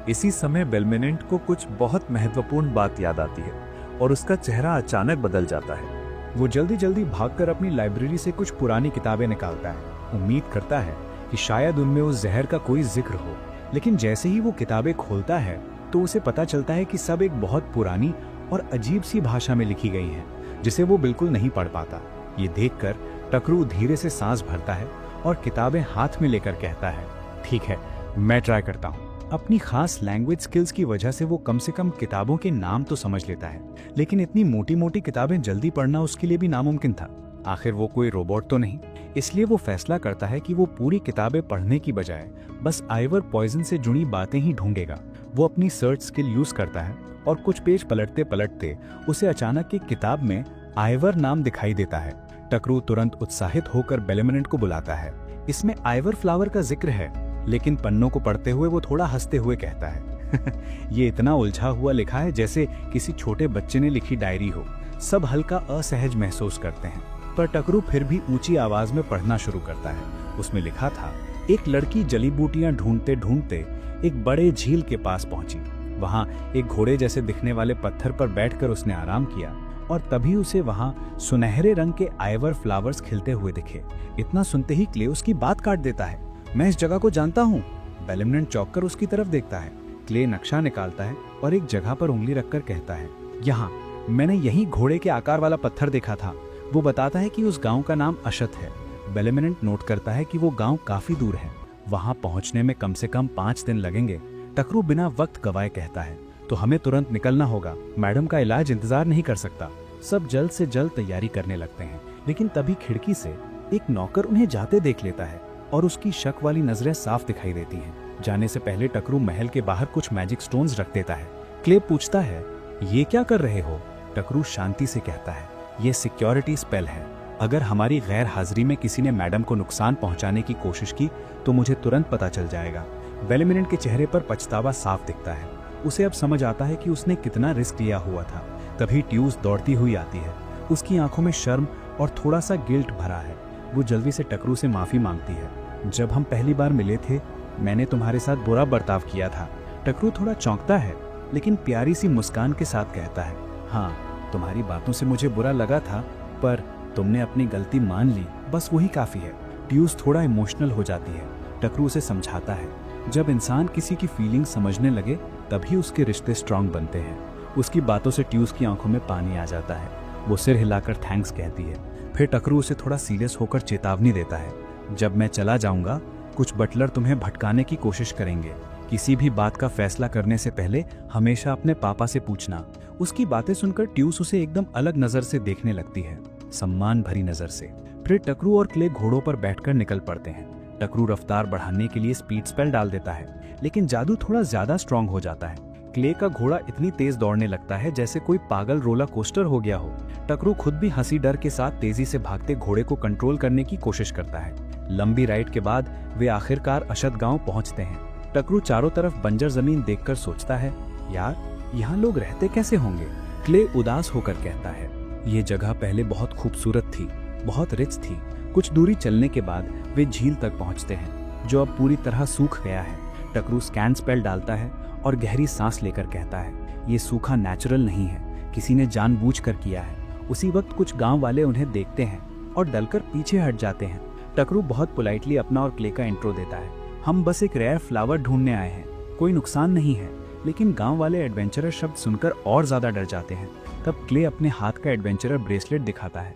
इसी समय बेलमिनेंट को कुछ बहुत महत्वपूर्ण बात याद आती है और उसका चेहरा अचानक बदल जाता है। वो जल्दी जल्दी भागकर अपनी लाइब्रेरी से कुछ पुरानी किताबें निकालता है। उम्मीद करता है कि शायद उनमें उस जहर का कोई जिक्र हो, लेकिन जैसे ही वो किताबें खोलता है तो उसे पता चलता है कि सब एक बहुत पुरानी और अजीब सी भाषा में लिखी गई है, जिसे वो बिल्कुल नहीं पढ़ पाता। ये देखकर टकरू धीरे से सांस भरता है और किताबें हाथ में लेकर कहता है, ठीक है, मैं ट्राई करता हूँ। अपनी खास लैंग्वेज स्किल्स की वजह से वो कम से कम किताबों के नाम तो समझ लेता है, लेकिन इतनी मोटी मोटी किताबें जल्दी पढ़ना उसके लिए भी नामुमकिन था। आखिर वो कोई रोबोट तो नहीं, इसलिए वो फैसला करता है कि वो पूरी किताबें पढ़ने की बजाय बस आइवर पॉइजन से जुड़ी बातें ही ढूंढेगा। वो अपनी सर्च स्किल यूज करता है और कुछ पेज पलटते पलटते उसे अचानक एक किताब में आइवर नाम दिखाई देता है। टकरू तुरंत उत्साहित होकर बेलमिनेंट को बुलाता है। इसमें आइवर फ्लावर का जिक्र है, लेकिन पन्नों को पढ़ते हुए वो थोड़ा हंसते हुए कहता है, ये इतना उलझा हुआ लिखा है जैसे किसी छोटे बच्चे ने लिखी डायरी हो। सब हल्का असहज महसूस करते हैं, पर टकरू फिर भी ऊंची आवाज में पढ़ना शुरू करता है। उसमें लिखा था, एक लड़की जड़ी बूटियां ढूंढते ढूंढते एक बड़े झील के पास पहुंची। वहां एक घोड़े जैसे दिखने वाले पत्थर पर बैठकर उसने आराम किया और तभी उसे वहां सुनहरे रंग के आइवर फ्लावर्स खिलते हुए दिखे। इतना सुनते ही क्ले उसकी बात काट देता है, मैं इस जगह को जानता हूँ। बेलमिनेंट चौंक कर उसकी तरफ देखता है। क्ले नक्शा निकालता है और एक जगह पर उंगली रखकर कहता है, यहाँ, मैंने यही घोड़े के आकार वाला पत्थर देखा था। वो बताता है कि उस गांव का नाम अशत है। बेलमिनेंट नोट करता है कि वो गांव काफी दूर है, वहां पहुंचने में कम से कम 5 दिन लगेंगे। टकरू बिना वक्त गवाए कहता है, तो हमें तुरंत निकलना होगा, मैडम का इलाज इंतजार नहीं कर सकता। सब जल्द से जल्द तैयारी करने लगते हैं, लेकिन तभी खिड़की से एक नौकर उन्हें जाते देख लेता है और उसकी शक वाली नजरें साफ दिखाई देती हैं। जाने से पहले टकरू महल के बाहर कुछ मैजिक स्टोन्स रख देता है। क्ले पूछता है, ये क्या कर रहे हो? टकरू शांति से कहता है, ये सिक्योरिटी स्पेल है। अगर हमारी गैर हाजिरी में किसी ने मैडम को नुकसान पहुंचाने की कोशिश की तो मुझे तुरंत पता चल जाएगा। वेलेमिनेंट के चेहरे पर पछतावा साफ दिखता है। उसे अब समझ आता है कि उसने कितना रिस्क लिया हुआ था। तभी ट्यूस दौड़ती हुई आती है। उसकी आंखों में शर्म और थोड़ा सा गिल्ट भरा है। वो जल्दी से टकरू से माफी मांगती है। जब हम पहली बार मिले थे मैंने तुम्हारे साथ बुरा बर्ताव किया था। टकरू थोड़ा चौंकता है लेकिन प्यारी सी मुस्कान के साथ कहता है, हाँ तुम्हारी बातों से मुझे बुरा लगा था, पर तुमने अपनी गलती मान ली, बस वही काफी है। ट्यूस थोड़ा इमोशनल हो जाती है। टकरू उसे समझाता है, जब इंसान किसी की फीलिंग समझने लगे तभी उसके रिश्ते स्ट्रांग बनते हैं। उसकी बातों से ट्यूस की आंखों में पानी आ जाता है। वो सिर हिलाकर थैंक्स कहती है। फिर टकरू उसे थोड़ा सीरियस होकर चेतावनी देता है, जब मैं चला जाऊंगा कुछ बटलर तुम्हें भटकाने की कोशिश करेंगे। किसी भी बात का फैसला करने से पहले हमेशा अपने पापा से पूछना। उसकी बातें सुनकर ट्यूस उसे एकदम अलग नजर से देखने लगती है, सम्मान भरी नजर से। फिर टकरू और क्ले घोड़ों पर बैठकर निकल पड़ते हैं। टकरू रफ्तार बढ़ाने के लिए स्पीड स्पेल डाल देता है, लेकिन जादू थोड़ा ज्यादा स्ट्रांग हो जाता है। क्ले का घोड़ा इतनी तेज दौड़ने लगता है जैसे कोई पागल रोलर कोस्टर हो गया हो। टकरू खुद भी हंसी डर के साथ तेजी से भागते घोड़े को कंट्रोल करने की कोशिश करता है। लंबी राइड के बाद वे आखिरकार अशद गांव पहुंचते हैं। टकरू चारों तरफ बंजर जमीन देखकर सोचता है, यार यहाँ लोग रहते कैसे होंगे। क्ले उदास होकर कहता है, ये जगह पहले बहुत खूबसूरत थी, बहुत रिच थी। कुछ दूरी चलने के बाद वे झील तक पहुंचते हैं जो अब पूरी तरह सूख गया है। टकरू स्कैन स्पेल डालता है और गहरी सांस लेकर कहता है, ये सूखा नेचुरल नहीं है, किसी ने जानबूझकर किया है। उसी वक्त कुछ गांव वाले उन्हें देखते हैं और डलकर पीछे हट जाते हैं। टकरू बहुत पोलाइटली अपना और क्ले का इंट्रो देता है, हम बस एक रेयर फ्लावर ढूंढने आए हैं, कोई नुकसान नहीं है। लेकिन गांव वाले एडवेंचरर शब्द सुनकर और ज्यादा डर जाते हैं। तब क्ले अपने हाथ का एडवेंचरर ब्रेसलेट दिखाता है।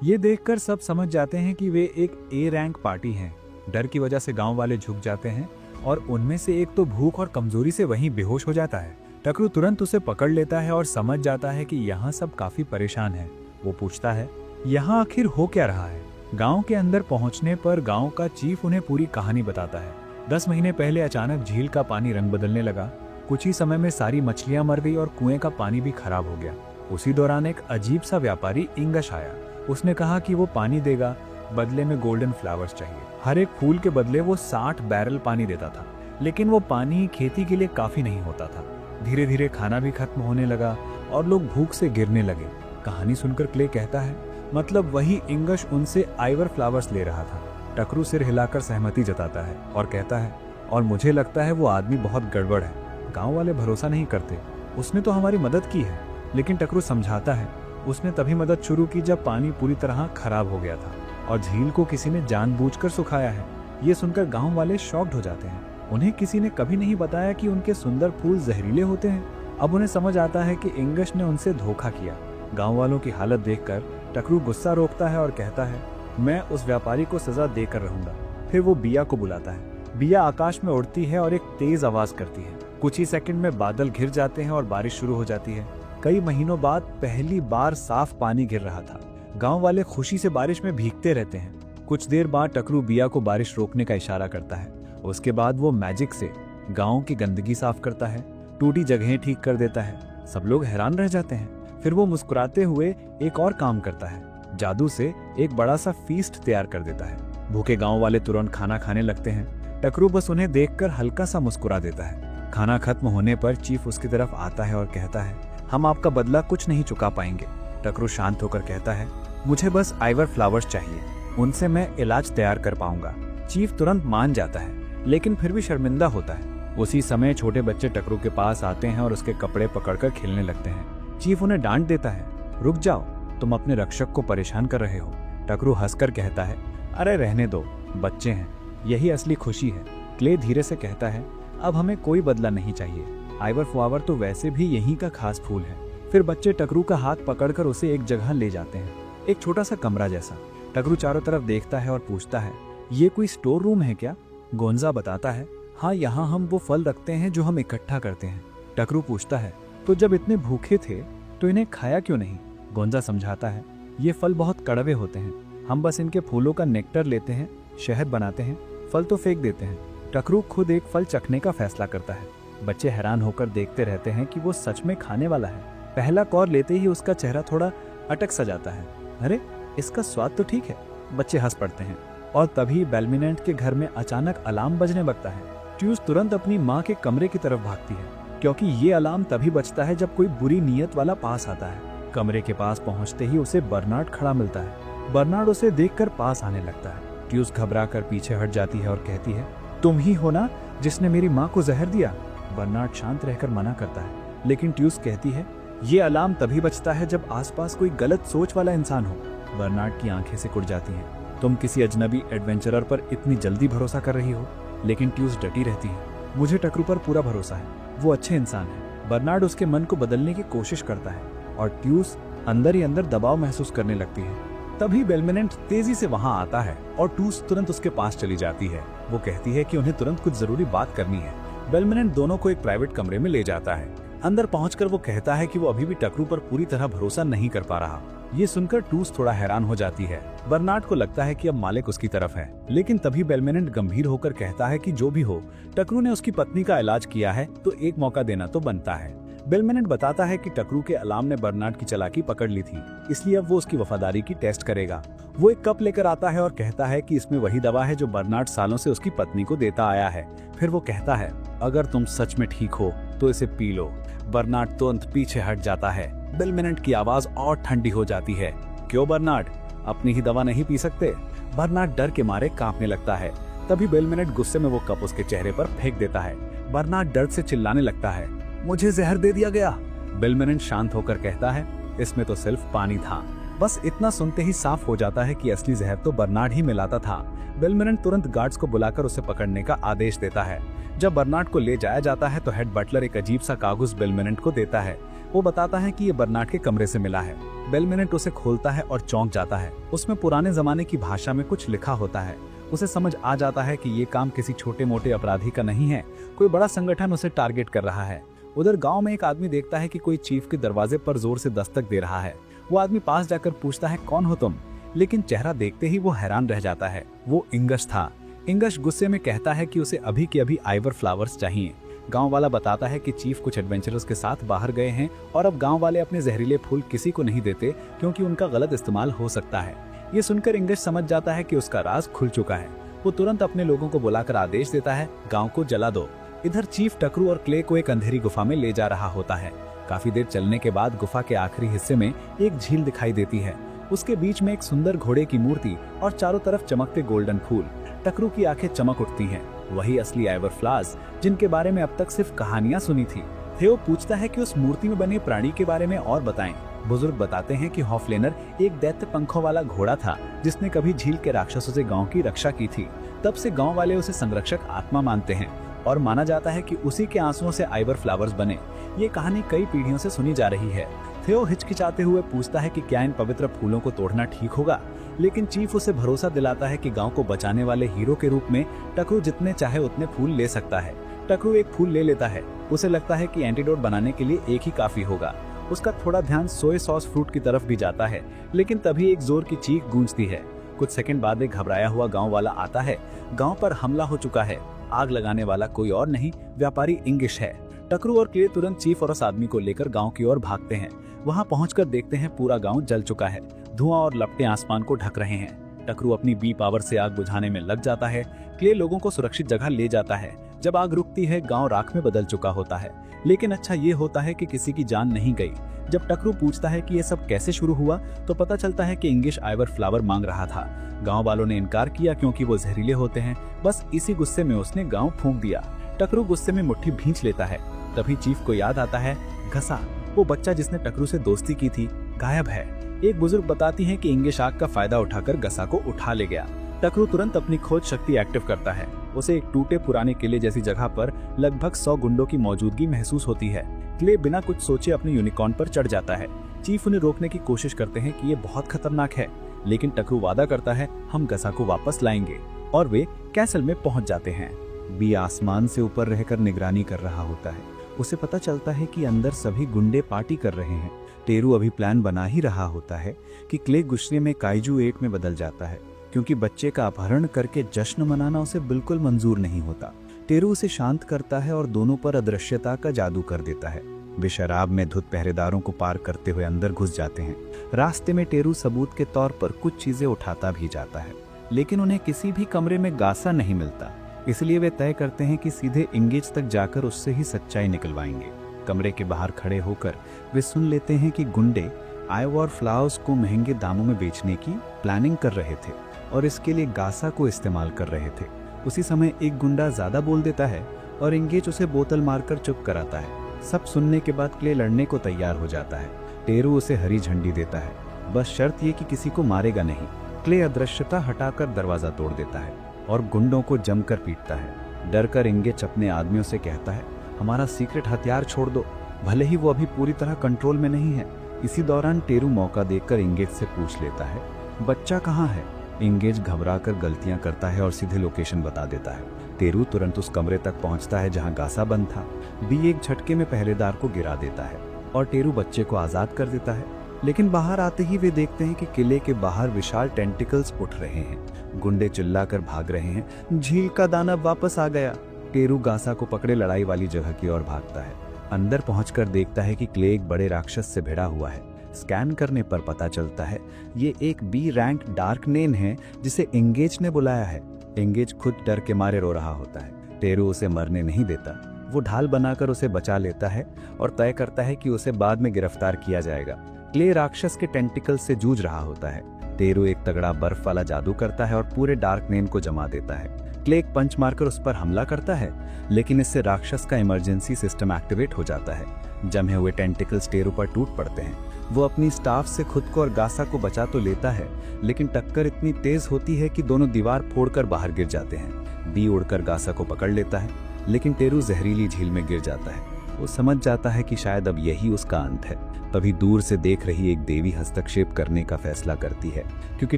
ये देखकर सब समझ जाते हैं कि वे एक ए रैंक पार्टी हैं। डर की वजह से गांव वाले झुक जाते हैं और उनमें से एक तो भूख और कमजोरी से वहीं बेहोश हो जाता है। टकरू तुरंत उसे पकड़ लेता है और समझ जाता है कि यहाँ सब काफी परेशान हैं। वो पूछता है, यहाँ आखिर हो क्या रहा है। गांव के अंदर पहुंचने पर गांव का चीफ उन्हें पूरी कहानी बताता है। 10 महीने पहले अचानक झील का पानी रंग बदलने लगा। कुछ ही समय में सारी मछलियां मर गई और कुएं का पानी भी खराब हो गया। उसी दौरान एक अजीब सा व्यापारी इंगश आया। उसने कहा कि वो पानी देगा, बदले में गोल्डन फ्लावर्स चाहिए। हर एक फूल के बदले वो 60 बैरल पानी देता था, लेकिन वो पानी खेती के लिए काफी नहीं होता था। धीरे धीरे खाना भी खत्म होने लगा और लोग भूख से गिरने लगे। कहानी सुनकर क्ले कहता है, मतलब वही इंगश उनसे आइवर फ्लावर्स ले रहा था। टकरू सिर हिलाकर सहमति जताता है और कहता है, और मुझे लगता है वो आदमी बहुत गड़बड़ है। गांव वाले भरोसा नहीं करते। उसने तो हमारी मदद की है। लेकिन टकरू समझाता है, उसने तभी मदद शुरू की जब पानी पूरी तरह खराब हो गया था और झील को किसी ने जानबूझकर सुखाया है। ये सुनकर गांव वाले शॉक्ड हो जाते हैं। उन्हें किसी ने कभी नहीं बताया कि उनके सुंदर फूल जहरीले होते हैं। अब उन्हें समझ आता है कि इंगश ने उनसे धोखा किया। गांव वालों की हालत देखकर टकरू गुस्सा रोकता है और कहता है, मैं उस व्यापारी को सजा देकर रहूंगा। फिर वो बिया को बुलाता है। बिया आकाश में उड़ती है और एक तेज आवाज करती है। कुछ ही सेकंड में बादल घिर जाते हैं और बारिश शुरू हो जाती है। कई महीनों बाद पहली बार साफ पानी गिर रहा था। गांव वाले खुशी से बारिश में भीगते रहते हैं। कुछ देर बाद टकरू बिया को बारिश रोकने का इशारा करता है। उसके बाद वो मैजिक से गांव की गंदगी साफ करता है, टूटी जगहें ठीक कर देता है। सब लोग हैरान रह जाते हैं। फिर वो मुस्कुराते हुए एक और काम करता है, जादू से एक बड़ा सा फीस्ट तैयार कर देता है। भूखे गांव वाले तुरंत खाना खाने लगते हैं। टकरू बस उन्हें देखकर हल्का सा मुस्कुरा देता है। खाना खत्म होने पर चीफ उसकी तरफ आता है और कहता है, हम आपका बदला कुछ नहीं चुका पाएंगे। टकरू शांत होकर कहता है, मुझे बस आइवर फ्लावर्स चाहिए, उनसे मैं इलाज तैयार कर पाऊंगा। चीफ तुरंत मान जाता है, लेकिन फिर भी शर्मिंदा होता है। उसी समय छोटे बच्चे टकरू के पास आते हैं और उसके कपड़े पकड़कर खेलने लगते हैं। चीफ उन्हें डांट देता है, रुक जाओ, तुम अपने रक्षक को परेशान कर रहे हो। टकरू हंसकर कहता है, अरे रहने दो, बच्चे हैं, यही असली खुशी है। क्ले धीरे से कहता है, अब हमें कोई बदला नहीं चाहिए, आइवर फ्लावर तो वैसे भी यहीं का खास फूल है। फिर बच्चे टकरू का हाथ पकड़कर उसे एक जगह ले जाते हैं, एक छोटा सा कमरा जैसा। टकरू चारों तरफ देखता है और पूछता है, ये कोई स्टोर रूम है क्या? गोंजा बताता है, हाँ, यहाँ हम वो फल रखते हैं जो हम इकट्ठा करते हैं। टकरू पूछता है, तो जब इतने भूखे थे तो इन्हें खाया क्यों नहीं? गोंजा समझाता है, ये फल बहुत कड़वे होते हैं, हम बस इनके फूलों का नेक्टर लेते हैं, शहद बनाते हैं, फल तो फेंक देते हैं। टकरू खुद एक फल चखने का फैसला करता है। बच्चे हैरान होकर देखते रहते हैं कि वो सच में खाने वाला है। पहला कौर लेते ही उसका चेहरा थोड़ा अटक सा जाता है। अरे इसका स्वाद तो ठीक है। बच्चे हंस पड़ते हैं और तभी बेलमिनेंट के घर में अचानक अलार्म बजने लगता है। ट्यूस तुरंत अपनी माँ के कमरे की तरफ भागती है, क्योंकि ये अलार्म तभी बजता है जब कोई बुरी नीयत वाला पास आता है। कमरे के पास पहुंचते ही उसे बर्नार्ड खड़ा मिलता है। बर्नार्ड उसे देखकर पास आने लगता है। ट्यूस घबरा कर पीछे हट जाती है और कहती है, तुम ही हो ना जिसने मेरी माँ को जहर दिया। बर्नार्ड शांत रहकर मना करता है, लेकिन ट्यूस कहती है, ये अलार्म तभी बजता है जब आसपास कोई गलत सोच वाला इंसान हो। बर्नार्ड की आंखें सिकुड़ जाती हैं। तुम किसी अजनबी एडवेंचरर पर इतनी जल्दी भरोसा कर रही हो। लेकिन ट्यूस डटी रहती है। मुझे टकरू पर पूरा भरोसा है, वो अच्छे इंसान है। बर्नार्ड उसके मन को बदलने की कोशिश करता है और ट्यूस अंदर ही अंदर दबाव महसूस करने लगती है। तभी बेलमिनेंट तेजी से वहां आता है और ट्यूस तुरंत उसके पास चली जाती है। वो कहती है कि उन्हें तुरंत कुछ जरूरी बात करनी है। बेलमिनेंट दोनों को एक प्राइवेट कमरे में ले जाता है। अंदर पहुंचकर वो कहता है कि वो अभी भी टकरू पर पूरी तरह भरोसा नहीं कर पा रहा। ये सुनकर ट्यूस थोड़ा हैरान हो जाती है। बर्नार्ड को लगता है कि अब मालिक उसकी तरफ है, लेकिन तभी बेलमिनेंट गंभीर होकर कहता है कि जो भी हो, टकरू ने उसकी पत्नी का इलाज किया है तो एक मौका देना तो बनता है। बेलमिनेंट बताता है कि टकरू के अलार्म ने बर्नार्ड की चालाकी पकड़ ली थी, इसलिए अब वो उसकी वफादारी की टेस्ट करेगा। वो एक कप लेकर आता है और कहता है कि इसमें वही दवा है जो बर्नार्ड सालों से उसकी पत्नी को देता आया है। फिर वो कहता है, अगर तुम सच में ठीक हो तो इसे पी लो। बर्नार्ड तुरंत पीछे हट जाता है। बेलमिनेंट की आवाज और ठंडी हो जाती है, क्यों बर्नार्ड, अपनी ही दवा नहीं पी सकते? बर्नार्ड डर के मारे कांपने लगता है। तभी बेलमिनेंट गुस्से में वो कप उसके चेहरे पर फेंक देता है। बर्नार्ड डर से चिल्लाने लगता है, मुझे जहर दे दिया गया। बेलमिनेंट शांत होकर कहता है, इसमें तो सिर्फ पानी था। बस इतना सुनते ही साफ हो जाता है कि असली जहर तो बर्नार्ड ही मिलाता था। बेलमिनेंट तुरंत गार्ड्स को बुलाकर उसे पकड़ने का आदेश देता है। जब बर्नार्ड को ले जाया जाता है तो हेड बटलर एक अजीब सा कागज बेलमिनेंट को देता है। वो बताता है कि ये बर्नार्ड के कमरे से मिला है। बेलमिनेंट उसे खोलता है और चौंक जाता है। उसमें पुराने जमाने की भाषा में कुछ लिखा होता है। उसे समझ आ जाता है कि ये काम किसी छोटे मोटे अपराधी का नहीं है, कोई बड़ा संगठन उसे टारगेट कर रहा है। उधर गांव में एक आदमी देखता है कि कोई चीफ के दरवाजे पर जोर से दस्तक दे रहा है। वो आदमी पास जाकर पूछता है, कौन हो तुम? लेकिन चेहरा देखते ही वो हैरान रह जाता है। वो इंगश था। इंगश गुस्से में कहता है कि उसे अभी के अभी आइवर फ्लावर्स चाहिए। गांव वाला बताता है कि चीफ कुछ एडवेंचरर्स के साथ बाहर गए हैं और अब गांव वाले अपने जहरीले फूल किसी को नहीं देते क्योंकि उनका गलत इस्तेमाल हो सकता है। ये सुनकर इंगश समझ जाता है कि उसका राज खुल चुका है। वो तुरंत अपने लोगों को बुलाकर आदेश देता है, गांव को जला दो। इधर चीफ टकरू और क्ले को एक अंधेरी गुफा में ले जा रहा होता है। काफी देर चलने के बाद गुफा के आखिरी हिस्से में एक झील दिखाई देती है। उसके बीच में एक सुंदर घोड़े की मूर्ति और चारों तरफ चमकते गोल्डन फूल। टकरू की आंखें चमक उठती हैं। वही असली आइवर फ्लावर्स जिनके बारे में अब तक सिर्फ कहानियां सुनी थी। थियो पूछता है कि उस मूर्ति में बने प्राणी के बारे में और बताएं। बुजुर्ग बताते हैं कि हॉफलेनर एक दैत्य पंखों वाला घोड़ा था जिसने कभी झील के राक्षसों से गांव की रक्षा की थी। तब से गांव वाले उसे संरक्षक आत्मा मानते हैं और माना जाता है कि उसी के आंसुओं से आइवर फ्लावर्स बने। ये कहानी कई पीढ़ियों से सुनी जा रही है। थियो हिचकिचाते हुए पूछता है कि क्या इन पवित्र फूलों को तोड़ना ठीक होगा, लेकिन चीफ उसे भरोसा दिलाता है कि गांव को बचाने वाले हीरो के रूप में टकरू जितने चाहे उतने फूल ले सकता है। टकरू एक फूल ले लेता है। उसे लगता है कि एंटीडोट बनाने के लिए एक ही काफी होगा। उसका थोड़ा ध्यान सोया सॉस फ्रूट की तरफ भी जाता है, लेकिन तभी एक जोर की चीख गूंजती है। कुछ सेकंड बाद एक घबराया हुआ गांव वाला आता है। गांव पर हमला हो चुका है। आग लगाने वाला कोई और नहीं, व्यापारी इंगिश है। टकरू और क्ले तुरंत चीफ और उस आदमी को लेकर गांव की ओर भागते हैं। वहां पहुंचकर देखते हैं पूरा गांव जल चुका है। धुआं और लपटें आसमान को ढक रहे हैं। टकरू अपनी बी पावर से आग बुझाने में लग जाता है। क्ले लोगों को सुरक्षित जगह ले जाता है। जब आग रुकती है, गांव राख में बदल चुका होता है। लेकिन अच्छा ये होता है कि किसी की जान नहीं गई। जब टकरू पूछता है कि ये सब कैसे शुरू हुआ तो पता चलता है कि इंगिश आइवर फ्लावर मांग रहा था। गांव वालों ने इनकार किया क्योंकि वो जहरीले होते हैं। बस इसी गुस्से में उसने गांव फूंक दिया। टकरू गुस्से में मुट्ठी भींच लेता है। तभी चीफ को याद आता है, घसा, वो बच्चा जिसने टकरू से दोस्ती की थी, गायब है। एक बुजुर्ग बताती है कि इंगिश आग का फायदा उठाकर गसा को उठा ले गया। टकरू तुरंत अपनी खोज शक्ति एक्टिव करता है। उसे एक टूटे पुराने किले जैसी जगह पर लगभग 100 गुंडों की मौजूदगी महसूस होती है। क्ले बिना कुछ सोचे अपने यूनिकॉर्न पर चढ़ जाता है। चीफ उन्हें रोकने की कोशिश करते हैं कि ये बहुत खतरनाक है, लेकिन टकरू वादा करता है, हम गसा को वापस लाएंगे, और वे कैसल में पहुंच जाते हैं। बी आसमान से ऊपर रहकर निगरानी कर रहा होता है। उसे पता चलता है कि अंदर सभी गुंडे पार्टी कर रहे हैं। टेरू अभी प्लान बना ही रहा होता है कि क्ले गुस्से में काइजू 8 में बदल जाता है, क्योंकि बच्चे का अपहरण करके जश्न मनाना उसे बिल्कुल मंजूर नहीं होता। टेरू उसे शांत करता है और दोनों पर अदृश्यता का जादू कर देता है। वे शराब में धुत पहरेदारों को पार करते हुए अंदर घुस जाते हैं। रास्ते में टेरू सबूत के तौर पर कुछ चीजें उठाता भी जाता है, लेकिन उन्हें किसी भी कमरे में गासा नहीं मिलता। इसलिए वे तय करते हैं कि सीधे इंगेज तक जाकर उससे ही सच्चाई निकलवाएंगे। कमरे के बाहर खड़े होकर वे सुन लेते हैं कि गुंडे आइवोर फ्लावर्स को महंगे दामों में बेचने की प्लानिंग कर रहे थे और इसके लिए गासा को इस्तेमाल कर रहे थे। उसी समय एक गुंडा ज्यादा बोल देता है और इंगेज उसे बोतल मारकर चुप कराता है। सब सुनने के बाद क्ले लड़ने को तैयार हो जाता है। टेरू उसे हरी झंडी देता है, बस शर्त ये कि किसी को मारेगा नहीं। क्ले अदृश्यता हटाकर दरवाजा तोड़ देता है और गुंडों को जमकर पीटता है। डर कर इंगेज अपने आदमियों से कहता है, हमारा सीक्रेट हथियार छोड़ दो, भले ही वो अभी पूरी तरह कंट्रोल में नहीं है। इसी दौरान टेरू मौका देखकर इंगेज से पूछ लेता है, बच्चा कहाँ है? इंगेज घबराकर गलतियां करता है और सीधे लोकेशन बता देता है। टेरू तुरंत उस कमरे तक पहुंचता है जहां गासा बंद था। बी एक झटके में पहरेदार को गिरा देता है और टेरू बच्चे को आजाद कर देता है। लेकिन बाहर आते ही वे देखते हैं कि किले के बाहर विशाल टेंटिकल्स उठ रहे हैं। गुंडे चिल्लाकर भाग रहे हैं। झील का दानव वापस आ गया। टेरू गासा को पकड़े लड़ाई वाली जगह की ओर भागता है। अंदर पहुंचकर देखता है कि क्ले एक बड़े राक्षस से भिड़ा हुआ है। स्कैन करने पर पता चलता है ये एक बी रैंक डार्क नेन है जिसे एंगेज ने बुलाया है। एंगेज खुद डर के मारे रो रहा होता है। टेरू उसे मरने नहीं देता। वो ढाल बनाकर उसे बचा लेता है और तय करता है कि उसे बाद में गिरफ्तार किया जाएगा। क्ले राक्षस के टेंटिकल से जूझ रहा होता है। टेरू एक तगड़ा बर्फ वाला जादू करता है और पूरे डार्क नेन को जमा देता है। क्ले एक पंच मारकर उस पर हमला करता है, लेकिन इससे राक्षस का इमरजेंसी सिस्टम एक्टिवेट हो जाता है। जमे हुए टेंटिकल्स टेरू पर टूट पड़ते हैं। वो अपनी स्टाफ से खुद को और गासा को बचा तो लेता है, लेकिन टक्कर इतनी तेज होती है कि दोनों दीवार फोड़कर बाहर गिर जाते हैं। बी उड़कर गासा को पकड़ लेता है, लेकिन टेरू जहरीली झील में गिर जाता है। वो समझ जाता है कि शायद अब यही उसका अंत है। तभी दूर से देख रही एक देवी हस्तक्षेप करने का फैसला करती है, क्योंकि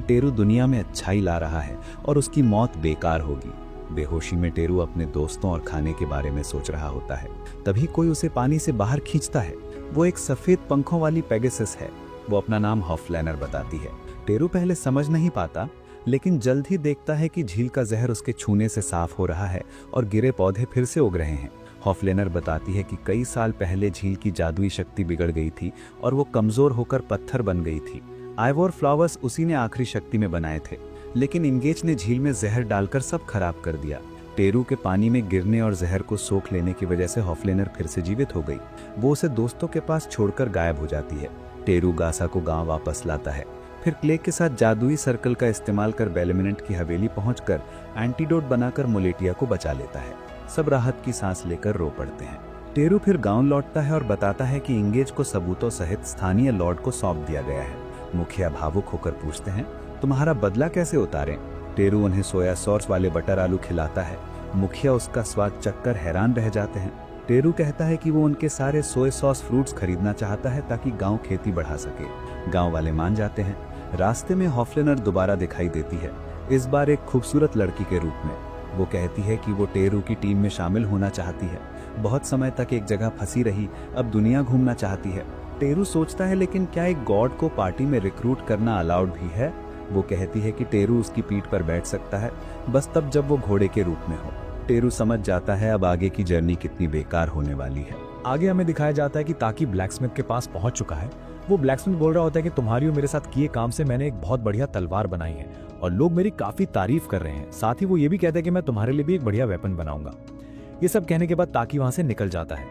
टेरू दुनिया में अच्छाई ला रहा है और उसकी मौत बेकार होगी। बेहोशी में टेरू अपने दोस्तों और खाने के बारे में सोच रहा होता है। तभी कोई उसे पानी से बाहर खींचता है। वो एक सफेद पंखों वाली पेगासस है। वो अपना नाम हॉफलेनर बताती है। टेरू पहले समझ नहीं पाता, लेकिन जल्द ही देखता है कि झील का जहर उसके छूने से साफ हो रहा है और गिरे पौधे फिर से उग रहे हैं। हॉफलेनर बताती है कि कई साल पहले झील की जादुई शक्ति बिगड़ गई थी और वो कमजोर होकर पत्थर बन गई थी। आइवोर फ्लावर्स उसी ने आखिरी शक्ति में बनाए थे, लेकिन इंगेज ने झील में जहर डालकर सब खराब कर दिया। टेरू के पानी में गिरने और जहर को सोख लेने की वजह से हॉफलेनर फिर से जीवित हो गई। वो उसे दोस्तों के पास छोड़कर गायब हो जाती है। टेरू गासा को गांव वापस लाता है। फिर क्ले के साथ जादुई सर्कल का इस्तेमाल कर बेलेमिनेंट की हवेली पहुंचकर एंटीडोट बनाकर मोलेटिया को बचा लेता है। सब राहत की सांस लेकर रो पड़ते हैं। टेरू फिर गांव लौटता है और बताता है कि इंगेज को सबूतों सहित स्थानीय लॉर्ड को सौंप दिया गया है। मुखिया भावुक होकर पूछते हैं, तुम्हारा बदला कैसे उतारें? टेरू उन्हें सोया सॉस वाले बटर आलू खिलाता है। मुखिया उसका स्वाद चखकर हैरान रह जाते हैं। टेरू कहता है कि वो उनके सारे सोया सॉस फ्रूट्स खरीदना चाहता है ताकि गांव खेती बढ़ा सके। गांव वाले मान जाते हैं। रास्ते में हॉफलेनर दोबारा दिखाई देती है, इस बार एक खूबसूरत लड़की के रूप में। वो कहती है कि वो टेरू की टीम में शामिल होना चाहती है। बहुत समय तक एक जगह फंसी रही, अब दुनिया घूमना चाहती है। टेरू सोचता है, लेकिन क्या एक गॉड को पार्टी में रिक्रूट करना अलाउड भी है? वो कहती है कि टेरू उसकी पीठ पर बैठ सकता है, बस तब जब वो घोड़े के रूप में हो। टेरू समझ जाता है अब आगे की जर्नी कितनी बेकार होने वाली है। आगे हमें दिखाया जाता है कि ताकि ब्लैकस्मिथ के पास पहुंच चुका है। वो ब्लैकस्मिथ बोल रहा होता है कि तुम्हारी और मेरे साथ किए काम से मैंने एक बहुत बढ़िया तलवार बनाई है और लोग मेरी काफी तारीफ कर रहे हैं। साथ ही वो ये भी कहता है कि मैं तुम्हारे लिए भी एक बढ़िया वेपन बनाऊंगा। ये सब कहने के बाद ताकि वहां से निकल जाता है।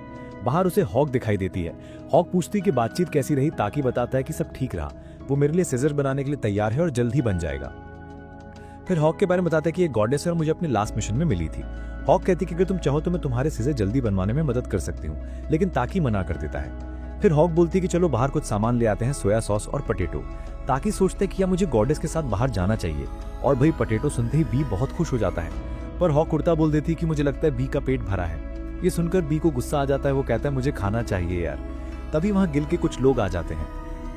बाहर उसे हॉक दिखाई देती है। हॉक पूछती है कि बातचीत कैसी रही। ताकि बताता है कि सब ठीक रहा, वो मेरे लिए सीजर बनाने के लिए तैयार है और जल्द ही बन जाएगा। फिर हॉक के बारे में बताता है कि ये गॉडेस है और मुझे अपने लास्ट मिशन में मिली थी। हॉक कहती है कि अगर तुम चाहो तो मैं तुम्हारे सीजर जल्दी बनवाने में मदद कर सकती हूँ, लेकिन ताकि मना कर देता है। फिर हॉक बोलती है कि चलो बाहर कुछ सामान ले आते हैं, सोया सॉस और पटेटो। ताकि सोचते कि या मुझे गॉडेस के साथ बाहर जाना चाहिए, और भाई पटेटो सुनते ही बी बहुत खुश हो जाता है। पर हॉक उड़ता बोल देती है कि मुझे लगता है बी का पेट भरा है। ये सुनकर बी को गुस्सा आ जाता है। वो कहता है मुझे खाना चाहिए यार। तभी वहां गिल के कुछ लोग आ जाते हैं।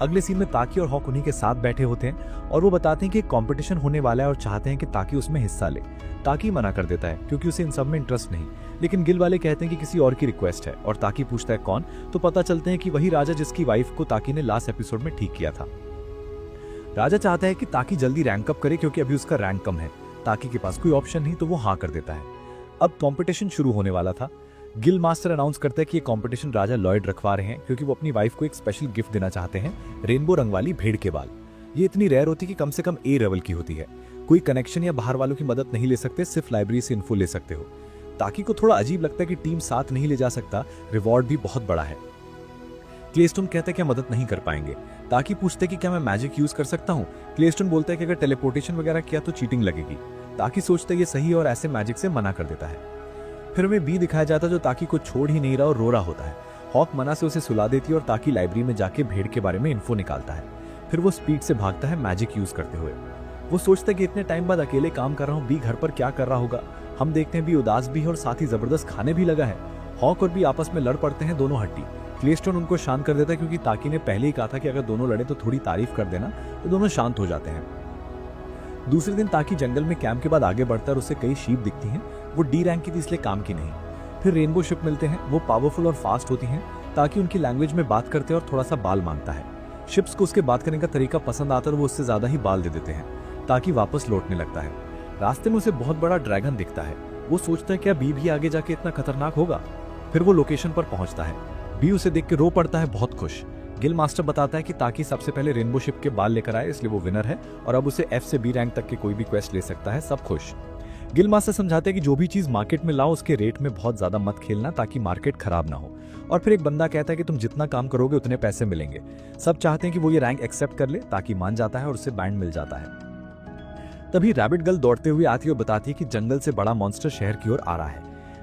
अगले सीन में ताकि और हॉक उन्हीं के साथ बैठे होते हैं और वो बताते हैं कि एक कंपटीशन होने वाला है और चाहते हैं कि ताकि उसमें हिस्सा ले। ताकि मना कर देता है क्योंकि उसे इन सब में इंटरेस्ट नहीं, लेकिन गिल वाले कहते हैं कि किसी और की रिक्वेस्ट है और ताकि पूछता है कौन, तो पता चलते हैं कि वही राजा जिसकी वाइफ को ताकि ने लास्ट एपिसोड में ठीक किया था। राजा चाहता है कि ताकि जल्दी रैंक अप करे क्योंकि अभी उसका रैंक कम है। ताकि के पास कोई ऑप्शन नहीं तो वो हाँ कर देता है। अब कंपटीशन शुरू होने वाला था। गिल मास्टर अनाउंस करता है कि ये कंपटीशन राजा लॉयड रखवा रहे हैं क्योंकि वो अपनी वाइफ को एक स्पेशल गिफ्ट देना चाहते हैं, रेनबो रंग वाली भेड़ के बाल। ये इतनी रेयर होती है कि कम से कम ए लेवल की होती है। कोई कनेक्शन या बाहर वालों की मदद नहीं ले सकते, सिर्फ लाइब्रेरी से इन्फो ले सकते हो। ताकि को थोड़ा अजीब लगता है कि टीम साथ नहीं ले जा सकता, रिवॉर्ड भी बहुत बड़ा है। क्लेस्टोन कहता है कि मदद नहीं कर पाएंगे। ताकि पूछते हैं कि क्या मैं मैजिक यूज कर सकता हूँ। क्लेस्टोन बोलता है कि अगर टेलीपोर्टेशन वगैरह किया तो चीटिंग लगेगी। ताकि सोचता है ये सही और ऐसे मैजिक से मना कर देता है। फिर हमें बी दिखाया जाता है जो ताकि को छोड़ ही नहीं रहा और रो रहा होता है। हॉक मना से उसे सुला देती है और ताकि लाइब्रेरी में जाके भेड़ के बारे में इन्फो निकालता है। फिर वो स्पीड से भागता है मैजिक यूज करते हुए। वो सोचता है कि इतने टाइम बाद अकेले काम कर रहा हूँ, बी घर पर क्या कर रहा होगा। हम देखते हैं बी उदास भी है और साथ ही जबरदस्त खाने भी लगा है। हॉक और बी आपस में लड़ पड़ते हैं, दोनों हड्डी। क्लेस्टोन उनको शांत कर देता है क्योंकि ताकि ने पहले ही कहा था कि अगर दोनों लड़े तो थोड़ी तारीफ कर देना, तो दोनों शांत हो जाते हैं। दूसरे दिन ताकि जंगल में कैंप के बाद आगे बढ़ता है और उसे कई शीप दिखती हैं। वो डी रैंक की थी इसलिए काम की नहीं। फिर रेनबो शिप मिलते हैं, वो पावरफुल और फास्ट होती हैं। ताकि उनकी लैंग्वेज में बात करते हैं और थोड़ा सा बाल मांगता है। शिप्स को उसके बात करने का तरीका पसंद आता है और वो उससे ज्यादा ही बाल दे देते हैं। ताकि वापस लौटने लगता है। रास्ते में उसे बहुत बड़ा ड्रैगन दिखता है। वो सोचता है क्या बी भी आगे जाके इतना खतरनाक होगा। फिर वो लोकेशन पर पहुंचता है। बी उसे देख के रो पड़ता है, बहुत खुश। गिल मास्टर बताता है कि ताकि सबसे पहले रेनबो शिप के बाल लेकर आए, इसलिए वो विनर है और अब उसे एफ से बी रैंक तक के कोई भी क्वेस्ट ले सकता है। सब खुश। गिल मास्टर समझाते हैं कि जो भी चीज मार्केट में लाओ उसके रेट में बहुत ज्यादा मत खेलना ताकि मार्केट खराब ना हो। और फिर एक बंदा कहता है कि तुम जितना काम करोगे उतने पैसे मिलेंगे। सब चाहते हैं कि वो ये रैंक एक्सेप्ट कर ले। ताकि मान जाता है और उसे बैंड मिल जाता है। तभी रैबिट गर्ल दौड़ते हुए आती है और बताती है कि जंगल से बड़ा मॉन्स्टर शहर की ओर आ रहा है।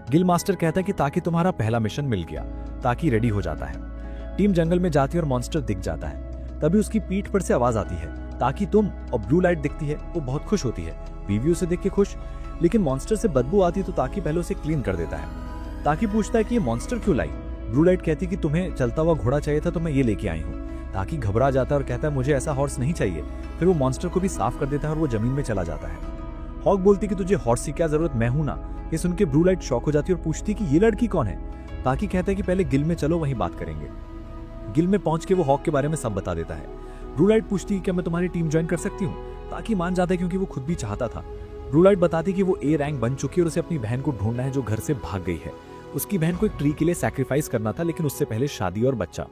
गिल मास्टर कहता है कि ताकि तुम्हारा पहला मिशन मिल गया। ताकि रेडी हो जाता है। टीम जंगल में जाती है और मॉन्स्टर दिख जाता है। तभी उसकी पीठ पर से आवाज आती है, ताकि तुम, और ब्लू लाइट दिखती है। वो बहुत खुश होती है। बीवी उसे देख के खुश। लेकिन मॉन्स्टर से बदबू आती है तो ताकि पहले उसे क्लीन कर देता है। ताकि पूछता है कि ये मॉन्स्टर क्यों लाई। ब्लू लाइट कहती है कि तुम्हें चलता हुआ घोड़ा चाहिए था तो मैं ये लेके आई हूँ। ताकि घबरा जाता है और कहता है मुझे ऐसा हॉर्स नहीं चाहिए। फिर वो मॉन्स्टर को भी साफ कर देता है और वो जमीन में चला जाता है। हॉक बोलती कि तुझे हॉर्स की क्या जरूरत, मैं हूं ना। ये सुन के ब्लू लाइट शॉक हो जाती है और पूछती कि ये लड़की कौन है। ताकि कहता है कि पहले गिल में चलो, वहीं बात करेंगे। गिल में पहुंच के वो हॉक के बारे में सब बता देता है। ब्लू लाइट पूछती है क्या मैं तुम्हारी टीम ज्वाइन कर सकती हूँ। ताकि मान जाता है क्योंकि वो खुद भी चाहता था। ब्लू लाइट बताती कि वो ए रैंक बन चुकी है और उसे अपनी बहन को ढूंढना है जो घर से भाग गई है। उसकी बहन को एक ट्री के लिए सैक्रिफाइस करना था, लेकिन उससे पहले शादी और बच्चा।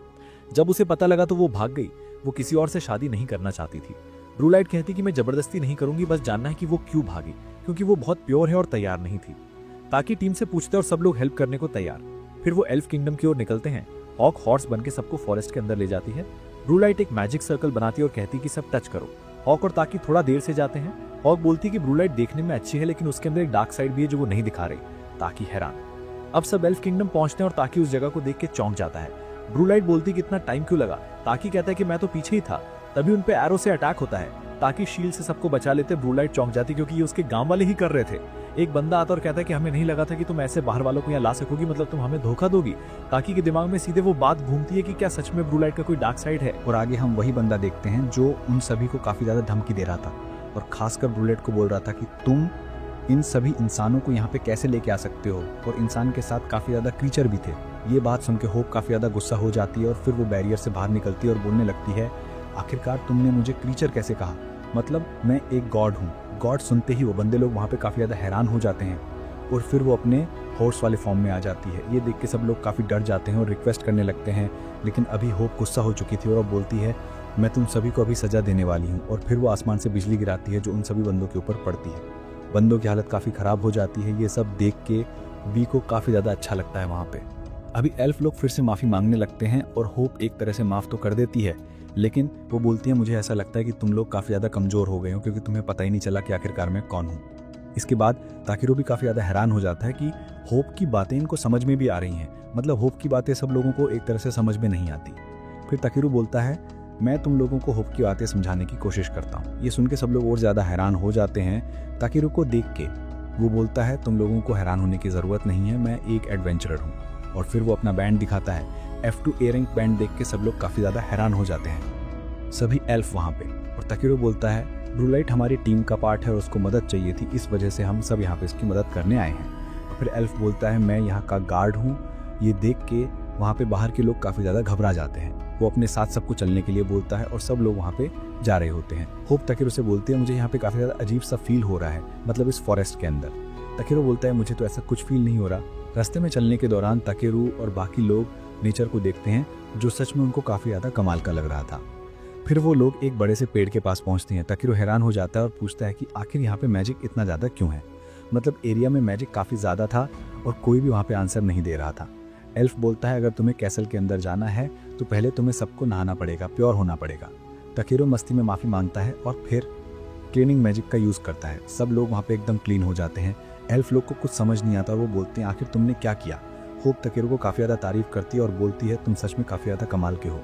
जब उसे पता लगा तो वो भाग गई। वो किसी और से शादी नहीं करना चाहती थी। ब्लू लाइट कहती कि मैं जबरदस्ती नहीं करूंगी, बस जानना है कि वो क्यों भागी, क्योंकि वो बहुत प्योर है और तैयार नहीं थी। ताकि टीम से पूछते और सब लोग हेल्प करने को तैयार। फिर वो एल्फ किंगडम की ओर निकलते हैं। हॉक हॉर्स बन के सबको फॉरेस्ट के अंदर ले जाती है। ब्लू लाइट एक मैजिक सर्कल बनाती है और कहती कि सब टच करो। हॉक और ताकि थोड़ा देर से जाते हैं। हॉक बोलती कि ब्लू लाइट देखने में अच्छी है लेकिन उसके अंदर एक डार्क साइड भी है जो वो नहीं दिखा रही। ताकि हैरान। अब सब एल्फ किंगडम पहुंचते हैं और ताकि उस जगह को देख के चौंक जाता है। ब्लू लाइट बोलती कि इतना टाइम क्यों लगा। ताकि कहता है कि मैं तो पीछे ही था। तभी उन पे एरो से अटैक होता है। ताकि शील्ड से सबको बचा लेते। ब्लू लाइट चौंक जाती क्योंकि ये उसके गांव वाले ही कर रहे थे। एक बंदा आता और कहता है कि हमें नहीं लगा था कि तुम ऐसे बाहर वालों को यहाँ ला सकोगी, मतलब तुम हमें धोखा दोगी। ताकि के दिमाग में सीधे वो बात घूमती है कि क्या सच में ब्लू लाइट का कोई डार्क साइड है। और आगे हम वही बंदा देखते हैं जो उन सभी को काफी ज्यादा धमकी दे रहा था और खासकर ब्लू लाइट को बोल रहा था कि तुम इन सभी इंसानों को यहाँ पे कैसे लेके आ सकते हो। और इंसान के साथ काफी ज्यादा क्रीचर भी थे। ये बात सुन के होप काफी ज्यादा गुस्सा हो जाती है और फिर वो बैरियर से बाहर निकलती है और बोलने लगती है, आखिरकार तुमने मुझे क्रीचर कैसे कहा, मतलब मैं एक गॉड हूँ। गॉड सुनते ही वो बंदे लोग वहाँ पे काफी ज्यादा हैरान हो जाते हैं और फिर वो अपने हॉर्स वाले फॉर्म में आ जाती है। ये देख के सब लोग काफी डर जाते हैं और रिक्वेस्ट करने लगते हैं। लेकिन अभी होप गुस्सा हो चुकी थी और अब बोलती है, मैं तुम सभी को अभी सजा देने वाली हूँ। और फिर वो आसमान से बिजली गिराती है जो उन सभी बंदों के ऊपर पड़ती है। बंदों की हालत काफी खराब हो जाती है। ये सब देख के बी को काफी ज्यादा अच्छा लगता है वहाँ पे। अभी एल्फ लोग फिर से माफी मांगने लगते हैं और होप एक तरह से माफ तो कर देती है, लेकिन वो बोलती है मुझे ऐसा लगता है कि तुम लोग काफी ज्यादा कमजोर हो गए हो क्योंकि तुम्हें पता ही नहीं चला कि आखिरकार मैं कौन हूँ। इसके बाद ताकिरो भी काफी ज्यादा हैरान हो जाता है कि होप की बातें इनको समझ में भी आ रही हैं। मतलब होप की बातें सब लोगों को एक तरह से समझ में नहीं आती। फिर ताकिरो बोलता है, मैं तुम लोगों को होप की बातें समझाने की कोशिश करता हूँ। ये सुन के सब लोग और ज्यादा हैरान हो जाते हैं। ताकिरो को देख के वो बोलता है, तुम लोगों को हैरान होने की जरूरत नहीं है, मैं एक एडवेंचरर हूँ। और फिर वो अपना बैंड दिखाता है। F2 A रैंक बैंड देख के सब लोग काफी ज्यादा हैरान हो जाते हैं, सभी एल्फ वहाँ पे। और ताकिरो बोलता है, ब्लू लाइट हमारी टीम का पार्ट है और उसको मदद चाहिए थी, इस वजह से हम सब यहाँ पे इसकी मदद करने आए हैं। और फिर एल्फ बोलता है, मैं यहाँ का गार्ड हूँ। ये देख के वहाँ पे बाहर के लोग काफी ज्यादा घबरा जाते हैं। वो अपने साथ सबको चलने के लिए बोलता है और सब लोग वहाँ पे जा रहे होते हैं। होप ताकिरो से बोलती है, मुझे यहाँ पे काफी ज्यादा अजीब सा फील हो रहा है, मतलब इस फॉरेस्ट के अंदर। ताकिरो बोलता है, मुझे तो ऐसा कुछ फील नहीं हो रहा। रास्ते में चलने के दौरान ताकेरू और बाकी लोग नेचर को देखते हैं, जो सच में उनको काफ़ी ज़्यादा कमाल का लग रहा था। फिर वो लोग एक बड़े से पेड़ के पास पहुंचते हैं। ताकेरू हैरान हो जाता है और पूछता है कि आखिर यहाँ पे मैजिक इतना ज़्यादा क्यों है। मतलब एरिया में मैजिक काफ़ी ज़्यादा था और कोई भी वहाँ पे आंसर नहीं दे रहा था। एल्फ बोलता है अगर तुम्हें कैसल के अंदर जाना है तो पहले तुम्हें सबको नहाना पड़ेगा, प्योर होना पड़ेगा। ताकेरू मस्ती में माफ़ी मांगता है और फिर क्लीनिंग मैजिक का यूज़ करता है। सब लोग वहाँ पे एकदम क्लीन हो जाते हैं। एल्फ लोग को कुछ समझ नहीं आता और वो बोलते हैं आखिर तुमने क्या किया। होप ताकेरू को काफ़ी ज़्यादा तारीफ करती है और बोलती है तुम सच में काफ़ी ज़्यादा कमाल के हो।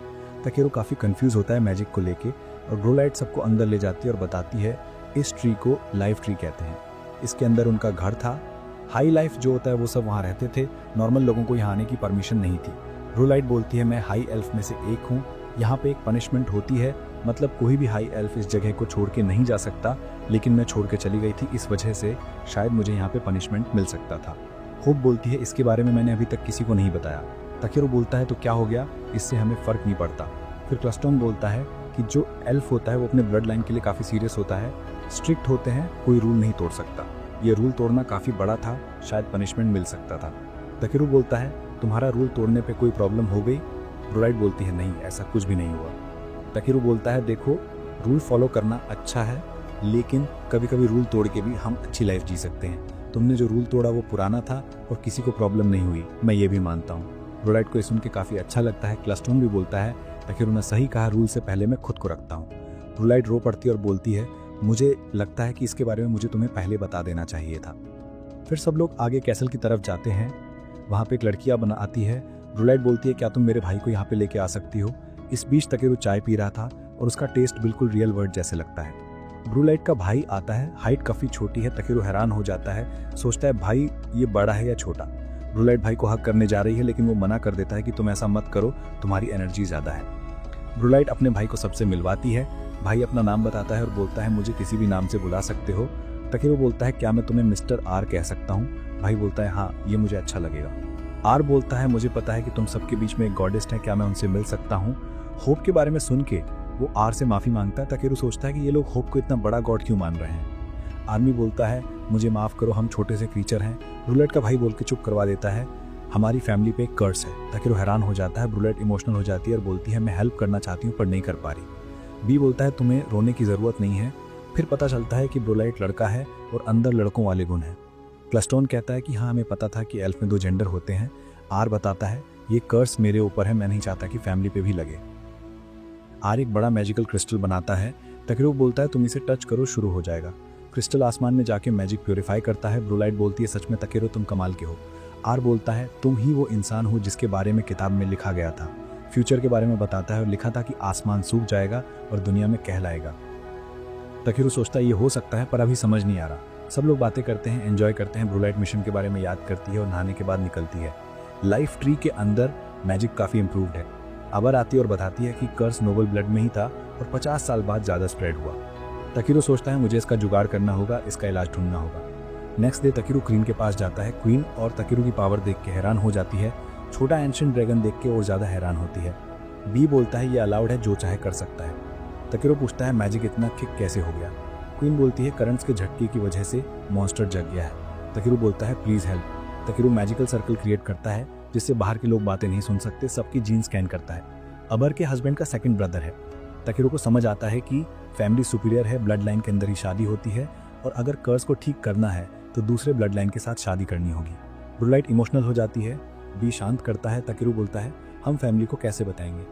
ताकेरू काफ़ी कंफ्यूज होता है मैजिक को लेके और ब्रोलाइट सबको अंदर ले जाती है और बताती है इस ट्री को लाइफ ट्री कहते हैं। इसके अंदर उनका घर था। हाई लाइफ जो होता है वो सब वहाँ रहते थे। नॉर्मल लोगों को यहाँ आने की परमिशन नहीं थी। ब्रोलाइट बोलती है मैं हाई एल्फ में से एक हूँ। यहाँ पे एक पनिशमेंट होती है, मतलब कोई भी हाई एल्फ इस जगह को छोड़ के नहीं जा सकता, लेकिन मैं छोड़ के चली गई थी, इस वजह से शायद मुझे यहाँ पे पनिशमेंट मिल सकता था। होप बोलती है इसके बारे में मैंने अभी तक किसी को नहीं बताया। ताकेरू बोलता है तो क्या हो गया, इससे हमें फ़र्क नहीं पड़ता। फिर क्लस्टोन बोलता है कि जो एल्फ होता है वो अपने ब्लड लाइन के लिए काफ़ी सीरियस होता है, स्ट्रिक्ट होते हैं, कोई रूल नहीं तोड़ सकता। ये रूल तोड़ना काफ़ी बड़ा था, शायद पनिशमेंट मिल सकता था। ताकेरू बोलता है तुम्हारा रूल तोड़ने पे कोई प्रॉब्लम हो गई। ब्रोलाइट बोलती है नहीं, ऐसा कुछ भी नहीं हुआ। ताकेरू बोलता है देखो रूल फॉलो करना अच्छा है, लेकिन कभी कभी रूल तोड़ के भी हम अच्छी लाइफ जी सकते हैं। तुमने जो रूल तोड़ा वो पुराना था और किसी को प्रॉब्लम नहीं हुई, मैं ये भी मानता हूँ। ब्रोलाइट को सुन के काफ़ी अच्छा लगता है। क्लस्टोन भी बोलता है ताकेरू ने सही कहा, रूल से पहले मैं खुद को रखता हूँ। ब्रोलाइट रो पड़ती है और बोलती है मुझे लगता है कि इसके बारे में मुझे तुम्हें पहले बता देना चाहिए था। फिर सब लोग आगे कैसल की तरफ जाते हैं। वहाँ पे एक लड़कियाँ बना आती है। ब्रोलाइट बोलती है क्या तुम मेरे भाई को यहाँ पे लेके आ सकती हो। इस बीच ताकेरू चाय पी रहा था और उसका टेस्ट बिल्कुल रियल वर्ड जैसे लगता है। ब्रोलाइट का भाई आता है, हाइट काफ़ी छोटी है। ताकेरू हैरान हो जाता है, सोचता है भाई ये बड़ा है या छोटा। ब्रोलाइट भाई को हक करने जा रही है, लेकिन वो मना कर देता है कि तुम ऐसा मत करो, तुम्हारी एनर्जी ज़्यादा है। ब्रोलाइट अपने भाई को सबसे मिलवाती है। भाई अपना नाम बताता है और बोलता है मुझे किसी भी नाम से बुला सकते हो। ताकेरू बोलता है क्या मैं तुम्हें मिस्टर आर कह सकता हूँ। भाई बोलता है हाँ, ये मुझे अच्छा लगेगा। आर बोलता है मुझे पता है कि तुम सबके बीच में एक गॉडेस्ट है, क्या मैं उनसे मिल सकता हूँ। होप के बारे में सुन के वो आर से माफ़ी मांगता है। ताकेरू सोचता है कि ये लोग होप को इतना बड़ा गॉड क्यों मान रहे हैं। आर्मी बोलता है मुझे माफ़ करो, हम छोटे से क्रीचर हैं। ब्रोलाइट का भाई बोल के चुप करवा देता है, हमारी फैमिली पे एक कर्स है। ताकेरू हैरान हो जाता है। ब्रोलाइट इमोशनल हो जाती है और बोलती है मैं हेल्प करना चाहती हूँ पर नहीं कर पा रही। बी बोलता है तुम्हें रोने की ज़रूरत नहीं है। फिर पता चलता है कि ब्रोलाइट लड़का है और अंदर लड़कों वाले गुण हैं। क्लस्टोन कहता है कि हाँ हमें पता था कि एल्फ में 2 जेंडर होते हैं। आर बताता है ये कर्स मेरे ऊपर है, मैं नहीं चाहता कि फैमिली पे भी लगे। आर एक बड़ा मैजिकल क्रिस्टल बनाता है। ताकेरू बोलता है तुम इसे टच करो, शुरू हो जाएगा। क्रिस्टल आसमान में जाके मैजिक प्योरीफाई करता है। ब्रोलाइट बोलती है सच में ताकेरू तुम कमाल के हो। आर बोलता है तुम ही वो इंसान हो जिसके बारे में किताब में लिखा गया था। फ्यूचर के बारे में बताता है और लिखा था कि आसमान सूख जाएगा और दुनिया में कहलाएगा। ताकेरू सोचता है ये हो सकता है पर अभी समझ नहीं आ रहा। सब लोग बातें करते हैं, एंजॉय करते हैं। ब्रोलाइट मिशन के बारे में याद करती है और नहाने के बाद निकलती है। लाइफ ट्री के अंदर मैजिक काफ़ी इम्प्रूव्ड है। अबर आती है और बताती है कि कर्स नोबल ब्लड में ही था और 50 साल बाद ज़्यादा स्प्रेड हुआ। ताकेरू सोचता है मुझे इसका जुगाड़ करना होगा, इसका इलाज ढूंढना होगा। नेक्स्ट डे ताकेरू क्वीन के पास जाता है। क्वीन और ताकेरू की पावर देख के हैरान हो जाती है। छोटा एंशिएंट ड्रैगन देख के और ज़्यादा हैरान होती है। बी बोलता है ये अलाउड है, जो चाहे कर सकता है। ताकेरू पूछता है मैजिक इतना थिक कैसे हो गया। क्वीन बोलती है करंट्स के झटके की वजह से मॉन्स्टर जग गया है। ताकेरू बोलता है please help. ताकेरू magical circle create करता है जिससे बाहर के लोग बातें नहीं सुन सकते। सबकी जीन स्कैन करता है। अबर के हस्बैंड का सेकंड ब्रदर है। ताकेरू को समझ आता है कि फैमिली सुपीरियर है, ब्लड लाइन के अंदर ही शादी होती है और अगर कर्स को ठीक करना है तो दूसरे ब्लड लाइन के साथ शादी करनी होगी। ब्रोलाइट इमोशनल हो जाती है। बी शांत करता है। ताकेरू बोलता है हम फैमिली को कैसे बताएंगे।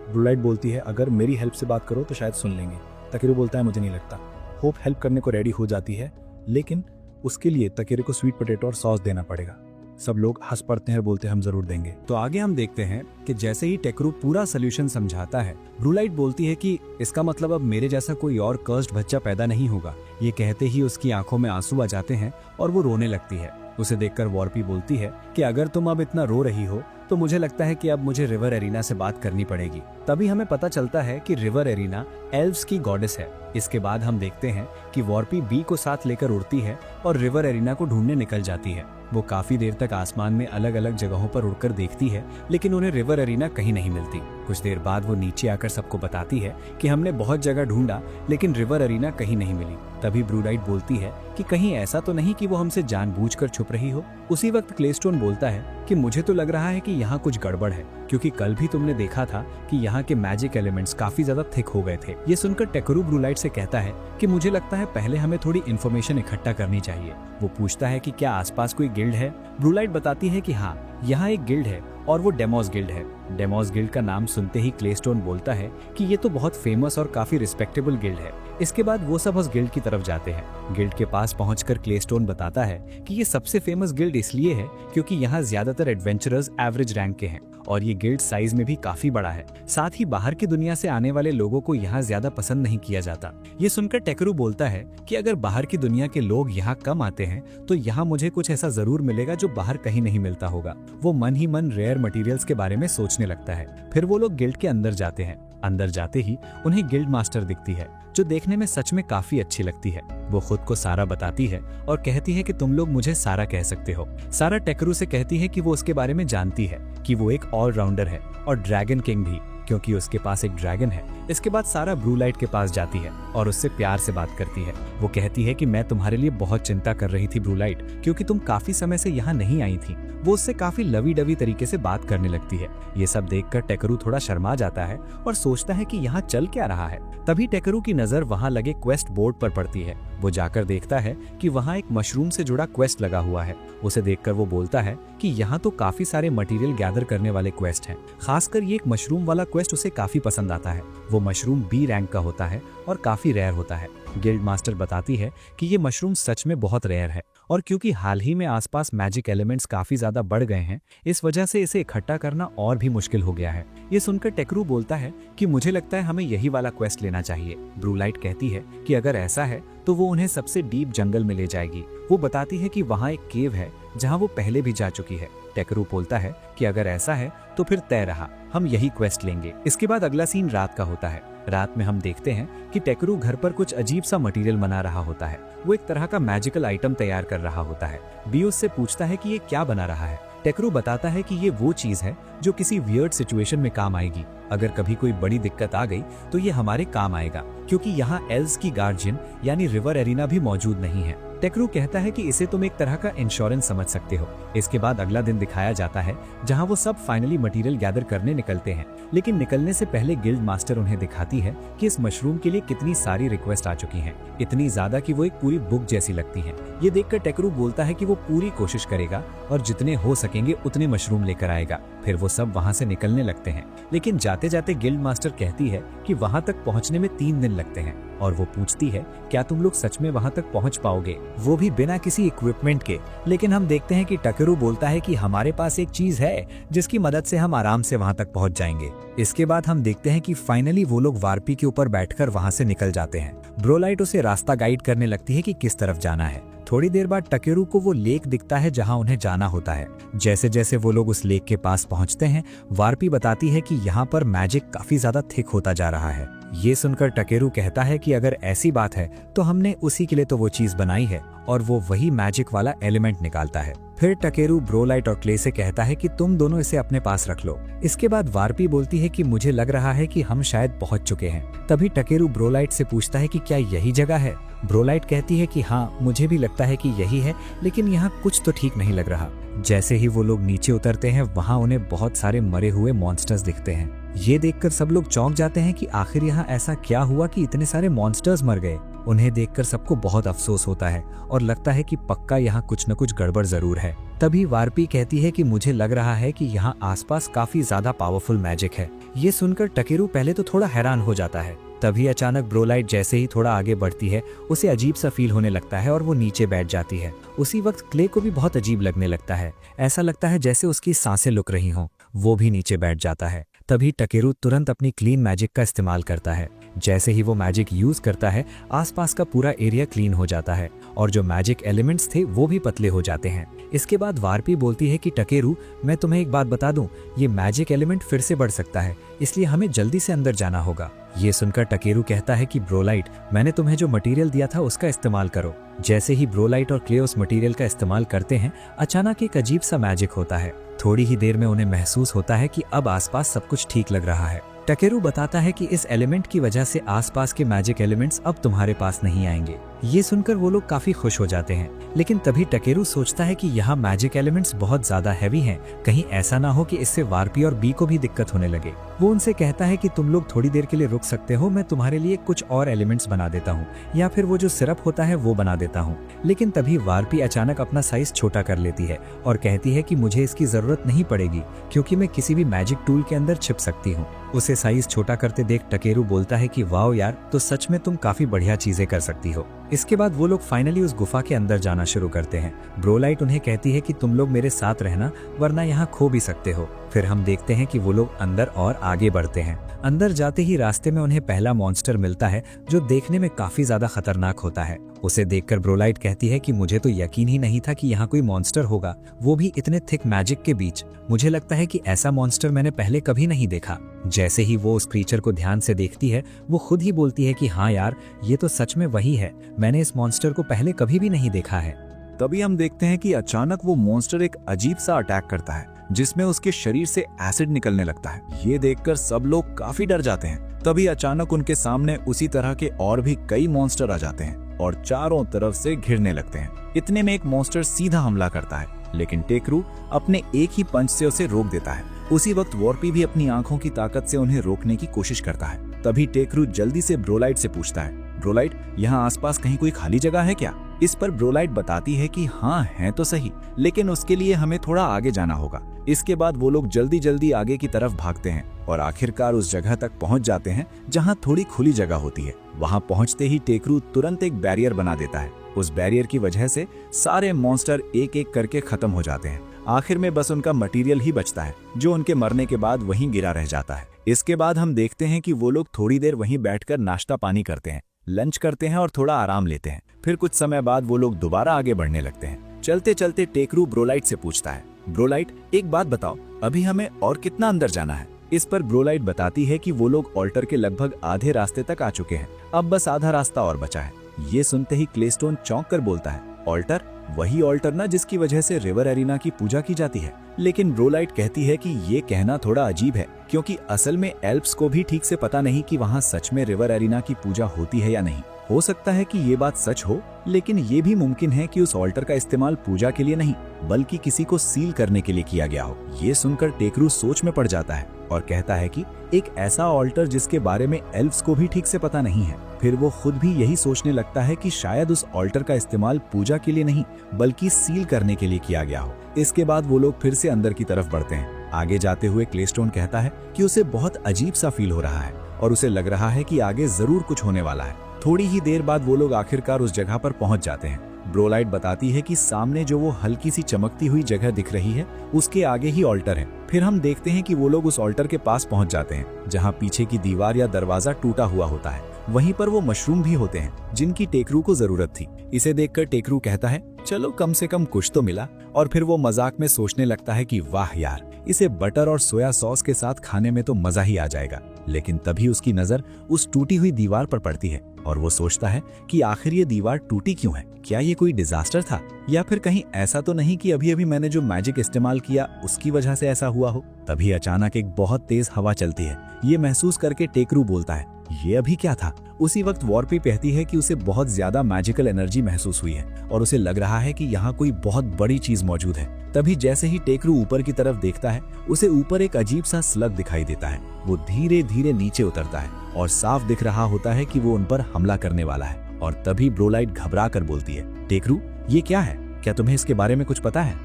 ब्रोलाइट बोलती है अगर मेरी हेल्प से बात करो तो शायद सुन लेंगे। ताकेरू बोलता है मुझे नहीं लगता। होप हेल्प करने को रेडी हो जाती है, लेकिन उसके लिए ताकेरू को स्वीट पोटैटो और सॉस देना पड़ेगा। सब लोग हंस पड़ते हैं और बोलते हैं हम जरूर देंगे। तो आगे हम देखते हैं कि जैसे ही टेकरू पूरा सोल्यूशन समझाता है, ब्रोलाइट बोलती है कि इसका मतलब अब मेरे जैसा कोई और कर्स्ड बच्चा पैदा नहीं होगा। ये कहते ही उसकी आंखों में आंसू आ जाते हैं और वो रोने लगती है। उसे देखकर वॉर्पी बोलती है कि अगर तुम अब इतना रो रही हो तो मुझे लगता है कि अब मुझे रिवर एरिना से बात करनी पड़ेगी। तभी हमें पता चलता है कि रिवर एरिना एल्व्स की गॉडेस है। इसके बाद हम देखते हैं कि वॉर्पी बी को साथ लेकर उड़ती है और रिवर एरिना को ढूंढने निकल जाती है। वो काफी देर तक आसमान में अलग अलग जगहों पर उड़कर देखती है, लेकिन उन्हें रिवर एरिना कहीं नहीं मिलती। कुछ देर बाद वो नीचे आकर सबको बताती है कि हमने बहुत जगह ढूंढा लेकिन रिवर एरिना कहीं नहीं मिली। तभी ब्रूलाइट बोलती है कि कहीं ऐसा तो नहीं कि वो हमसे जानबूझकर छुप रही हो। उसी वक्त क्लेस्टोन बोलता है कि मुझे तो लग रहा है कि यहाँ कुछ गड़बड़ है, क्योंकि कल भी तुमने देखा था कि यहाँ के मैजिक एलिमेंट्स काफी ज्यादा थिक हो गए थे। ये सुनकर टेकरू ब्रूलाइट से कहता है कि मुझे लगता है पहले हमें थोड़ी इन्फॉर्मेशन इकट्ठा करनी चाहिए। वो पूछता है कि क्या आसपास कोई गिल्ड है। ब्रूलाइट बताती है कि हाँ, यहाँ एक गिल्ड है और वो डेमोस गिल्ड है। डेमोस गिल्ड का नाम सुनते ही क्लेस्टोन बोलता है कि ये तो बहुत फेमस और काफी रिस्पेक्टेबल गिल्ड है। इसके बाद वो सब उस गिल्ड की तरफ जाते हैं। गिल्ड के पास पहुंचकर क्लेस्टोन बताता है कि ये सबसे फेमस गिल्ड इसलिए है क्योंकि यहाँ ज्यादातर एडवेंचरर्स एवरेज रैंक के हैं और ये गिल्ड साइज में भी काफी बड़ा है। साथ ही बाहर की दुनिया से आने वाले लोगों को यहाँ ज्यादा पसंद नहीं किया जाता। ये सुनकर टेकरू बोलता है कि अगर बाहर की दुनिया के लोग यहाँ कम आते हैं तो यहाँ मुझे कुछ ऐसा जरूर मिलेगा जो बाहर कहीं नहीं मिलता होगा। वो मन ही मन रेयर मटेरियल्स के बारे में सोचने लगता है। फिर वो लोग गिल्ड के अंदर जाते हैं। अंदर जाते ही उन्हें गिल्ड मास्टर दिखती है, जो देखने में सच में काफी अच्छी लगती है। वो खुद को सारा बताती है और कहती है कि तुम लोग मुझे सारा कह सकते हो। सारा टेकरू से कहती है कि वो उसके बारे में जानती है कि वो एक ऑलराउंडर है और ड्रैगन किंग भी, क्योंकि उसके पास एक ड्रैगन है। इसके बाद सारा ब्रूलाइट के पास जाती है और उससे प्यार से बात करती है। वो कहती है कि मैं तुम्हारे लिए बहुत चिंता कर रही थी ब्रूलाइट, क्योंकि तुम काफी समय से यहाँ नहीं आई थी। वो उससे काफी लवी डवी तरीके से बात करने लगती है। ये सब देखकर टेकरू थोड़ा शर्मा जाता है और सोचता है कि यहाँ चल क्या रहा है। तभी टेकरू की नजर वहाँ लगे क्वेस्ट बोर्ड पर पड़ती है। वो जाकर देखता है कि वहाँ एक मशरूम से जुड़ा क्वेस्ट लगा हुआ है। उसे देखकर वो बोलता है कि यहाँ तो काफी सारे मटेरियल गैदर करने वाले क्वेस्ट हैं। खासकर ये एक मशरूम वाला क्वेस्ट उसे काफी पसंद आता है। वो मशरूम बी रैंक का होता है और काफी रेयर होता है। गिल्ड मास्टर बताती है कि ये मशरूम सच में बहुत रेयर है और क्योंकि हाल ही में आसपास मैजिक एलिमेंट्स काफी ज्यादा बढ़ गए हैं, इस वजह से इसे इकट्ठा करना और भी मुश्किल हो गया है। ये सुनकर टेकरू बोलता है कि मुझे लगता है हमें यही वाला क्वेस्ट लेना चाहिए। ब्रूलाइट कहती है कि अगर ऐसा है तो वो उन्हें सबसे डीप जंगल में ले जाएगी। वो बताती है कि वहाँ एक केव है जहाँ वो पहले भी जा चुकी है। टेकरू बोलता है कि अगर ऐसा है तो फिर तय रहा, हम यही क्वेस्ट लेंगे। इसके बाद अगला सीन रात का होता है। रात में हम देखते हैं कि टेकरू घर पर कुछ अजीब सा मटेरियल बना रहा होता है। वो एक तरह का मैजिकल आइटम तैयार कर रहा होता है। बी उससे पूछता है कि ये क्या बना रहा है। टेकरू बताता है कि ये वो चीज है जो किसी वियर्ड सिचुएशन में काम आएगी। अगर कभी कोई बड़ी दिक्कत आ गई तो ये हमारे काम आएगा, क्योंकि यहाँ एल्स की गार्जियन यानी रिवर एरिना भी मौजूद नहीं है। टेकरू कहता है कि इसे तुम एक तरह का इंश्योरेंस समझ सकते हो। इसके बाद अगला दिन दिखाया जाता है जहाँ वो सब फाइनली मटेरियल गैदर करने निकलते हैं। लेकिन निकलने से पहले गिल्ड मास्टर उन्हें दिखाती है कि इस मशरूम के लिए कितनी सारी रिक्वेस्ट आ चुकी हैं, इतनी ज्यादा कि वो एक पूरी बुक जैसी लगती हैं। ये देखकर टेकरू बोलता है कि वो पूरी कोशिश करेगा और जितने हो सकेंगे उतने मशरूम लेकर आएगा। फिर वो सब वहाँ से निकलने लगते हैं। लेकिन जाते जाते गिल्ड मास्टर कहती है कि वहाँ तक पहुँचने में 3 दिन लगते हैं और वो पूछती है क्या तुम लोग सच में वहाँ तक पहुँच पाओगे, वो भी बिना किसी इक्विपमेंट के। लेकिन हम देखते हैं कि टेकरू बोलता है कि हमारे पास एक चीज है जिसकी मदद से हम आराम से वहाँ तक पहुँच जाएंगे। इसके बाद हम देखते हैं कि फाइनली वो लोग वार्पी के ऊपर बैठकर वहाँ से निकल जाते हैं। ब्रोलाइट उसे रास्ता गाइड करने लगती है कि किस तरफ जाना है। थोड़ी देर बाद टेकरू को वो लेक दिखता है जहाँ उन्हें जाना होता है। जैसे जैसे वो लोग उस लेक के पास पहुँचते हैं, वार्पी बताती है कि यहाँ पर मैजिक काफी ज्यादा थिक होता जा रहा है। ये सुनकर टेकरू कहता है कि अगर ऐसी बात है तो हमने उसी के लिए तो वो चीज बनाई है, और वो वही मैजिक वाला एलिमेंट निकालता है। फिर टेकरू ब्रोलाइट और क्ले से कहता है कि तुम दोनों इसे अपने पास रख लो। इसके बाद वार्पी बोलती है कि मुझे लग रहा है कि हम शायद पहुंच चुके हैं। तभी टेकरू ब्रोलाइट से पूछता है कि क्या यही जगह है। ब्रोलाइट कहती है कि हाँ, मुझे भी लगता है कि यही है, लेकिन यहाँ कुछ तो ठीक नहीं लग रहा। जैसे ही वो लोग नीचे उतरते हैं, वहाँ उन्हें बहुत सारे मरे हुए मॉन्स्टर्स दिखते हैं। ये देखकर सब लोग चौंक जाते हैं कि आखिर यहाँ ऐसा क्या हुआ कि इतने सारे मॉन्स्टर्स मर गए। उन्हें देखकर सबको बहुत अफसोस होता है और लगता है कि पक्का यहाँ कुछ न कुछ गड़बड़ जरूर है। तभी वार्पी कहती है कि मुझे लग रहा है कि यहाँ आसपास काफी ज्यादा पावरफुल मैजिक है। ये सुनकर टेकरू पहले तो थोड़ा हैरान हो जाता है। तभी अचानक ब्रोलाइट जैसे ही थोड़ा आगे बढ़ती है, उसे अजीब सा फील होने लगता है और वो नीचे बैठ जाती है। उसी वक्त क्ले को भी बहुत अजीब लगने लगता है। ऐसा लगता है जैसे उसकी सांसें लुक रही हों। वो भी नीचे बैठ जाता है। तभी टेकरू तुरंत अपनी क्लीन मैजिक का इस्तेमाल करता है। जैसे ही वो मैजिक यूज करता है, आसपास का पूरा एरिया क्लीन हो जाता है और जो मैजिक एलिमेंट्स थे वो भी पतले हो जाते हैं। इसके बाद वार्पी बोलती है कि टेकरू, मैं तुम्हें एक बात बता दूं, ये मैजिक एलिमेंट फिर से बढ़ सकता है, इसलिए हमें जल्दी से अंदर जाना होगा। ये सुनकर टेकरू कहता है कि ब्रोलाइट, मैंने तुम्हें जो मटेरियल दिया था उसका इस्तेमाल करो। जैसे ही ब्रोलाइट और क्ले उस मटेरियल का इस्तेमाल करते हैं, अचानक एक अजीब सा मैजिक होता है। थोड़ी ही देर में उन्हें महसूस होता है कि अब आसपास सब कुछ ठीक लग रहा है। टाकेरू बताता है कि इस एलिमेंट की वजह से आसपास के मैजिक एलिमेंट्स अब तुम्हारे पास नहीं आएंगे। ये सुनकर वो लोग काफी खुश हो जाते हैं, लेकिन तभी टाकेरू सोचता है कि यहाँ मैजिक एलिमेंट्स बहुत ज्यादा हैवी हैं, कहीं ऐसा ना हो कि इससे वार्पी और बी को भी दिक्कत होने लगे। वो उनसे कहता है कि तुम लोग थोड़ी देर के लिए रुक सकते हो, मैं तुम्हारे लिए कुछ और एलिमेंट्स बना देता हूँ, या फिर वो जो सिरप होता है वो बना देता हूँ। लेकिन तभी वार्पी अचानक अपना साइज छोटा कर लेती है और कहती है कि मुझे इसकी जरूरत नहीं पड़ेगी, क्योंकि मैं किसी भी मैजिक टूल के अंदर छिप सकती हूँ। उसे साइज छोटा करते देख टाकेरू बोलता है कि वाओ यार, तो सच में तुम काफी बढ़िया चीजें कर सकती हो। इसके बाद वो लोग फाइनली उस गुफा के अंदर जाना शुरू करते हैं। ब्रोलाइट उन्हें कहती है कि तुम लोग मेरे साथ रहना, वरना यहाँ खो भी सकते हो। फिर हम देखते हैं कि वो लोग अंदर और आगे बढ़ते हैं। अंदर जाते ही रास्ते में उन्हें पहला मॉन्स्टर मिलता है, जो देखने में काफी ज्यादा खतरनाक होता है। उसे देखकर ब्रोलाइट कहती है कि मुझे तो यकीन ही नहीं था कि यहाँ कोई मॉन्स्टर होगा, वो भी इतने थिक मैजिक के बीच। मुझे लगता है कि ऐसा मॉन्स्टर मैंने पहले कभी नहीं देखा। जैसे ही वो उस क्रीचर को ध्यान से देखती है, वो खुद ही बोलती है कि हाँ यार, ये तो सच में वही है, मैंने इस मॉन्स्टर को पहले कभी भी नहीं देखा है। तभी हम देखते हैं कि अचानक वो मॉन्स्टर एक अजीब सा अटैक करता है, जिसमें उसके शरीर से एसिड निकलने लगता है। ये देखकर सब लोग काफी डर जाते हैं। तभी अचानक उनके सामने उसी तरह के और भी कई मॉन्स्टर आ जाते हैं और चारों तरफ से घिरने लगते हैं। इतने में एक मॉन्स्टर सीधा हमला करता है, लेकिन टेकरू अपने एक ही पंच से उसे रोक देता है। उसी वक्त वॉर्पी भी अपनी आंखों की ताकत से उन्हें रोकने की कोशिश करता है। तभी टेकरू जल्दी से ब्रोलाइट से पूछता है, ब्रोलाइट, यहाँ आसपास कहीं कोई खाली जगह है क्या? इस पर ब्रोलाइट बताती है कि हाँ है तो सही, लेकिन उसके लिए हमें थोड़ा आगे जाना होगा। इसके बाद वो लोग जल्दी जल्दी आगे की तरफ भागते हैं और आखिरकार उस जगह तक पहुंच जाते हैं जहां थोड़ी खुली जगह होती है। वहां पहुंचते ही टेकरू तुरंत एक बैरियर बना देता है। उस बैरियर की वजह से सारे मॉन्स्टर एक एक करके खत्म हो जाते हैं। आखिर में बस उनका मटेरियल ही बचता है, जो उनके मरने के बाद वहीं गिरा रह जाता है। इसके बाद हम देखते हैं कि वो लोग थोड़ी देर वहीं बैठकर नाश्ता पानी करते हैं, लंच करते हैं और थोड़ा आराम लेते हैं। फिर कुछ समय बाद वो लोग दोबारा आगे बढ़ने लगते हैं। चलते चलते टेकरू ब्रोलाइट से पूछता है, ब्रोलाइट, एक बात बताओ, अभी हमें और कितना अंदर जाना है? इस पर ब्रोलाइट बताती है कि वो लोग ऑल्टर के लगभग आधे रास्ते तक आ चुके हैं, अब बस आधा रास्ता और बचा है। ये सुनते ही क्लेस्टोन चौंक कर बोलता है, ऑल्टर? वही ऑल्टर ना जिसकी वजह से रिवर एरिना की पूजा की जाती है। लेकिन ब्रोलाइट कहती है कि ये कहना थोड़ा अजीब है, क्योंकि असल में एल्प्स को भी ठीक से पता नहीं कि वहाँ सच में रिवर एरिना की पूजा होती है या नहीं। हो सकता है कि ये बात सच हो, लेकिन ये भी मुमकिन है कि उस ऑल्टर का इस्तेमाल पूजा के लिए नहीं, बल्कि किसी को सील करने के लिए किया गया हो। ये सुनकर टेकरू सोच में पड़ जाता है और कहता है कि एक ऐसा ऑल्टर जिसके बारे में एल्फ्स को भी ठीक से पता नहीं है। फिर वो खुद भी यही सोचने लगता है कि शायद उस ऑल्टर का इस्तेमाल पूजा के लिए नहीं, बल्कि सील करने के लिए किया गया हो। इसके बाद वो लोग फिर से अंदर की तरफ बढ़ते हैं। आगे जाते हुए क्लेस्टोन कहता है कि उसे बहुत अजीब सा फील हो रहा है और उसे लग रहा है कि आगे जरूर कुछ होने वाला है। थोड़ी ही देर बाद वो लोग आखिरकार उस जगह पर पहुंच जाते हैं। ब्रोलाइट बताती है कि सामने जो वो हल्की सी चमकती हुई जगह दिख रही है, उसके आगे ही ऑल्टर है। फिर हम देखते हैं कि वो लोग उस ऑल्टर के पास पहुंच जाते हैं, जहां पीछे की दीवार या दरवाजा टूटा हुआ होता है। वहीं पर वो मशरूम भी होते हैं, जिनकी टेकरू को जरूरत थी। इसे देखकर टेकरू कहता है, चलो कम से कम कुछ तो मिला। और फिर वो मजाक में सोचने लगता है कि वाह यार, इसे बटर और सोया सॉस के साथ खाने में तो मजा ही आ जाएगा। लेकिन तभी उसकी नजर उस टूटी हुई दीवार पर पड़ती है और वो सोचता है कि आखिर ये दीवार टूटी क्यों है? क्या ये कोई डिजास्टर था, या फिर कहीं ऐसा तो नहीं कि अभी अभी मैंने जो मैजिक इस्तेमाल किया उसकी वजह से ऐसा हुआ हो? तभी अचानक एक बहुत तेज हवा चलती है। ये महसूस करके टेकरू बोलता है, ये अभी क्या था? उसी वक्त वॉर्पी कहती है कि उसे बहुत ज्यादा मैजिकल एनर्जी महसूस हुई है और उसे लग रहा है कि यहाँ कोई बहुत बड़ी चीज मौजूद है। तभी जैसे ही टेकरू ऊपर की तरफ देखता है, उसे ऊपर एक अजीब सा स्लग दिखाई देता है। वो धीरे धीरे नीचे उतरता है और साफ दिख रहा होता है कि वो उन पर हमला करने वाला है। और तभी ब्रोलाइट घबरा कर बोलती है, टेकरू, ये क्या है? क्या तुम्हें इसके बारे में कुछ पता है?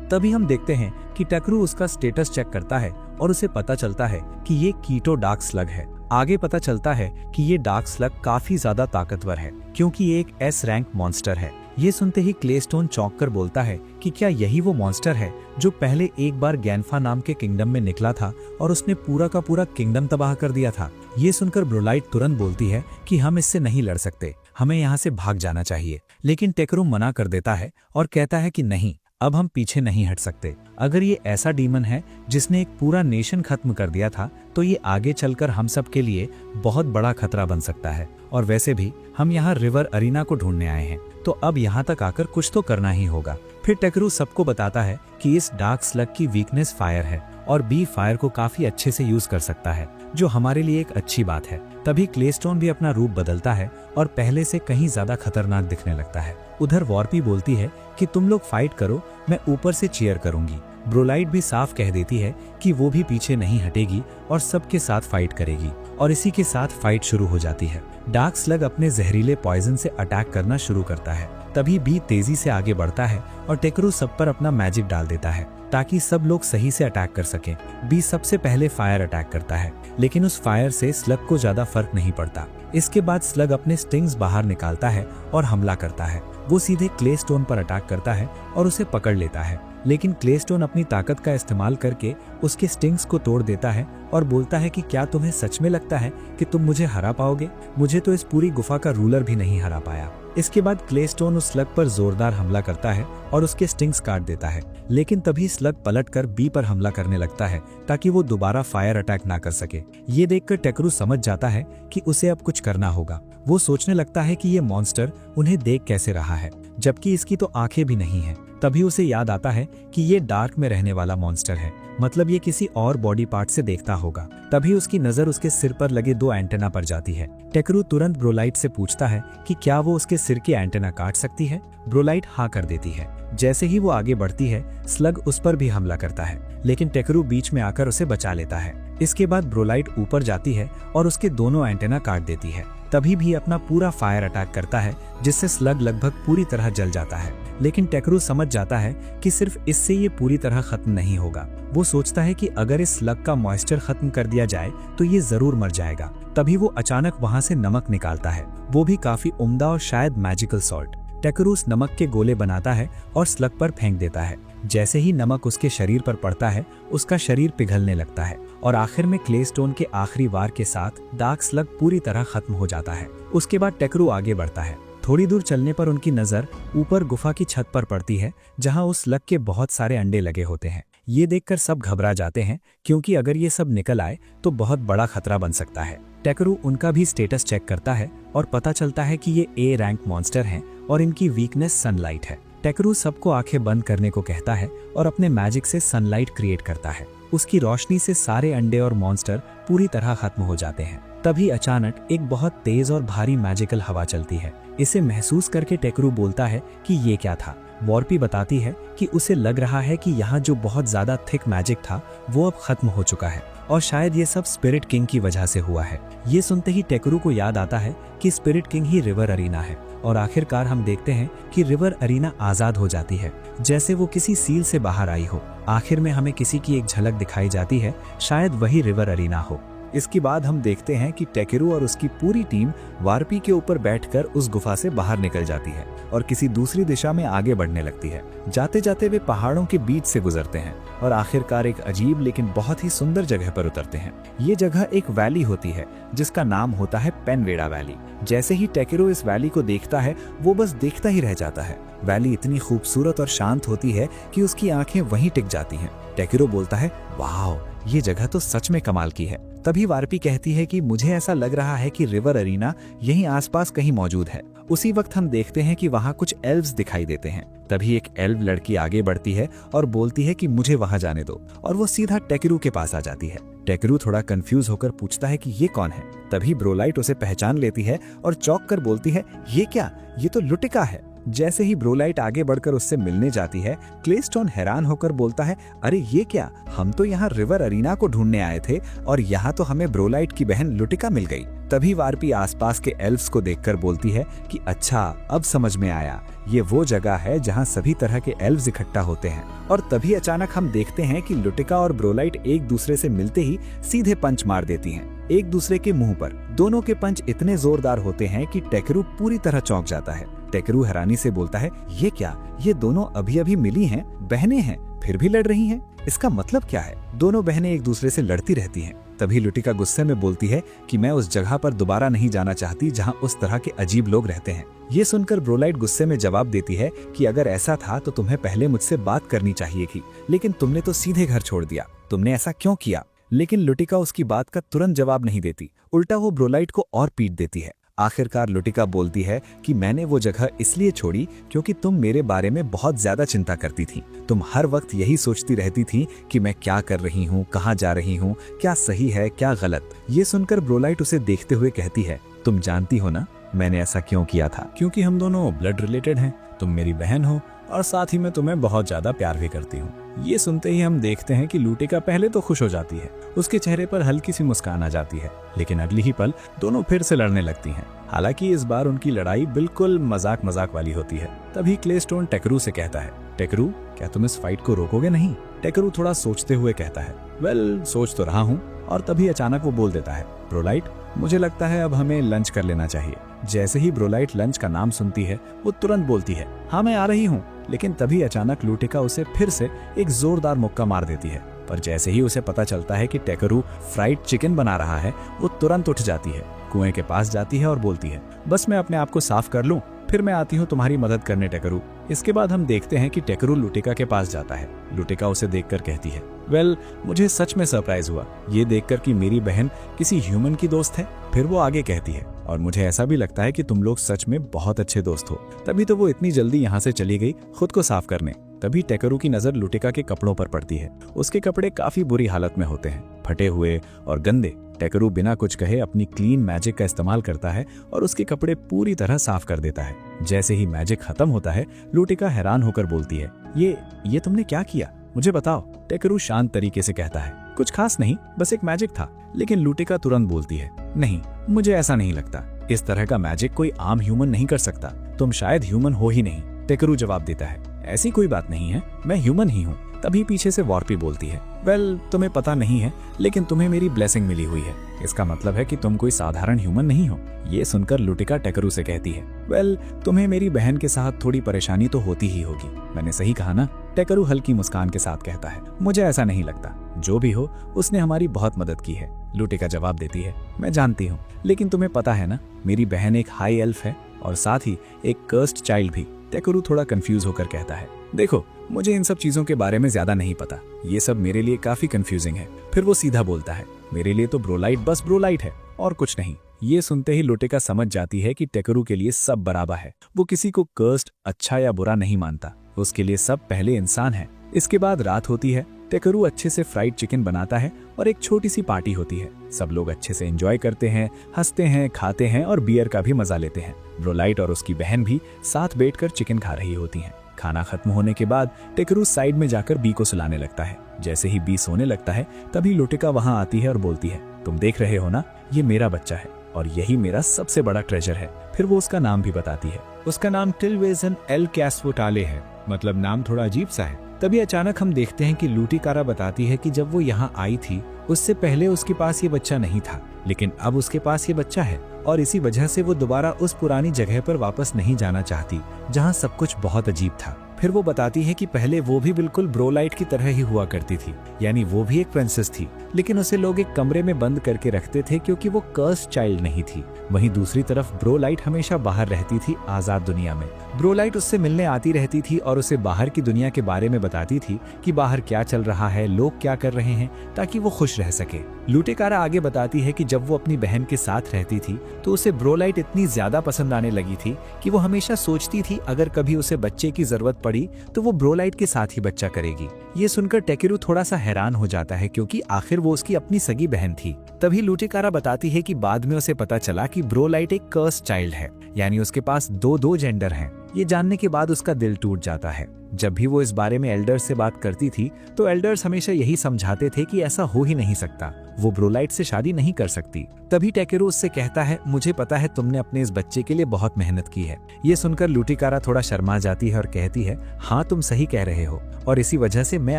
तभी हम देखते हैं कि टेकरू उसका स्टेटस चेक करता है और उसे पता चलता है कि ये कीटो डार्क स्लग है। आगे पता चलता है कि ये डार्क स्लग काफी ज्यादा ताकतवर है, क्योंकि ये एक एस रैंक मॉन्स्टर है। ये सुनते ही क्लेस्टोन चौंक कर बोलता है कि क्या यही वो मॉन्स्टर है जो पहले एक बार गैनफा नाम के किंगडम में निकला था और उसने पूरा का पूरा किंगडम तबाह कर दिया था? ये सुनकर ब्रोलाइट तुरंत बोलती है कि हम इससे नहीं लड़ सकते, हमें यहाँ से भाग जाना चाहिए। लेकिन टेकरू मना कर देता है और कहता है कि नहीं, अब हम पीछे नहीं हट सकते। अगर ये ऐसा डीमन है जिसने एक पूरा नेशन खत्म कर दिया था, तो ये आगे चलकर हम सब के लिए बहुत बड़ा खतरा बन सकता है। और वैसे भी हम यहाँ रिवर अरीना को ढूंढने आए हैं, तो अब यहाँ तक आकर कुछ तो करना ही होगा। फिर टेकरू सबको बताता है कि इस डार्क स्लग की वीकनेस फायर है और बी फायर को काफी अच्छे से यूज कर सकता है, जो हमारे लिए एक अच्छी बात है। तभी क्लेस्टोन भी अपना रूप बदलता है और पहले से कहीं ज्यादा खतरनाक दिखने लगता है। उधर वॉर्पी बोलती है कि तुम लोग फाइट करो, मैं ऊपर से चीयर करूंगी। ब्रोलाइट भी साफ कह देती है कि वो भी पीछे नहीं हटेगी और सबके साथ फाइट करेगी, और इसी के साथ फाइट शुरू हो जाती है। डार्क स्लग अपने जहरीले पॉइजन से अटैक करना शुरू करता है। तभी बी तेजी से आगे बढ़ता है और टेकरू सब पर अपना मैजिक डाल देता है ताकि सब लोग सही से अटैक कर सकें। बी सबसे पहले फायर अटैक करता है, लेकिन उस फायर से स्लग को ज्यादा फर्क नहीं पड़ता। इसके बाद स्लग अपने स्टिंग्स बाहर निकालता है और हमला करता है। वो सीधे क्लेस्टोन पर अटैक करता है और उसे पकड़ लेता है, लेकिन क्लेस्टोन अपनी ताकत का इस्तेमाल करके उसके स्टिंग्स को तोड़ देता है और बोलता है कि क्या तुम्हें सच में लगता है कि तुम मुझे हरा पाओगे? मुझे तो इस पूरी गुफा का रूलर भी नहीं हरा पाया। इसके बाद क्लेस्टोन उस स्लग पर जोरदार हमला करता है और उसके स्टिंग्स काट देता है, लेकिन तभी स्लग पलटकर बी पर हमला करने लगता है ताकि वो दोबारा फायर अटैक ना कर सके। ये देखकर टेकरू समझ जाता है कि उसे अब कुछ करना होगा। वो सोचने लगता है कि ये मॉन्स्टर उन्हें देख कैसे रहा है, जबकि इसकी तो आंखें भी नहीं है। तभी उसे याद आता है कि ये डार्क में रहने वाला मॉन्स्टर है, मतलब ये किसी और बॉडी पार्ट से देखता होगा। तभी उसकी नजर उसके सिर पर लगे 2 एंटेना पर जाती है। टेकरू तुरंत ब्रोलाइट से पूछता है कि क्या वो उसके सिर के एंटेना काट सकती है। ब्रोलाइट हाँ कर देती है। जैसे ही वो आगे बढ़ती है, स्लग उस पर भी हमला करता है, लेकिन टेकरू बीच में आकर उसे बचा लेता है। इसके बाद ब्रोलाइट ऊपर जाती है और उसके दोनों एंटेना काट देती है। तभी भी अपना पूरा फायर अटैक करता है, जिससे स्लग लगभग पूरी तरह जल जाता है। लेकिन टेकरू समझ जाता है कि सिर्फ इससे ये पूरी तरह खत्म नहीं होगा। वो सोचता है कि अगर इस स्लग का मॉइस्चर खत्म कर दिया जाए तो ये जरूर मर जाएगा। तभी वो अचानक वहां से नमक निकालता है, वो भी काफी उम्दा और शायद मैजिकल सॉल्ट। टेकरू उस नमक के गोले बनाता है और स्लग पर फेंक देता है। जैसे ही नमक उसके शरीर पर पड़ता है, उसका शरीर पिघलने लगता है और आखिर में क्लेस्टोन के आखिरी वार के साथ डार्क स्लग पूरी तरह खत्म हो जाता है। उसके बाद टेकरू आगे बढ़ता है। थोड़ी दूर चलने पर उनकी नजर ऊपर गुफा की छत पर पड़ती है, जहां उस स्लग के बहुत सारे अंडे लगे होते हैं। ये देखकर सब घबरा जाते हैं, क्योंकि अगर ये सब निकल आए तो बहुत बड़ा खतरा बन सकता है। टेकरू उनका भी स्टेटस चेक करता है और पता चलता है कि ये ए रैंक मॉन्स्टर हैं और इनकी वीकनेस सनलाइट है। टेकरू सबको आंखें बंद करने को कहता है और अपने मैजिक से सनलाइट क्रिएट करता है। उसकी रोशनी से सारे अंडे और मॉन्स्टर पूरी तरह खत्म हो जाते हैं। तभी अचानक एक बहुत तेज और भारी मैजिकल हवा चलती है। इसे महसूस करके टेकरू बोलता है कि ये क्या था। वॉर्पी बताती है कि उसे लग रहा है कि यहाँ जो बहुत ज्यादा थिक मैजिक था वो अब खत्म हो चुका है और शायद ये सब स्पिरिट किंग की वजह से हुआ है। ये सुनते ही टेकरू को याद आता है कि स्पिरिट किंग ही रिवर अरीना है और आखिरकार हम देखते हैं कि रिवर अरीना आजाद हो जाती है, जैसे वो किसी सील से बाहर आई हो। आखिर में हमें किसी की एक झलक दिखाई जाती है, शायद वही रिवर अरीना हो। इसके बाद हम देखते हैं कि टेकरू और उसकी पूरी टीम वार्पी के ऊपर बैठकर उस गुफा से बाहर निकल जाती है और किसी दूसरी दिशा में आगे बढ़ने लगती है। जाते जाते वे पहाड़ों के बीच से गुजरते हैं और आखिरकार एक अजीब लेकिन बहुत ही सुंदर जगह पर उतरते हैं। ये जगह एक वैली होती है जिसका नाम होता है पेनवेड़ा वैली। जैसे ही टेकरू इस वैली को देखता है, वो बस देखता ही रह जाता है। वैली इतनी खूबसूरत और शांत होती है कि उसकी आंखें वहीं टिक जाती हैं। टेकरू बोलता है, वाह, ये जगह तो सच में कमाल की है। तभी वार्पी कहती है कि मुझे ऐसा लग रहा है कि रिवर अरीना यहीं आसपास कहीं मौजूद है। उसी वक्त हम देखते हैं कि वहाँ कुछ एल्व्स दिखाई देते हैं। तभी एक एल्व लड़की आगे बढ़ती है और बोलती है कि मुझे वहाँ जाने दो, और वो सीधा टेकरू के पास आ जाती है। टेकरू थोड़ा कंफ्यूज होकर पूछता है कि ये कौन है। तभी ब्रोलाइट उसे पहचान लेती है और चौंक कर बोलती है, ये क्या, ये तो लुटिका है। जैसे ही ब्रोलाइट आगे बढ़कर उससे मिलने जाती है, क्लेस्टोन हैरान होकर बोलता है, अरे ये क्या, हम तो यहाँ रिवर अरीना को ढूंढने आए थे और यहाँ तो हमें ब्रोलाइट की बहन लुटिका मिल गई। तभी वार्पी आसपास के एल्व्स को देखकर बोलती है कि अच्छा, अब समझ में आया, ये वो जगह है जहाँ सभी तरह के एल्व्स इकट्ठा होते हैं। और तभी अचानक हम देखते हैं कि लुटिका और ब्रोलाइट एक दूसरे से मिलते ही सीधे पंच मार देती हैं एक दूसरे के मुंह पर। दोनों के पंच इतने जोरदार होते हैं कि टेकरू पूरी तरह चौंक जाता है। टेकरू हैरानी से बोलता है, ये क्या, ये दोनों अभी अभी मिली हैं, बहनें हैं। फिर भी लड़ रही हैं। इसका मतलब क्या है? दोनों बहनें एक दूसरे से लड़ती रहती हैं। तभी लुटिका गुस्से में बोलती है कि मैं उस जगह पर दोबारा नहीं जाना चाहती जहां उस तरह के अजीब लोग रहते हैं। ये सुनकर ब्रोलाइट गुस्से में जवाब देती है कि अगर ऐसा था तो तुम्हें पहले मुझसे बात करनी चाहिए थी, लेकिन तुमने तो सीधे घर छोड़ दिया। तुमने ऐसा क्यों किया? लेकिन लुटिका उसकी बात का तुरंत जवाब नहीं देती, उल्टा वो ब्रोलाइट को और पीट देती है। आखिरकार लुटिका बोलती है कि मैंने वो जगह इसलिए छोड़ी क्योंकि तुम मेरे बारे में बहुत ज्यादा चिंता करती थी। तुम हर वक्त यही सोचती रहती थी कि मैं क्या कर रही हूँ, कहाँ जा रही हूँ, क्या सही है क्या गलत। ये सुनकर ब्रोलाइट उसे देखते हुए कहती है, तुम जानती हो ना मैंने ऐसा क्यों किया था? क्योंकि हम दोनों ब्लड रिलेटेड हैं, तुम मेरी बहन हो और साथ ही मैं तुम्हें बहुत ज्यादा प्यार भी करती हूँ। ये सुनते ही हम देखते हैं कि लुटिका पहले तो खुश हो जाती है, उसके चेहरे पर हल्की सी मुस्कान आ जाती है, लेकिन अगली ही पल दोनों फिर से लड़ने लगती हैं। हालांकि इस बार उनकी लड़ाई बिल्कुल मजाक मजाक वाली होती है। तभी क्लेस्टोन टेकरू से कहता है, टेकरू क्या तुम इस फाइट को रोकोगे नहीं? टेकरू थोड़ा सोचते हुए कहता है, वेल सोच तो रहा हूँ। और तभी अचानक वो बोल देता है, ब्रोलाइट मुझे लगता है अब हमें लंच कर लेना चाहिए। जैसे ही ब्रोलाइट लंच का नाम सुनती है वो तुरंत बोलती है, हाँ मैं आ रही हूँ। लेकिन तभी अचानक लुटिका उसे फिर से एक जोरदार मुक्का मार देती है। पर जैसे ही उसे पता चलता है कि टेकरू फ्राइड चिकन बना रहा है, वो तुरंत उठ जाती है, कुएं के पास जाती है और बोलती है, बस मैं अपने आप को साफ कर लूं, फिर मैं आती हूँ तुम्हारी मदद करने टेकरू। इसके बाद हम देखते हैं कि टेकरू लुटिका के पास जाता है। लुटिका उसे देखकर कहती है, वेल मुझे सच में सरप्राइज हुआ ये देखकर कि मेरी बहन किसी ह्यूमन की दोस्त है। फिर वो आगे कहती है, और मुझे ऐसा भी लगता है कि तुम लोग सच में बहुत अच्छे दोस्त हो, तभी तो वो इतनी जल्दी यहाँ से चली गई खुद को साफ करने। तभी टेकरू की नजर लुटिका के कपड़ों पर पड़ती है। उसके कपड़े काफी बुरी हालत में होते हैं, फटे हुए और गंदे। टेकरू बिना कुछ कहे अपनी क्लीन मैजिक का इस्तेमाल करता है और उसके कपड़े पूरी तरह साफ कर देता है। जैसे ही मैजिक खत्म होता है, लुटिका हैरान होकर बोलती है, ये तुमने क्या किया, मुझे बताओ। टेकरू शांत तरीके से कहता है, कुछ खास नहीं, बस एक मैजिक था। लेकिन लुटिका तुरंत बोलती है, नहीं मुझे ऐसा नहीं लगता, इस तरह का मैजिक कोई आम ह्यूमन नहीं कर सकता, तुम शायद ह्यूमन हो ही नहीं। टेकरू जवाब देता है, ऐसी कोई बात नहीं है, मैं ह्यूमन ही हूँ। तभी पीछे से वॉर्पी बोलती है, वेल तुम्हें पता नहीं है, लेकिन तुम्हें मेरी ब्लेसिंग मिली हुई है, इसका मतलब है कि तुम कोई साधारण ह्यूमन नहीं हो। ये सुनकर लुटिका टेकरू से कहती है, वेल तुम्हें मेरी बहन के साथ थोड़ी परेशानी तो होती ही होगी, मैंने सही कहा ना? टेकरू हल्की मुस्कान के साथ कहता है, मुझे ऐसा नहीं लगता, जो भी हो उसने हमारी बहुत मदद की है। लुटिका जवाब देती है, मैं जानती हूँ, लेकिन तुम्हें पता है ना मेरी बहन एक हाई एल्फ है और साथ ही एक कर्स्ड चाइल्ड भी। टेकरू थोड़ा कंफ्यूज होकर कहता है, देखो मुझे इन सब चीजों के बारे में ज्यादा नहीं पता, ये सब मेरे लिए काफी कंफ्यूजिंग है। फिर वो सीधा बोलता है, मेरे लिए तो ब्रोलाइट बस ब्रोलाइट है और कुछ नहीं। ये सुनते ही लुटिका समझ जाती है कि टेकरू के लिए सब बराबर है, वो किसी को कर्स्ड अच्छा या बुरा नहीं मानता, उसके लिए सब पहले इंसान है। इसके बाद रात होती है, टेकरू अच्छे से फ्राइड चिकन बनाता है और एक छोटी सी पार्टी होती है। सब लोग अच्छे से एंजॉय करते हैं, हंसते हैं, खाते हैं और बियर का भी मजा लेते हैं। ब्रोलाइट और उसकी बहन भी साथ बैठकर चिकन खा रही होती हैं। खाना खत्म होने के बाद टेकरू साइड में जाकर बी को सुलाने लगता है। जैसे ही बी सोने लगता है, तभी लुटिका वहां आती है और बोलती है, तुम देख रहे हो ना, ये मेरा बच्चा है और यही मेरा सबसे बड़ा ट्रेजर है। फिर वो उसका नाम भी बताती है, उसका नाम टिलवेजन एल कैस्वोटाले है, मतलब नाम थोड़ा अजीब सा है। तभी अचानक हम देखते हैं कि लुटिकारा बताती है कि जब वो यहाँ आई थी उससे पहले उसके पास ये बच्चा नहीं था, लेकिन अब उसके पास ये बच्चा है और इसी वजह से वो दोबारा उस पुरानी जगह पर वापस नहीं जाना चाहती जहाँ सब कुछ बहुत अजीब था। फिर वो बताती है कि पहले वो भी बिल्कुल ब्रोलाइट की तरह ही हुआ करती थी, यानी वो भी एक प्रिंसेस थी, लेकिन उसे लोग एक कमरे में बंद करके रखते थे क्योंकि वो कर्स्ड चाइल्ड नहीं थी। वहीं दूसरी तरफ ब्रोलाइट हमेशा बाहर रहती थी आजाद दुनिया में। ब्रोलाइट उससे मिलने आती रहती थी और उसे बाहर की दुनिया के बारे में बताती थी कि बाहर क्या चल रहा है, लोग क्या कर रहे हैं, ताकि वो खुश रह सके। लुटिकारा आगे बताती है कि जब वो अपनी बहन के साथ रहती थी तो उसे ब्रोलाइट इतनी ज्यादा पसंद आने लगी थी कि वो हमेशा सोचती थी अगर कभी उसे बच्चे की जरूरत पड़ी तो वो ब्रोलाइट के साथ ही बच्चा करेगी। ये सुनकर टेकरू थोड़ा सा हैरान हो जाता है क्योंकि आखिर वो उसकी अपनी सगी बहन थी। तभी लुटिकारा बताती है कि बाद में उसे पता चला कि ब्रोलाइट एक कर्स्ड चाइल्ड है, यानी उसके पास दो जेंडर हैं। ये जानने के बाद उसका दिल टूट जाता है। जब भी वो इस बारे में एल्डर्स से बात करती थी तो एल्डर्स हमेशा यही समझाते थे कि ऐसा हो ही नहीं सकता, वो ब्रोलाइट से शादी नहीं कर सकती। तभी टेकरू उससे कहता है, मुझे पता है तुमने अपने इस बच्चे के लिए बहुत मेहनत की है। ये सुनकर लुटिकारा थोड़ा शर्मा जाती है और कहती है, हाँ तुम सही कह रहे हो और इसी वजह से मैं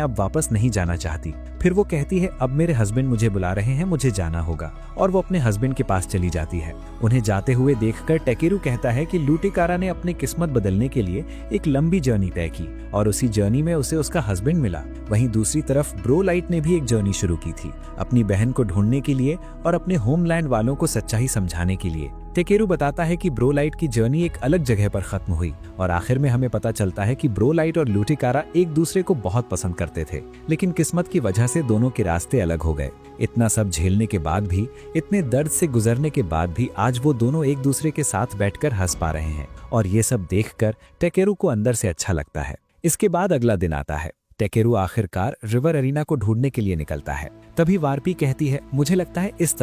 अब वापस नहीं जाना चाहती। फिर वो कहती है, अब मेरे हस्बैंड मुझे बुला रहे हैं, मुझे जाना होगा, और वो अपने हस्बैंड के पास चली जाती है। उन्हें जाते हुए देखकर टेकरू कहता है कि लुटिकारा ने अपनी किस्मत बदलने के लिए एक लंबी जर्नी तय की और उसी जर्नी में उसे उसका हस्बैंड मिला। वहीं दूसरी तरफ ब्रोलाइट ने भी एक जर्नी शुरू की थी, अपनी बहन को ढूंढने के लिए और अपने होमलैंड वालों को सच्चाई समझाने के लिए। टेकेरू बताता है कि ब्रोलाइट की जर्नी एक अलग जगह पर खत्म हुई और आखिर में हमें पता चलता है कि ब्रोलाइट और लुटिकारा एक दूसरे को बहुत पसंद करते थे, लेकिन किस्मत की वजह से दोनों के रास्ते अलग हो गए। इतना सब झेलने के बाद भी, इतने दर्द से गुजरने के बाद भी आज वो दोनों एक दूसरे के साथ बैठकर हंस पा रहे हैं और ये सब देखकर टेकेरू को अंदर से अच्छा लगता है। इसके बाद अगला दिन आता है। टेकेरू आखिरकार रिवर एरिना को ढूंढने के लिए निकलता है। तभी वार्पी कहती है, मुझे लगता है इस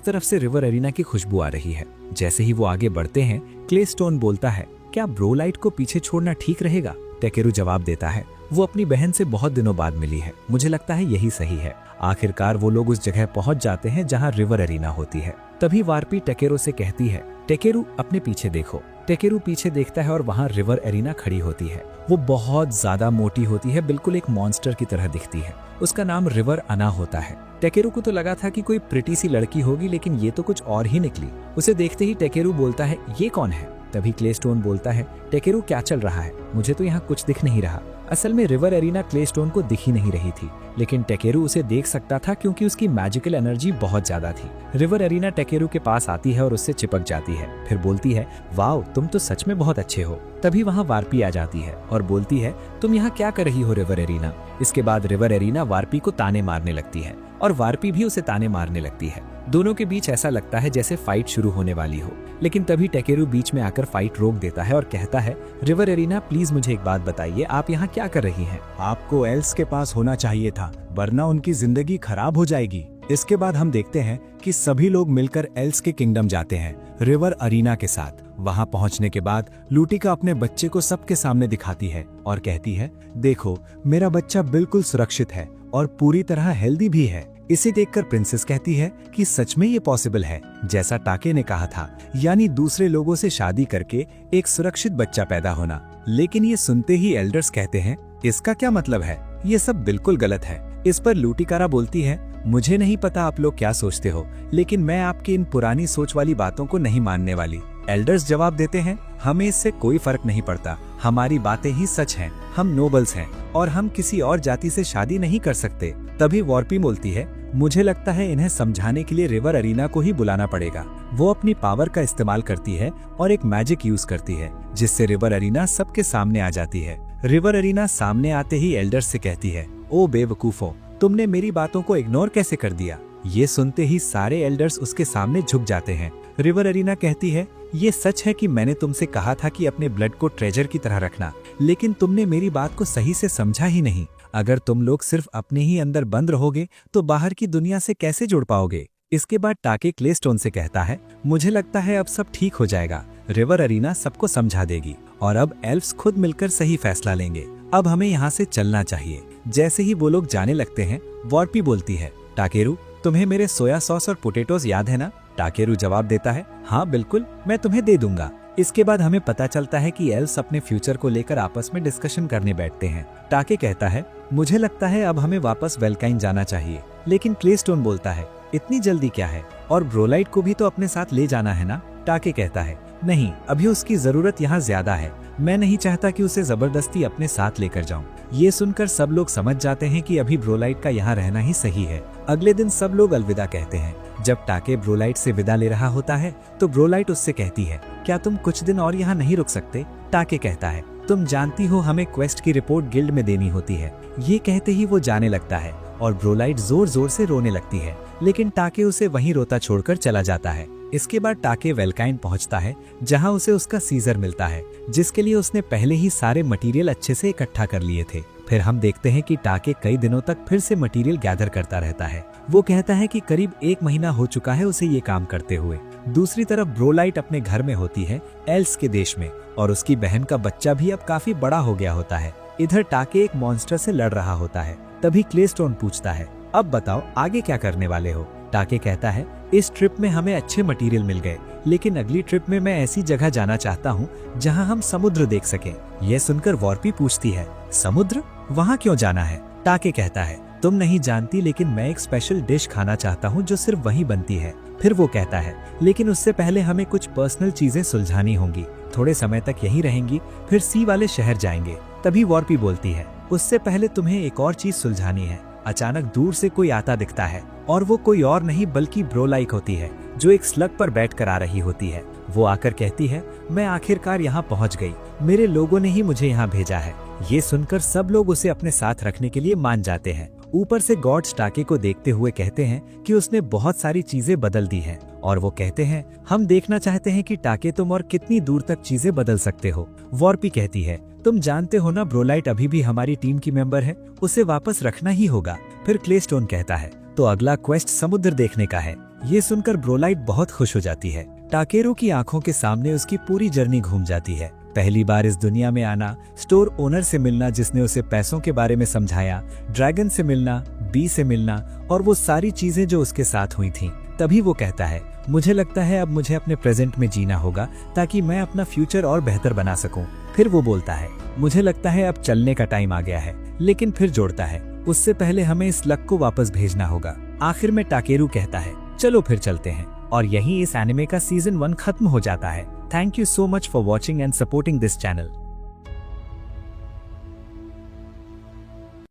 तरफ से रिवर एरिना की खुशबू आ रही है। जैसे ही वो आगे बढ़ते हैं, क्लेस्टोन बोलता है, क्या ब्रोलाइट को पीछे छोड़ना ठीक रहेगा? टेकेरू जवाब देता है, वो अपनी बहन से बहुत दिनों बाद मिली है, मुझे लगता है यही सही है। आखिरकार वो लोग उस जगह पहुंच जाते हैं जहां रिवर एरिना होती है। तभी वार्पी टेकेरू से कहती है, टेकेरू अपने पीछे देखो। टेकेरू पीछे देखता है और वहां रिवर एरिना खड़ी होती है। वो बहुत ज्यादा मोटी होती है, बिल्कुल एक मॉन्स्टर की तरह दिखती है। उसका नाम रिवर अना होता है। टेकेरू को तो लगा था कि कोई प्रिटी सी लड़की होगी, लेकिन ये तो कुछ और ही निकली। उसे देखते ही टेकेरू बोलता है, ये कौन है? तभी क्लेस्टोन बोलता है, टेकेरू क्या चल रहा है? मुझे तो यहाँ कुछ दिख नहीं रहा। असल में रिवर एरिना क्लेस्टोन को दिख ही नहीं रही थी, लेकिन टेकेरू उसे देख सकता था क्योंकि उसकी मैजिकल एनर्जी बहुत ज्यादा थी। रिवर एरिना टेकेरू के पास आती है और उससे चिपक जाती है, फिर बोलती है, वाओ, तुम तो सच में बहुत अच्छे हो। तभी वहाँ वार्पी आ जाती है और बोलती है, तुम यहाँ क्या कर रही हो रिवर एरिना? इसके बाद रिवर एरिना वार्पी को ताने मारने लगती है और वार्पी भी उसे ताने मारने लगती है। दोनों के बीच ऐसा लगता है जैसे फाइट शुरू होने वाली हो, लेकिन तभी टेकेरू बीच में आकर फाइट रोक देता है और कहता है, रिवर एरिना प्लीज मुझे एक बात बताइए, आप यहाँ क्या कर रही हैं? आपको एल्स के पास होना चाहिए था, वरना उनकी जिंदगी खराब हो जाएगी। इसके बाद हम देखते हैं कि सभी लोग मिलकर एल्स के किंगडम जाते हैं रिवर एरिना के साथ। वहां पहुंचने के बाद लुटिका अपने बच्चे को सबके सामने दिखाती है और कहती है, देखो, मेरा बच्चा बिल्कुल सुरक्षित है और पूरी तरह हेल्दी भी है। इसे देखकर प्रिंसेस कहती है कि सच में ये पॉसिबल है, जैसा टाके ने कहा था, यानी दूसरे लोगों से शादी करके एक सुरक्षित बच्चा पैदा होना। लेकिन ये सुनते ही एल्डर्स कहते हैं, इसका क्या मतलब है? ये सब बिल्कुल गलत है। इस पर लुटिकारा बोलती है, मुझे नहीं पता आप लोग क्या सोचते हो, लेकिन मैं आपकी इन पुरानी सोच वाली बातों को नहीं मानने वाली। एल्डर्स जवाब देते हैं, हमें इससे कोई फर्क नहीं पड़ता, हमारी बातें ही सच हैं, हम नोबल्स हैं और हम किसी और जाति से शादी नहीं कर सकते। तभी वार्पी बोलती है, मुझे लगता है इन्हें समझाने के लिए रिवर एरिना को ही बुलाना पड़ेगा। वो अपनी पावर का इस्तेमाल करती है और एक मैजिक यूज करती है, जिससे रिवर एरिना सबके सामने आ जाती है। रिवर एरिना सामने आते ही एल्डर्स से कहती है, ओ बेवकूफों, तुमने मेरी बातों को इग्नोर कैसे कर दिया? ये सुनते ही सारे एल्डर्स उसके सामने झुक जाते हैं। रिवर एरिना कहती है, ये सच है कि मैंने तुमसे कहा था कि अपने ब्लड को ट्रेजर की तरह रखना, लेकिन तुमने मेरी बात को सही से समझा ही नहीं। अगर तुम लोग सिर्फ अपने ही अंदर बंद रहोगे तो बाहर की दुनिया से कैसे जुड़ पाओगे? इसके बाद टाके क्लेस्टोन से कहता है, मुझे लगता है अब सब ठीक हो जाएगा, रिवर एरिना सबको समझा देगी और अब एल्फ्स खुद मिलकर सही फैसला लेंगे। अब हमें यहाँ से चलना चाहिए। जैसे ही वो लोग जाने लगते हैं, वार्पी बोलती है, टाकेरू, तुम्हें मेरे सोया सॉस और पोटैटोज याद है ना? टाकेरू जवाब देता है, हाँ बिल्कुल, मैं तुम्हें दे दूंगा। इसके बाद हमें पता चलता है कि एल्फ्स अपने फ्यूचर को लेकर आपस में डिस्कशन करने बैठते हैं। टाके कहता है, मुझे लगता है अब हमें वापस वेलकाइन जाना चाहिए, लेकिन क्लेस्टोन बोलता है, इतनी जल्दी क्या है, और ब्रोलाइट को भी तो अपने साथ ले जाना है ना? टाके कहता है, नहीं, अभी उसकी जरूरत यहाँ ज्यादा है, मैं नहीं चाहता कि उसे जबरदस्ती अपने साथ लेकर जाऊं। ये सुनकर सब लोग समझ जाते हैं कि अभी ब्रोलाइट का यहाँ रहना ही सही है। अगले दिन सब लोग अलविदा कहते हैं। जब टाके ब्रोलाइट से विदा ले रहा होता है तो ब्रोलाइट उससे कहती है, क्या तुम कुछ दिन और यहाँ नहीं रुक सकते? टाके कहता है, तुम जानती हो हमें क्वेस्ट की रिपोर्ट गिल्ड में देनी होती है। ये कहते ही वो जाने लगता है और ब्रोलाइट जोर जोर से रोने लगती है, लेकिन टाके उसे वहीं रोता छोड़कर चला जाता है। इसके बाद टाके वेलकाइन पहुंचता है, जहां उसे उसका सीजर मिलता है, जिसके लिए उसने पहले ही सारे मटेरियल अच्छे से इकट्ठा कर लिए थे। फिर हम देखते हैं कि टाके कई दिनों तक फिर से मटेरियल गैदर करता रहता है। वो कहता है कि करीब 1 महीना हो चुका है उसे ये काम करते हुए। दूसरी तरफ ब्रोलाइट अपने घर में होती है, एल्स के देश में, और उसकी बहन का बच्चा भी अब काफी बड़ा हो गया होता है। इधर टाके एक मॉन्स्टर से लड़ रहा होता है। तभी क्लेस्टोन पूछता है, अब बताओ आगे क्या करने वाले हो? टाके कहता है, इस ट्रिप में हमें अच्छे मटेरियल मिल गए, लेकिन अगली ट्रिप में मैं ऐसी जगह जाना चाहता हूँ जहाँ हम समुद्र देख सकें। यह सुनकर वार्पी पूछती है, समुद्र? वहाँ क्यों जाना है? टाके कहता है, तुम नहीं जानती लेकिन मैं एक स्पेशल डिश खाना चाहता हूँ जो सिर्फ वहीं बनती है। फिर वो कहता है लेकिन उससे पहले हमें कुछ पर्सनल चीजें सुलझानी होंगी। थोड़े समय तक यहीं रहेंगी, फिर सी वाले शहर जाएंगे। तभी वॉर्पी बोलती है उससे पहले तुम्हें एक और चीज सुलझानी है। अचानक दूर से कोई आता दिखता है और वो कोई और नहीं बल्कि ब्रोलाइक होती है जो एक स्लग पर बैठकर आ रही होती है। वो आकर कहती है मैं आखिरकार यहाँ पहुँच गई, मेरे लोगों ने ही मुझे यहाँ भेजा है। ये सुनकर सब लोग उसे अपने साथ रखने के लिए मान जाते हैं। ऊपर से गॉड्स टाके को देखते हुए कहते हैं कि उसने बहुत सारी चीजें बदल दी हैं और वो कहते हैं हम देखना चाहते हैं कि टाके तुम और कितनी दूर तक चीजें बदल सकते हो। वॉर्पी कहती है तुम जानते हो ना ब्रोलाइट अभी भी हमारी टीम की मेंबर है, उसे वापस रखना ही होगा। फिर क्लेस्टोन कहता है तो अगला क्वेस्ट समुद्र देखने का है। ये सुनकर ब्रोलाइट बहुत खुश हो जाती है। टाकेरू की आंखों के सामने उसकी पूरी जर्नी घूम जाती है। पहली बार इस दुनिया में आना, स्टोर ओनर से मिलना जिसने उसे पैसों के बारे में समझाया, ड्रैगन से मिलना, बी से मिलना और वो सारी चीजें जो उसके साथ हुई थीं। तभी वो कहता है मुझे लगता है अब मुझे अपने प्रेजेंट में जीना होगा ताकि मैं अपना फ्यूचर और बेहतर बना सकूं। फिर वो बोलता है मुझे लगता है अब चलने का टाइम आ गया है, लेकिन फिर जोड़ता है उससे पहले हमें इस लक को वापस भेजना होगा। आखिर में टाकेरू कहता है चलो फिर चलते हैं। और यहीं इस एनिमे का सीजन 1 खत्म हो जाता है। Thank you so much for watching and supporting this channel.